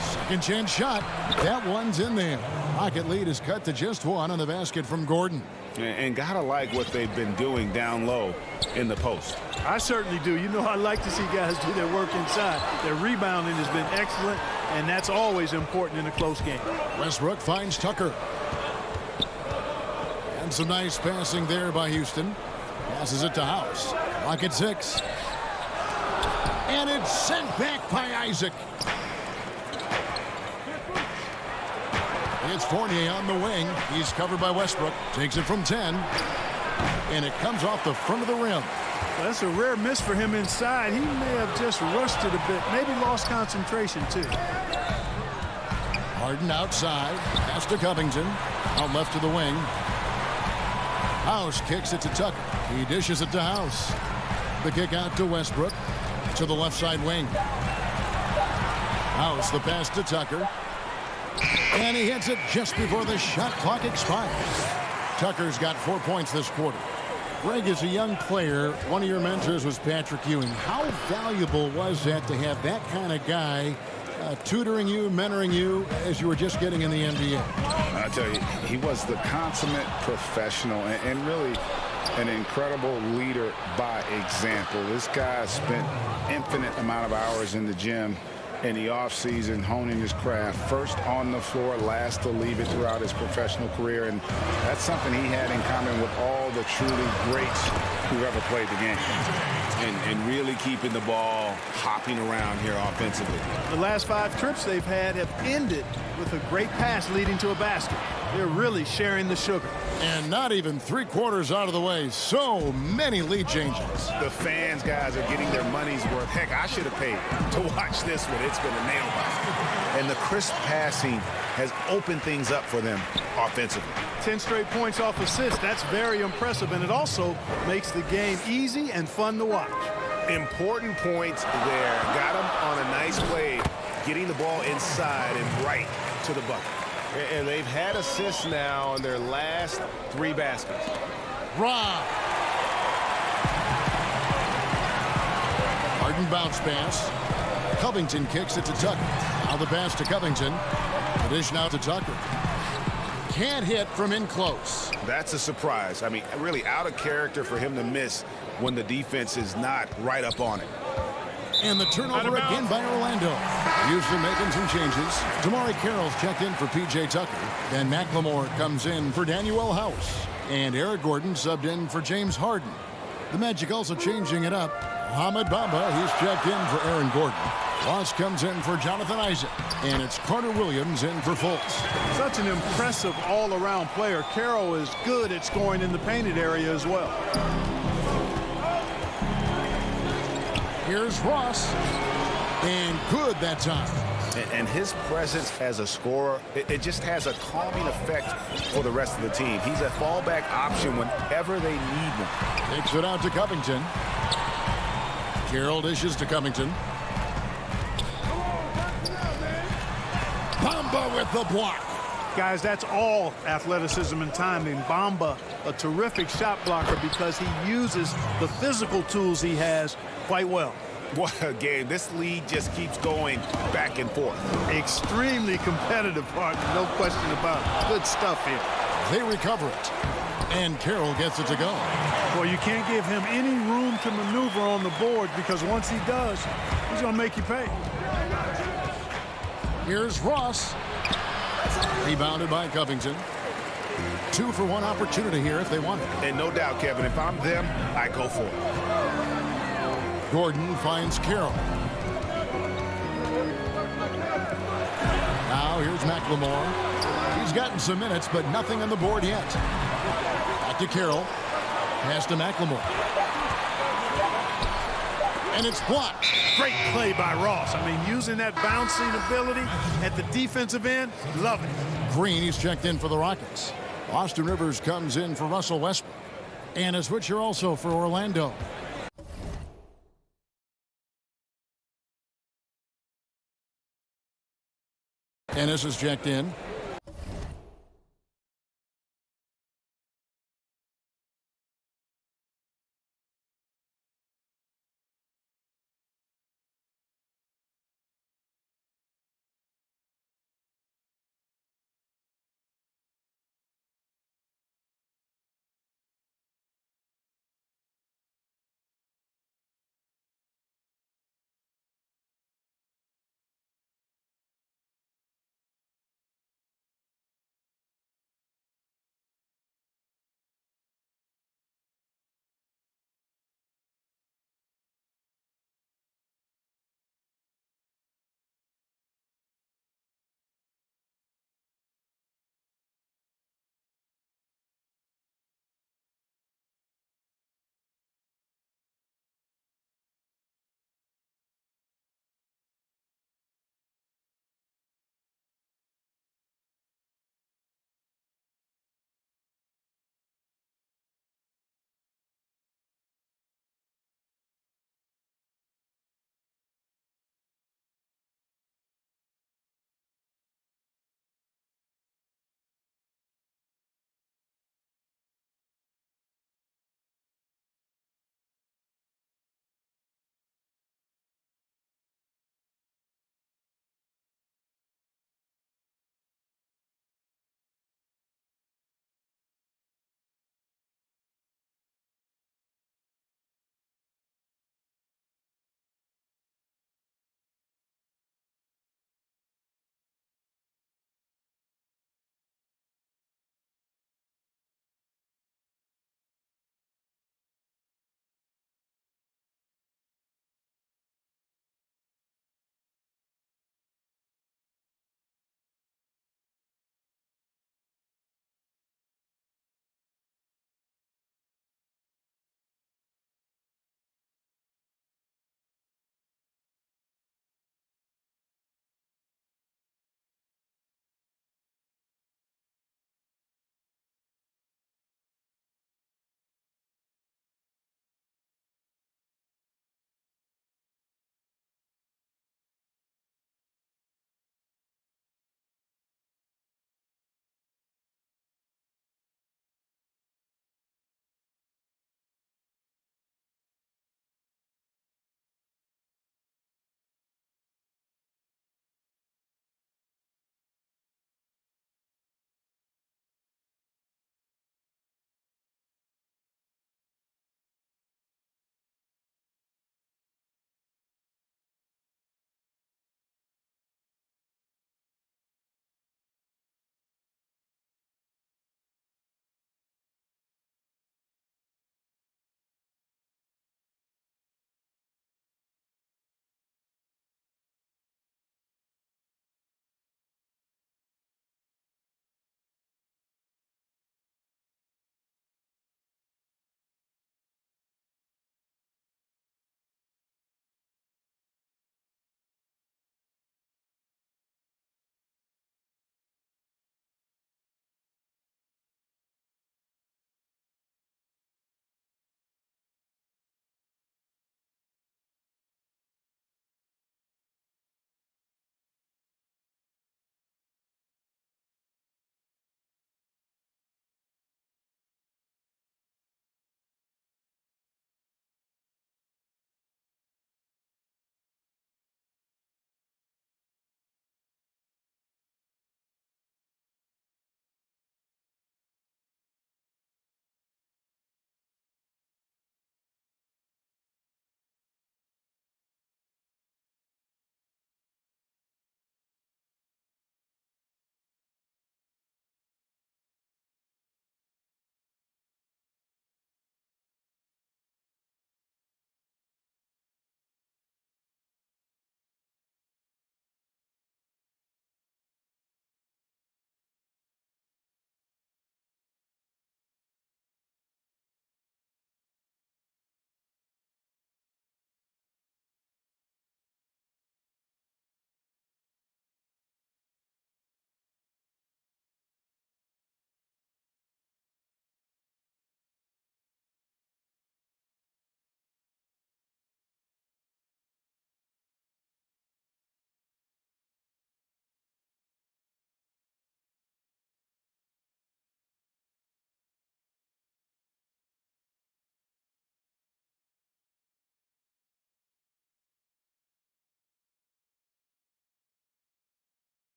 Second chance shot. That one's in there. Rocket lead is cut to just one on the basket from Gordon. And gotta like what they've been doing down low in the post. I certainly do. You know, I like to see guys do their work inside. Their rebounding has been excellent, and that's always important in a close game. Westbrook finds Tucker. And some nice passing there by Houston. Passes it to House. Clock at 6. And it's sent back by Isaac. It's Fournier on the wing. He's covered by Westbrook. Takes it from 10. And it comes off the front of the rim. Well, that's a rare miss for him inside. He may have just rushed it a bit. Maybe lost concentration, too. Harden outside. Pass to Covington. Out left to the wing. House kicks it to Tucker. He dishes it to House. The kick out to Westbrook. To the left side wing. House, the pass to Tucker. And he hits it just before the shot clock expires. Tucker's got 4 points this quarter. Greg, is a young player. One of your mentors was Patrick Ewing. How valuable was that to have that kind of guy tutoring you, mentoring you as you were just getting in the NBA? I tell you, he was the consummate professional and really an incredible leader by example. This guy spent infinite amount of hours in the gym in the offseason honing his craft, first on the floor, last to leave it throughout his professional career, and that's something he had in common with all the truly greats who ever played the game. And really keeping the ball hopping around here offensively. The last 5 trips they've had have ended with a great pass leading to a basket. They're really sharing the sugar. And not even 3/4 out of the way. So many lead changes. The fans, guys, are getting their money's worth. Heck, I should have paid to watch this one. It's been a nail biter. And the crisp passing has opened things up for them offensively. 10 straight points off assists. That's very impressive, and it also makes the game easy and fun to watch. Important points there. Got him on a nice play, getting the ball inside and right to the bucket. And they've had assists now on their last 3 baskets. Rob. Harden bounce pass. Covington kicks it to Tucker. Now the pass to Covington. The dish now to Tucker. Can't hit from in close. That's a surprise. I mean, really out of character for him to miss when the defense is not right up on it. And the turnover again by Orlando. Houston making some changes. Damari Carroll's checked in for P.J. Tucker. Then McLemore comes in for Daniel House. And Eric Gordon subbed in for James Harden. The Magic also changing it up. Mohamed Bamba, he's checked in for Aaron Gordon. Ross comes in for Jonathan Isaac. And it's Carter Williams in for Fultz. Such an impressive all-around player. Carroll is good at scoring in the painted area as well. Here's Ross. And good that time. And his presence as a scorer, it just has a calming effect for the rest of the team. He's a fallback option whenever they need one. Takes it out to Covington. Carroll dishes to Covington. Bamba with the block. Guys, that's all athleticism and timing. Bamba, a terrific shot blocker because he uses the physical tools he has quite well. What a game. This league just keeps going back and forth. Extremely competitive, partner. No question about it. Good stuff here. They recover it. And Carroll gets it to go. Well, you can't give him any room to maneuver on the board because once he does, he's going to make you pay. Here's Ross. Rebounded by Covington. 2-for-1 opportunity here if they want it. And no doubt, Kevin, if I'm them, I go for it. Gordon finds Carroll. Now here's McLemore. He's gotten some minutes, but nothing on the board yet. Back to Carroll. Pass to McLemore. And it's blocked. Great play by Ross. I mean, using that bouncing ability at the defensive end, love it. Green, he's checked in for the Rockets. Austin Rivers comes in for Russell Westbrook. And a switcher also for Orlando. Ennis is checked in.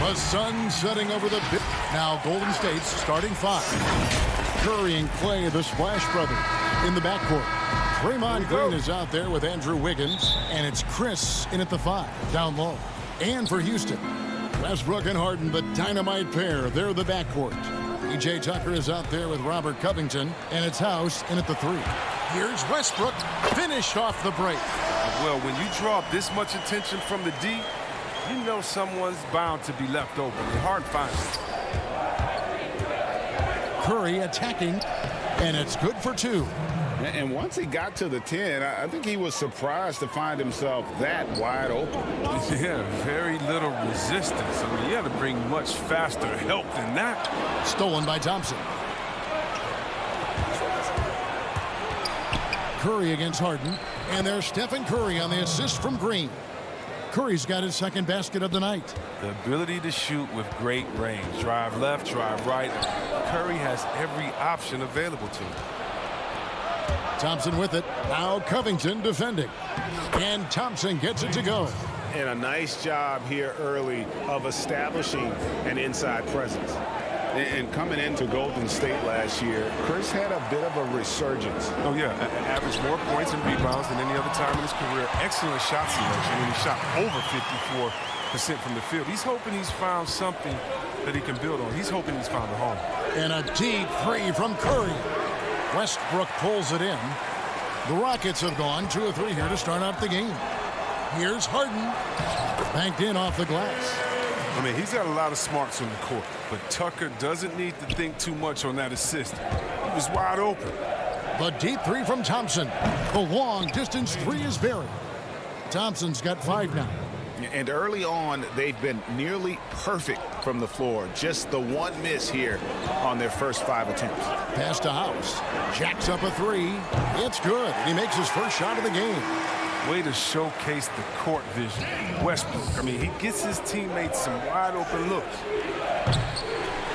The sun setting over the bit. Now Golden State's starting 5. Curry and Clay, the Splash Brothers, in the backcourt. Draymond Green is out there with Andrew Wiggins, and it's Chris in at the 5, down low. And for Houston, Westbrook and Harden, the dynamite pair, they're the backcourt. PJ Tucker is out there with Robert Covington, and it's House in at the 3. Here's Westbrook, finished off the break. Well, when you draw this much attention from the D, you know someone's bound to be left open. Hard finds. Curry attacking, and it's good for 2. And once he got to the 10, I think he was surprised to find himself that wide open. Yeah, very little resistance. I mean, you had to bring much faster help than that. Stolen by Thompson. Curry against Harden, and there's Stephen Curry on the assist from Green. Curry's got his second basket of the night. The ability to shoot with great range. Drive left, drive right. Curry has every option available to him. Thompson with it. Now Covington defending. And Thompson gets it to go. And a nice job here early of establishing an inside presence. And coming into Golden State last year, Chris had a bit of a resurgence. Oh, yeah. Averaged more points and rebounds than any other time in his career. Excellent shot selection, and he shot over 54% from the field. He's hoping he's found something that he can build on. He's hoping he's found a home. And a deep 3 from Curry. Westbrook pulls it in. The Rockets have gone 2 of 3 here to start out the game. Here's Harden. Banked in off the glass. I mean, he's got a lot of smarts on the court, but Tucker doesn't need to think too much on that assist. He was wide open. The deep 3 from Thompson. The long distance 3 is buried. Thompson's got 5 now. And early on, they've been nearly perfect from the floor. Just the one miss here on their first 5 attempts. Pass to House. Jacks up a 3. It's good. He makes his first shot of the game. Way to showcase the court vision. Westbrook, I mean, he gets his teammates some wide open looks.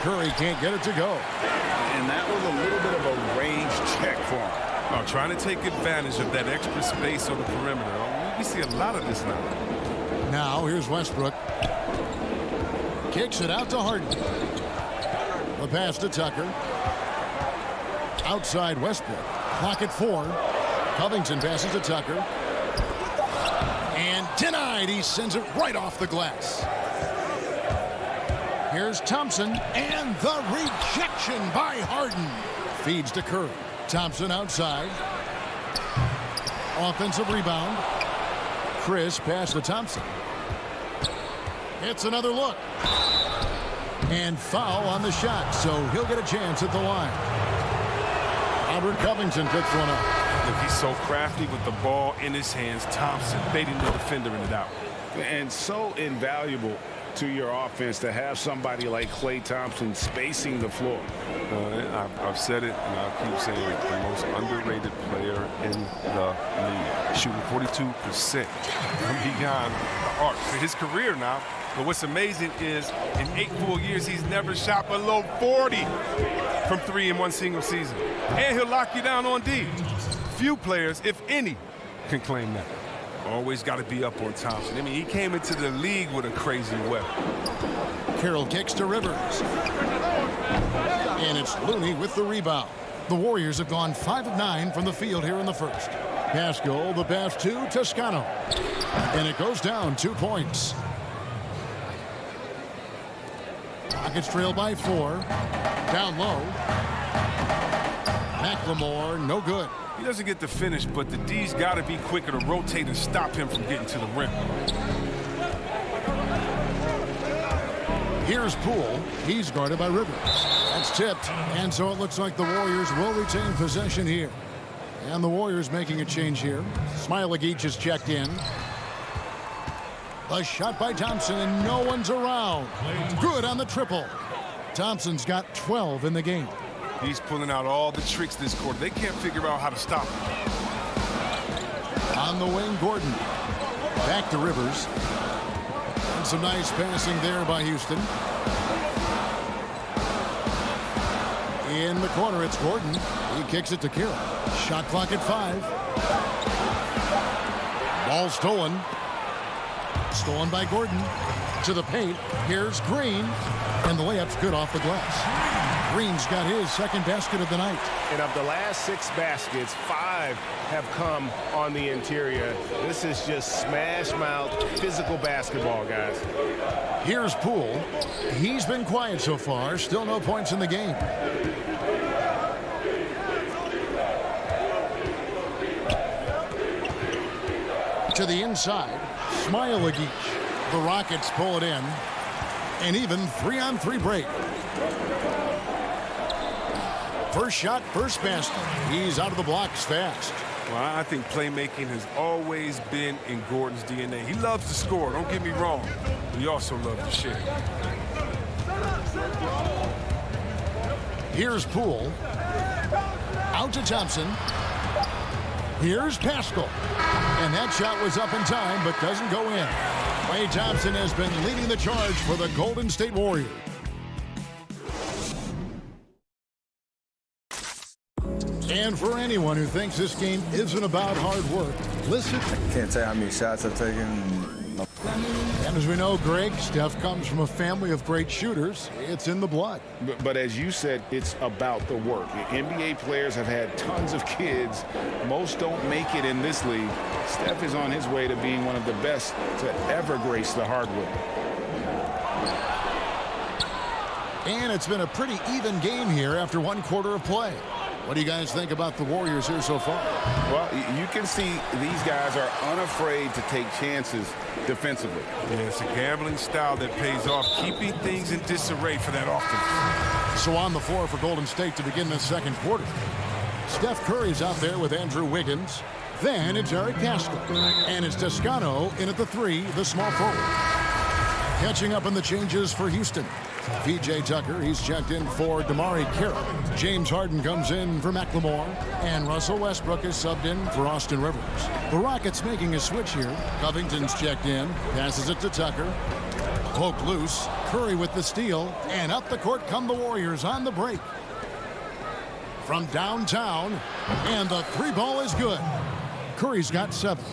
Curry can't get it to go. And that was a little bit of a range check for him. Oh, trying to take advantage of that extra space on the perimeter. Oh, we see a lot of this now. Now, here's Westbrook. Kicks it out to Harden. The pass to Tucker. Outside Westbrook. Clock at 4. Covington passes to Tucker. And denied. He sends it right off the glass. Here's Thompson. And the rejection by Harden. Feeds to Curry. Thompson outside. Offensive rebound. Chris pass to Thompson. It's another look. And foul on the shot, so he'll get a chance at the line. Robert Covington picks one up. Look, he's so crafty with the ball in his hands. Thompson baiting the defender in it out. And so invaluable to your offense to have somebody like Klay Thompson spacing the floor. I've said it, and I'll keep saying it. The most underrated player in the league. Shooting 42% from beyond the arc. For his career now, but what's amazing is in 8 full years, he's never shot below 40 from 3 in one single season. And he'll lock you down on D. Few players, if any, can claim that. Always got to be up on Thompson. I mean, he came into the league with a crazy weapon. Carroll kicks to Rivers. And it's Looney with the rebound. The Warriors have gone 5 of 9 from the field here in the first. Pascal, the pass to Toscano. And it goes down 2 points. Rockets trail by 4. Down low. McLemore, no good. He doesn't get the finish, but the D's got to be quicker to rotate and stop him from getting to the rim. Here's Poole. He's guarded by Rivers. That's tipped. And so it looks like the Warriors will retain possession here. And the Warriors making a change here. Smailagic is checked in. A shot by Thompson, and no one's around. Good on the triple. Thompson's got 12 in the game. He's pulling out all the tricks this quarter. They can't figure out how to stop him. On the wing, Gordon. Back to Rivers. And some nice passing there by Houston. In the corner, it's Gordon. He kicks it to Carroll. Shot clock at 5. Ball stolen. Stolen by Gordon. To the paint. Here's Green. And the layup's good off the glass. Green's got his second basket of the night. And of the last 6 baskets, 5 have come on the interior. This is just smash mouth, physical basketball, guys. Here's Poole. He's been quiet so far. Still no points in the game. To the inside. Smailagic. The Rockets pull it in. An even 3-on-3 break. First shot, first basket. He's out of the blocks fast. Well, I think playmaking has always been in Gordon's DNA. He loves to score, don't get me wrong. But he also loves to share. Here's Poole. Out to Thompson. Here's Pascal. And that shot was up in time, but doesn't go in. Klay Thompson has been leading the charge for the Golden State Warriors. And for anyone who thinks this game isn't about hard work, listen. I can't tell you how many shots I've taken. And as we know, Greg, Steph comes from a family of great shooters. It's in the blood. But as you said, it's about the work. NBA players have had tons of kids. Most don't make it in this league. Steph is on his way to being one of the best to ever grace the hardwood. And it's been a pretty even game here after 1 quarter of play. What do you guys think about the Warriors here so far? Well, you can see these guys are unafraid to take chances defensively. Yeah, it's a gambling style that pays off, keeping things in disarray for that offense. So on the floor for Golden State to begin this second quarter. Steph Curry's out there with Andrew Wiggins. Then it's Eric Pascal. And it's Toscano in at the 3, the small forward. Catching up on the changes for Houston. P.J. Tucker, he's checked in for Damari Carroll. James Harden comes in for McLemore. And Russell Westbrook is subbed in for Austin Rivers. The Rockets making a switch here. Covington's checked in. Passes it to Tucker. Poked loose. Curry with the steal. And up the court come the Warriors on the break. From downtown. And the 3-ball is good. Curry's got 7.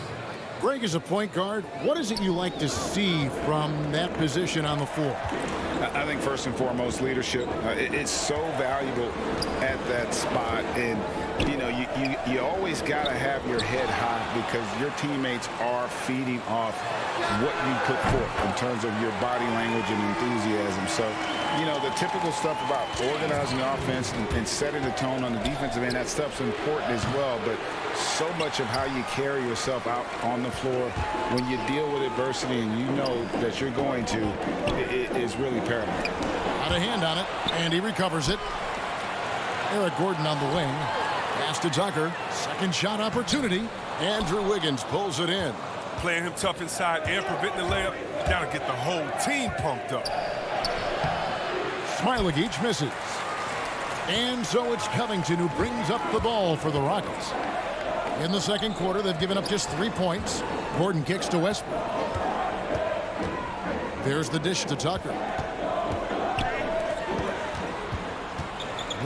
Greg, is a point guard, what is it you like to see from that position on the floor? I think first and foremost, leadership. It's so valuable at that spot. And, you know, you always got to have your head high because your teammates are feeding off what you put forth in terms of your body language and enthusiasm. So, you know, the typical stuff about organizing offense and setting the tone on the defensive end, that stuff's important as well. But so much of how you carry yourself out on the floor when you deal with adversity and you know that you're going to, it is really paramount. Out of hand on it, and he recovers it. Eric Gordon on the wing. Pass to Tucker. Second shot opportunity. Andrew Wiggins pulls it in. Playing him tough inside and preventing the layup. Got to get the whole team pumped up. Smailagic misses. And so it's Covington who brings up the ball for the Rockets. In the second quarter, they've given up just 3 points. Gordon kicks to Westbrook. There's the dish to Tucker.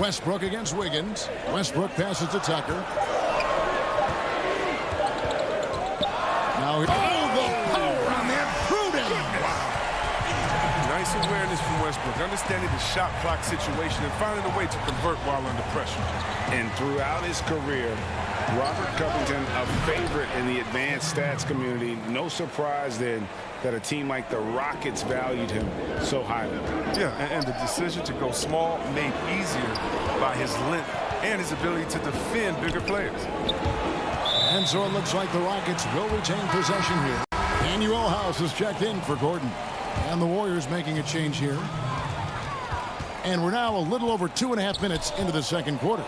Westbrook against Wiggins. Westbrook passes to Tucker. Now, the power on that Pruden. Wow. Nice awareness from Westbrook, understanding the shot clock situation and finding a way to convert while under pressure. And throughout his career, Robert Covington, a favorite in the advanced stats community. No surprise then that a team like the Rockets valued him so highly. Yeah, and the decision to go small made easier by his length and his ability to defend bigger players. And so it looks like the Rockets will retain possession here. Daniel House is checked in for Gordon. And the Warriors making a change here. And we're now a little over 2.5 minutes into the second quarter.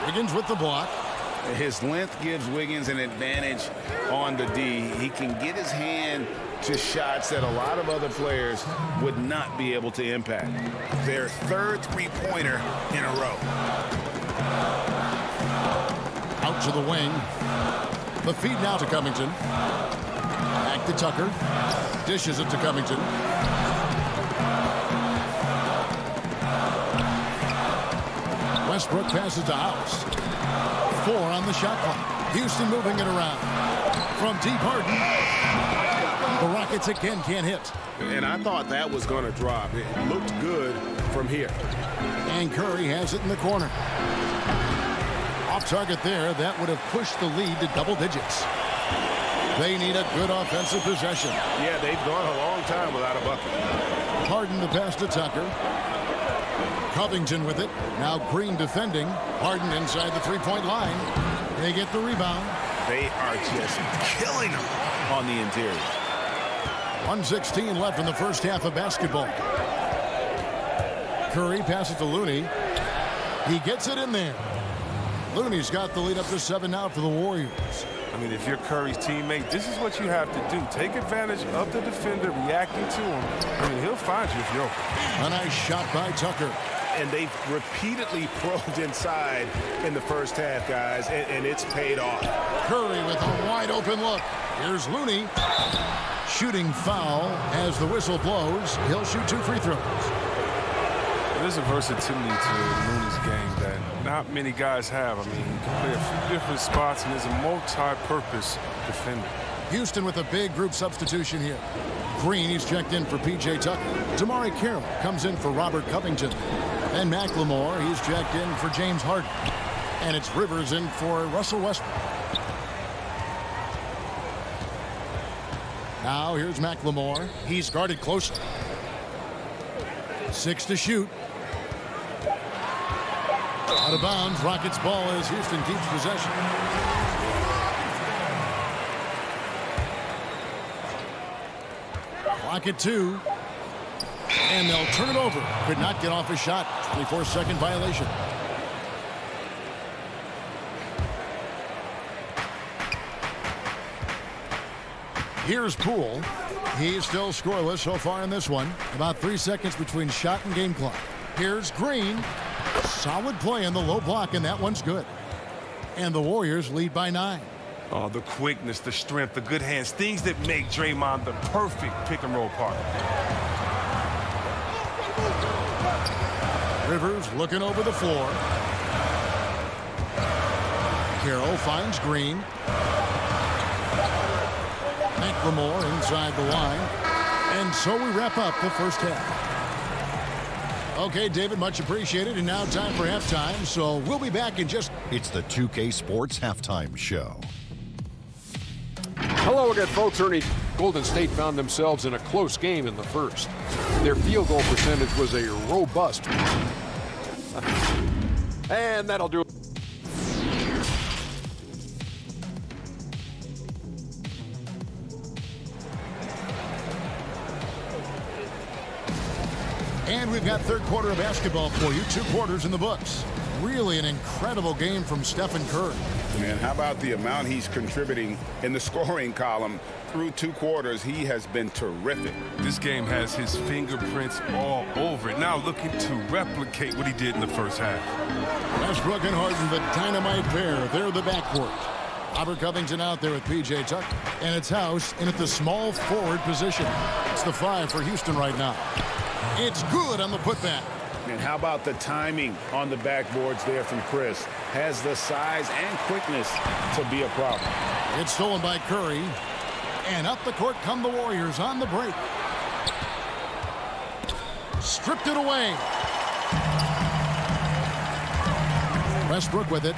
Wiggins with the block. His length gives Wiggins an advantage on the D. He can get his hand to shots that a lot of other players would not be able to impact. Their third three-pointer in a row. Out to the wing. The feed now to Covington. Back to Tucker. Dishes it to Covington. Westbrook passes to House. 4 on the shot clock. Houston moving it around. From deep, Harden. The Rockets again can't hit. And I thought that was going to drop. It looked good from here. And Curry has it in the corner. Off target there. That would have pushed the lead to double digits. They need a good offensive possession. Yeah, they've gone a long time without a bucket. Harden the pass to Tucker. Covington with it. Now Green defending. Harden inside the three-point line. They get the rebound. They are just killing them on the interior. 1:16 left in the first half of basketball. Curry passes to Looney. He gets it in there. Looney's got the lead up to 7 now for the Warriors. I mean, if you're Curry's teammate, this is what you have to do. Take advantage of the defender reacting to him. I mean, he'll find you if you're open. A nice shot by Tucker. And they've repeatedly probed inside in the first half, guys, and it's paid off. Curry with a wide open look. Here's Looney. Shooting foul as the whistle blows. He'll shoot 2 free throws. There's a versatility to Looney's game that not many guys have. I mean, he can play a few different spots and is a multi-purpose defender. Houston with a big group substitution here. Green, he's checked in for P.J. Tucker. Damari Carroll comes in for Robert Covington. And McLemore, he's checked in for James Harden. And it's Rivers in for Russell Westbrook. Now here's McLemore. He's guarded closely. 6 to shoot. Out of bounds. Rockets ball as Houston keeps possession. Clock at 2. And they'll turn it over. Could not get off a shot. 24-second violation. Here's Poole. He's still scoreless so far in this one. About 3 seconds between shot and game clock. Here's Green. Solid play in the low block, and that one's good. And the Warriors lead by 9. Oh, the quickness, the strength, the good hands, things that make Draymond the perfect pick-and-roll partner. Rivers looking over the floor. Carroll finds Green. McLemore inside the line. And so we wrap up the first half. Okay, David, much appreciated. And now time for halftime. So we'll be back in just... It's the 2K Sports Halftime Show. Hello again, folks. Ernie, Golden State found themselves in a close game in the first. Their field goal percentage was a robust. And that'll do it. And we've got third quarter of basketball for you. 2 quarters in the books. Really an incredible game from Stephen Curry. Man, how about the amount he's contributing in the scoring column through 2 quarters? He has been terrific. This game has his fingerprints all over it. Now looking to replicate what he did in the first half. Westbrook and Harden, the dynamite pair. They're the backcourt. Robert Covington out there with P.J. Tucker. And it's House in at the small forward position. It's the 5 for Houston right now. It's good on the putback. And how about the timing on the backboards there from Chris? Has the size and quickness to be a problem. It's stolen by Curry. And up the court come the Warriors on the break. Stripped it away. Westbrook with it.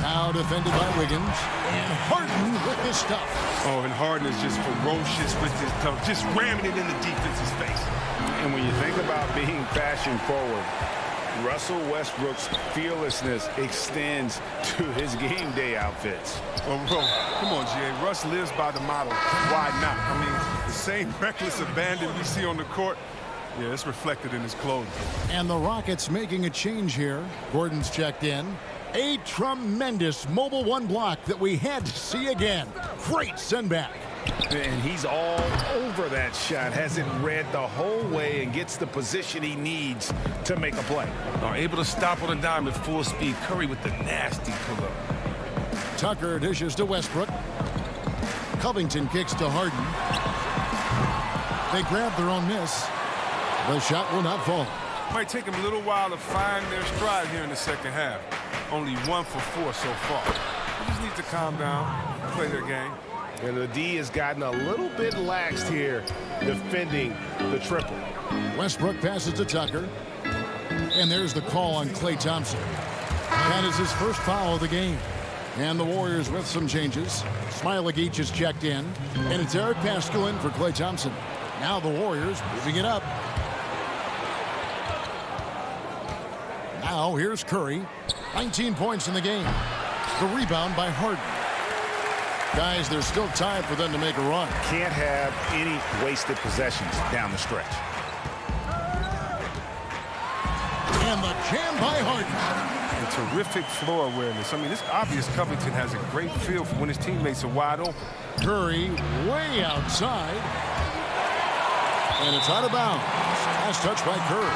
Now defended by Wiggins. And Harden with his stuff. Oh, and Harden is just ferocious with his stuff. Just ramming it in the defense's face. And when you think about being fashion forward, Russell Westbrook's fearlessness extends to his game day outfits. Oh, bro, come on, G.A. Russ lives by the motto, why not? I mean, the same reckless abandon we see on the court, yeah, it's reflected in his clothing. And the Rockets making a change here. Gordon's checked in. A tremendous mobile 1 block that we had to see again. Great send back. And he's all over that shot. Has it read the whole way and gets the position he needs to make a play. Able to stop on a dime at full speed. Curry with the nasty pull-up. Tucker dishes to Westbrook. Covington kicks to Harden. They grab their own miss. The shot will not fall. Might take them a little while to find their stride here in the second half. Only 1 for 4 so far. They just need to calm down, play their game. And the D has gotten a little bit laxed here defending the triple. Westbrook passes to Tucker. And there's the call on Klay Thompson. That is his first foul of the game. And the Warriors with some changes. Smailagic is checked in. And it's Eric Paschal in for Klay Thompson. Now the Warriors moving it up. Now here's Curry. 19 points in the game. The rebound by Harden. Guys, there's still time for them to make a run. Can't have any wasted possessions down the stretch. And the jam by Harden. And terrific floor awareness. I mean, it's obvious Covington has a great feel for when his teammates are wide open. Curry way outside. And it's out of bounds. Last touch by Curry.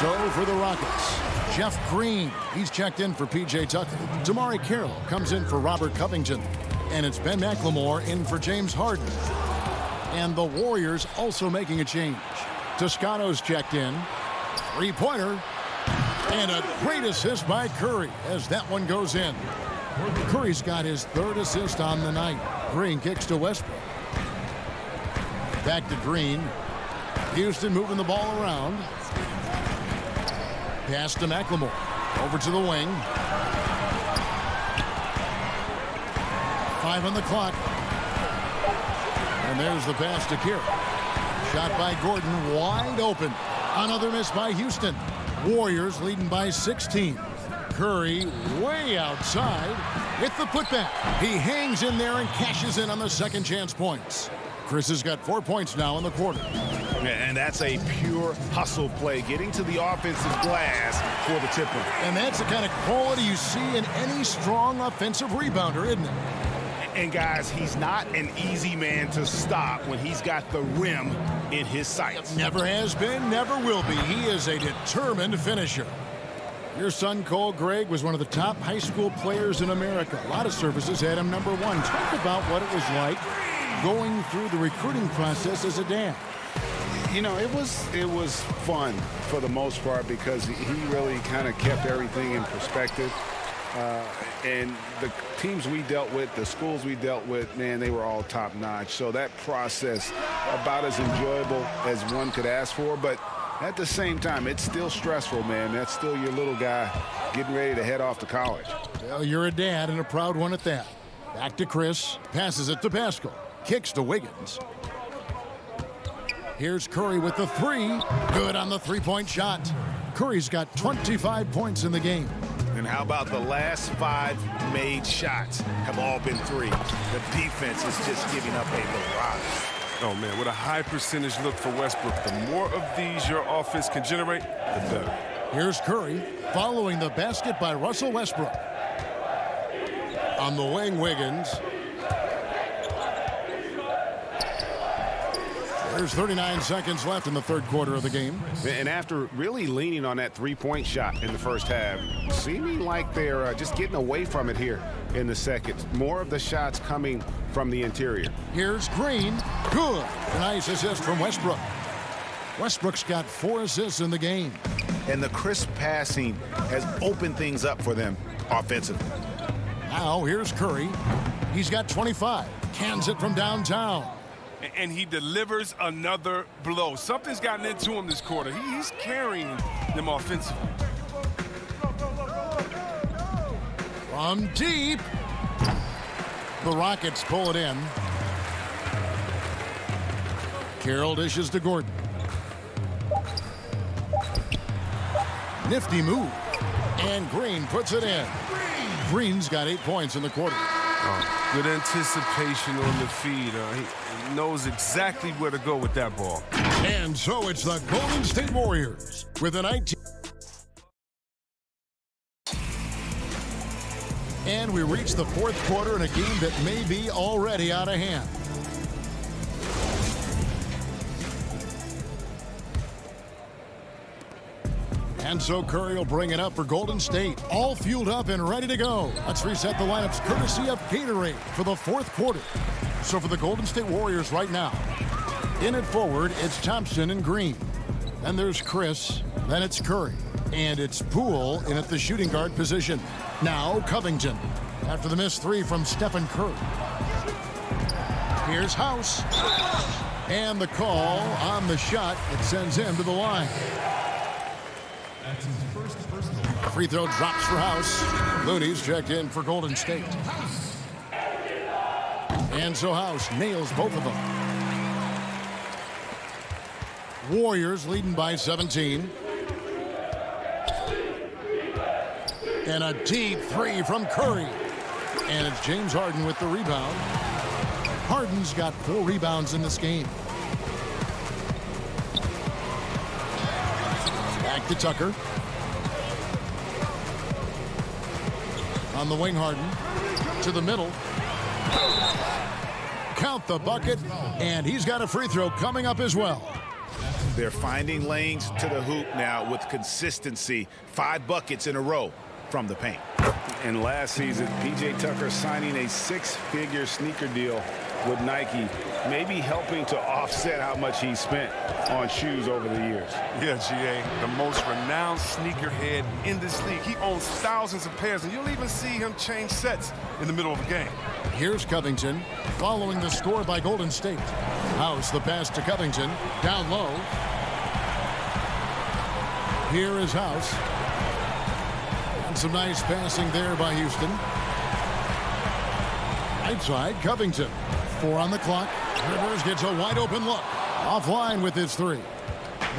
So for the Rockets, Jeff Green. He's checked in for P.J. Tucker. Damari Carroll comes in for Robert Covington. And it's Ben McLemore in for James Harden. And the Warriors also making a change. Toscano's checked in. Three-pointer. And a great assist by Curry as that one goes in. Curry's got his third assist on the night. Green kicks to Westbrook. Back to Green. Houston moving the ball around. Pass to McLemore. Over to the wing. 5 on the clock. And there's the pass to Kira. Shot by Gordon, wide open. Another miss by Houston. Warriors leading by 16. Curry way outside with the putback. He hangs in there and cashes in on the second chance points. Chris has got 4 points now in the quarter. And that's a pure hustle play, getting to the offensive glass for the tip-in. And that's the kind of quality you see in any strong offensive rebounder, isn't it? And guys, he's not an easy man to stop when he's got the rim in his sights. Never has been, never will be. He is a determined finisher. Your son, Cole Gregg, was one of the top high school players in America. A lot of services had him #1. Talk about what it was like going through the recruiting process as a dad. You know, it was fun for the most part because he really kind of kept everything in perspective. And the teams we dealt with, the schools we dealt with, man, they were all top-notch. So that process, about as enjoyable as one could ask for. But at the same time, it's still stressful, man. That's still your little guy getting ready to head off to college. Well, you're a dad and a proud one at that. Back to Chris. Passes it to Paschal. Kicks to Wiggins. Here's Curry with the three. Good on the three-point shot. Curry's got 25 points in the game. And how about the last 5 made shots have all been 3. The defense is just giving up a barrage. Oh, man, with a high percentage look for Westbrook, the more of these your offense can generate, the better. Here's Curry following the basket by Russell Westbrook. On the wing, Wiggins. There's 39 seconds left in the third quarter of the game. And after really leaning on that three-point shot in the first half, seeming like they're just getting away from it here in the second. More of the shots coming from the interior. Here's Green. Good. Nice assist from Westbrook. Westbrook's got 4 assists in the game. And the crisp passing has opened things up for them offensively. Now here's Curry. He's got 25. Cans it from downtown. And he delivers another blow. Something's gotten into him this quarter. He's carrying them offensively. From deep. The Rockets pull it in. Carroll dishes to Gordon. Nifty move. And Green puts it in. Green's got 8 points in the quarter. Good anticipation on the feed. He knows exactly where to go with that ball. And so it's the Golden State Warriors with a 19. And we reach the fourth quarter in a game that may be already out of hand. And so Curry will bring it up for Golden State. All fueled up and ready to go. Let's reset the lineups courtesy of Gatorade for the fourth quarter. So for the Golden State Warriors right now, in at forward, it's Thompson and Green. Then there's Chris. Then it's Curry. And it's Poole in at the shooting guard position. Now Covington after the missed 3 from Stephen Curry. Here's House. And the call on the shot. It sends him to the line. That's his first personal foul. Free throw drops for House. Looney's checked in for Golden State. And so House nails both of them. Warriors leading by 17. And a deep three from Curry. And it's James Harden with the rebound. Harden's got 4 rebounds in this game. Back to Tucker. On the wing, Harden. To the middle. Count the bucket. And he's got a free throw coming up as well. They're finding lanes to the hoop now with consistency. 5 buckets in a row from the paint. And last season, P.J. Tucker signing a 6-figure sneaker deal with Nike, maybe helping to offset how much he spent on shoes over the years. Yeah, G.A., the most renowned sneakerhead in this league. He owns thousands of pairs, and you'll even see him change sets in the middle of a game. Here's Covington following the score by Golden State. House the pass to Covington. Down low. Here is House. And some nice passing there by Houston. Right side, Covington. 4 on the clock. Rivers gets a wide open look. Offline with his 3.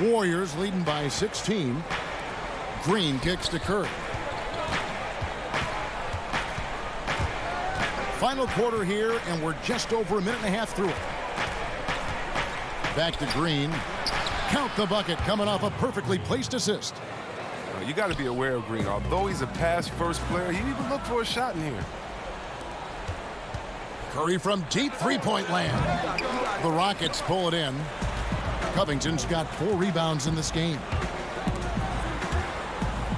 Warriors leading by 16. Green kicks to Curry. Final quarter here, and we're just over a minute and a half through it. Back to Green. Count the bucket coming off a perfectly placed assist. You got to be aware of Green. Although he's a pass-first player, he didn't even look for a shot in here. Curry from deep three-point land. The Rockets pull it in. Covington's got 4 rebounds in this game.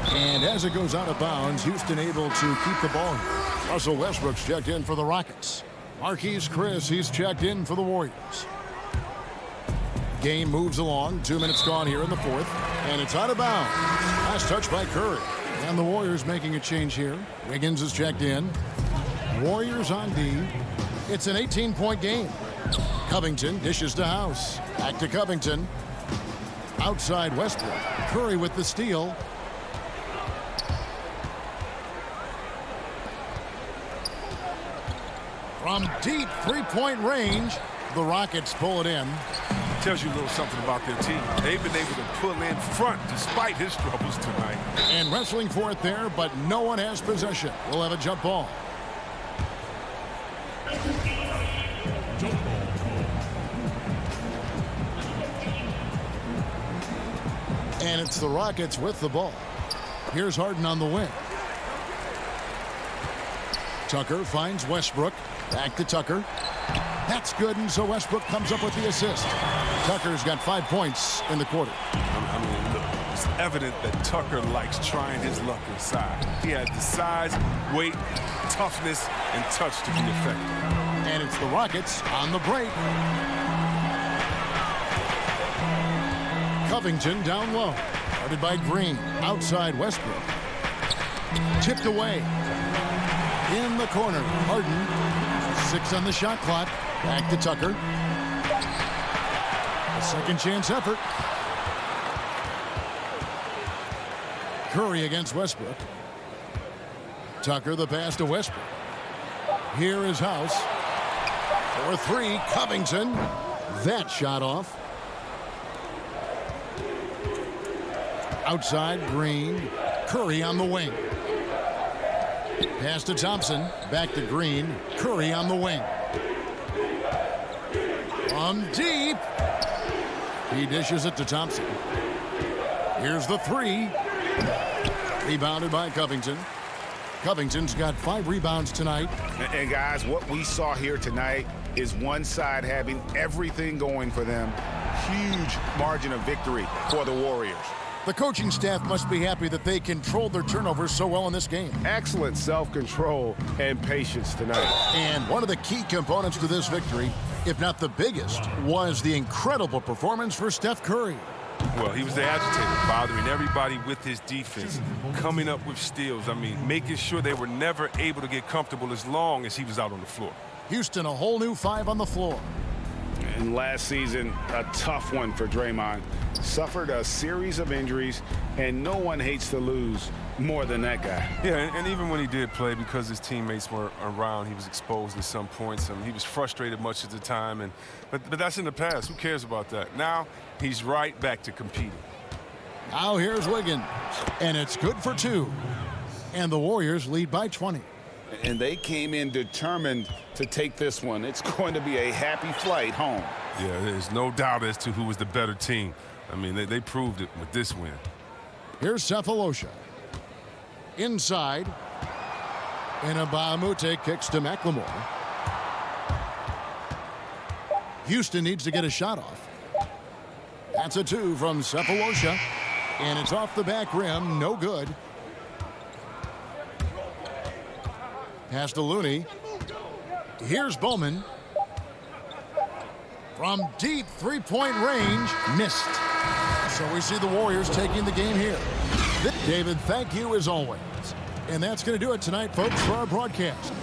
And as it goes out of bounds, Houston able to keep the ball. Russell Westbrook's checked in for the Rockets. Marquise Chris, he's checked in for the Warriors. Game moves along. 2 minutes gone here in the 4th. And it's out of bounds. Last touch by Curry. And the Warriors making a change here. Wiggins is checked in. Warriors on D. It's an 18-point game. Covington dishes to House. Back to Covington. Outside Westbrook. Curry with the steal. From deep three-point range, the Rockets pull it in. Tells you a little something about their team. They've been able to pull in front despite his troubles tonight. And wrestling for it there, but no one has possession. We'll have a jump ball. Jump ball. And it's the Rockets with the ball. Here's Harden on the wing. Tucker finds Westbrook. Back to Tucker. That's good, and so Westbrook comes up with the assist. Tucker's got 5 points in the quarter. I mean, look, it's evident that Tucker likes trying his luck inside. He has the size, weight, toughness, and touch to be effective. And it's the Rockets on the break. Covington down low. Guarded by Green. Outside Westbrook. Tipped away. In the corner. Harden. 6 on the shot clock. Back to Tucker. A second chance effort. Curry against Westbrook. Tucker the pass to Westbrook. Here is House. For 3, Covington. That shot off. Outside, Green. Curry on the wing. Pass to Thompson. Back to Green. Curry on the wing. From deep. He dishes it to Thompson. Here's the 3. Rebounded by Covington. Covington's got 5 rebounds tonight. And guys, what we saw here tonight is one side having everything going for them. Huge margin of victory for the Warriors. The coaching staff must be happy that they controlled their turnovers so well in this game. Excellent self-control and patience tonight. And one of the key components to this victory, if not the biggest, was the incredible performance for Steph Curry. Well, he was the agitator, bothering everybody with his defense, coming up with steals. I mean, making sure they were never able to get comfortable as long as he was out on the floor. Houston, a whole new 5 on the floor. And last season, a tough one for Draymond. Suffered a series of injuries, and no one hates to lose more than that guy. Yeah, and even when he did play, because his teammates were around, he was exposed at some points. He was frustrated much of the time, but that's in the past. Who cares about that? Now he's right back to competing. Now here's Wiggins, and it's good for 2. And the Warriors lead by 20. And they came in determined to take this one. It's going to be a happy flight home. Yeah, there's no doubt as to who was the better team. I mean, they proved it with this win. Here's Cephalosha. Inside. And Abamute kicks to McLemore. Houston needs to get a shot off. That's a 2 from Cephalosha. And it's off the back rim. No good. Pass to Looney. Here's Bowman. From deep three-point range, missed. So we see the Warriors taking the game here. David, thank you as always. And that's going to do it tonight, folks, for our broadcast.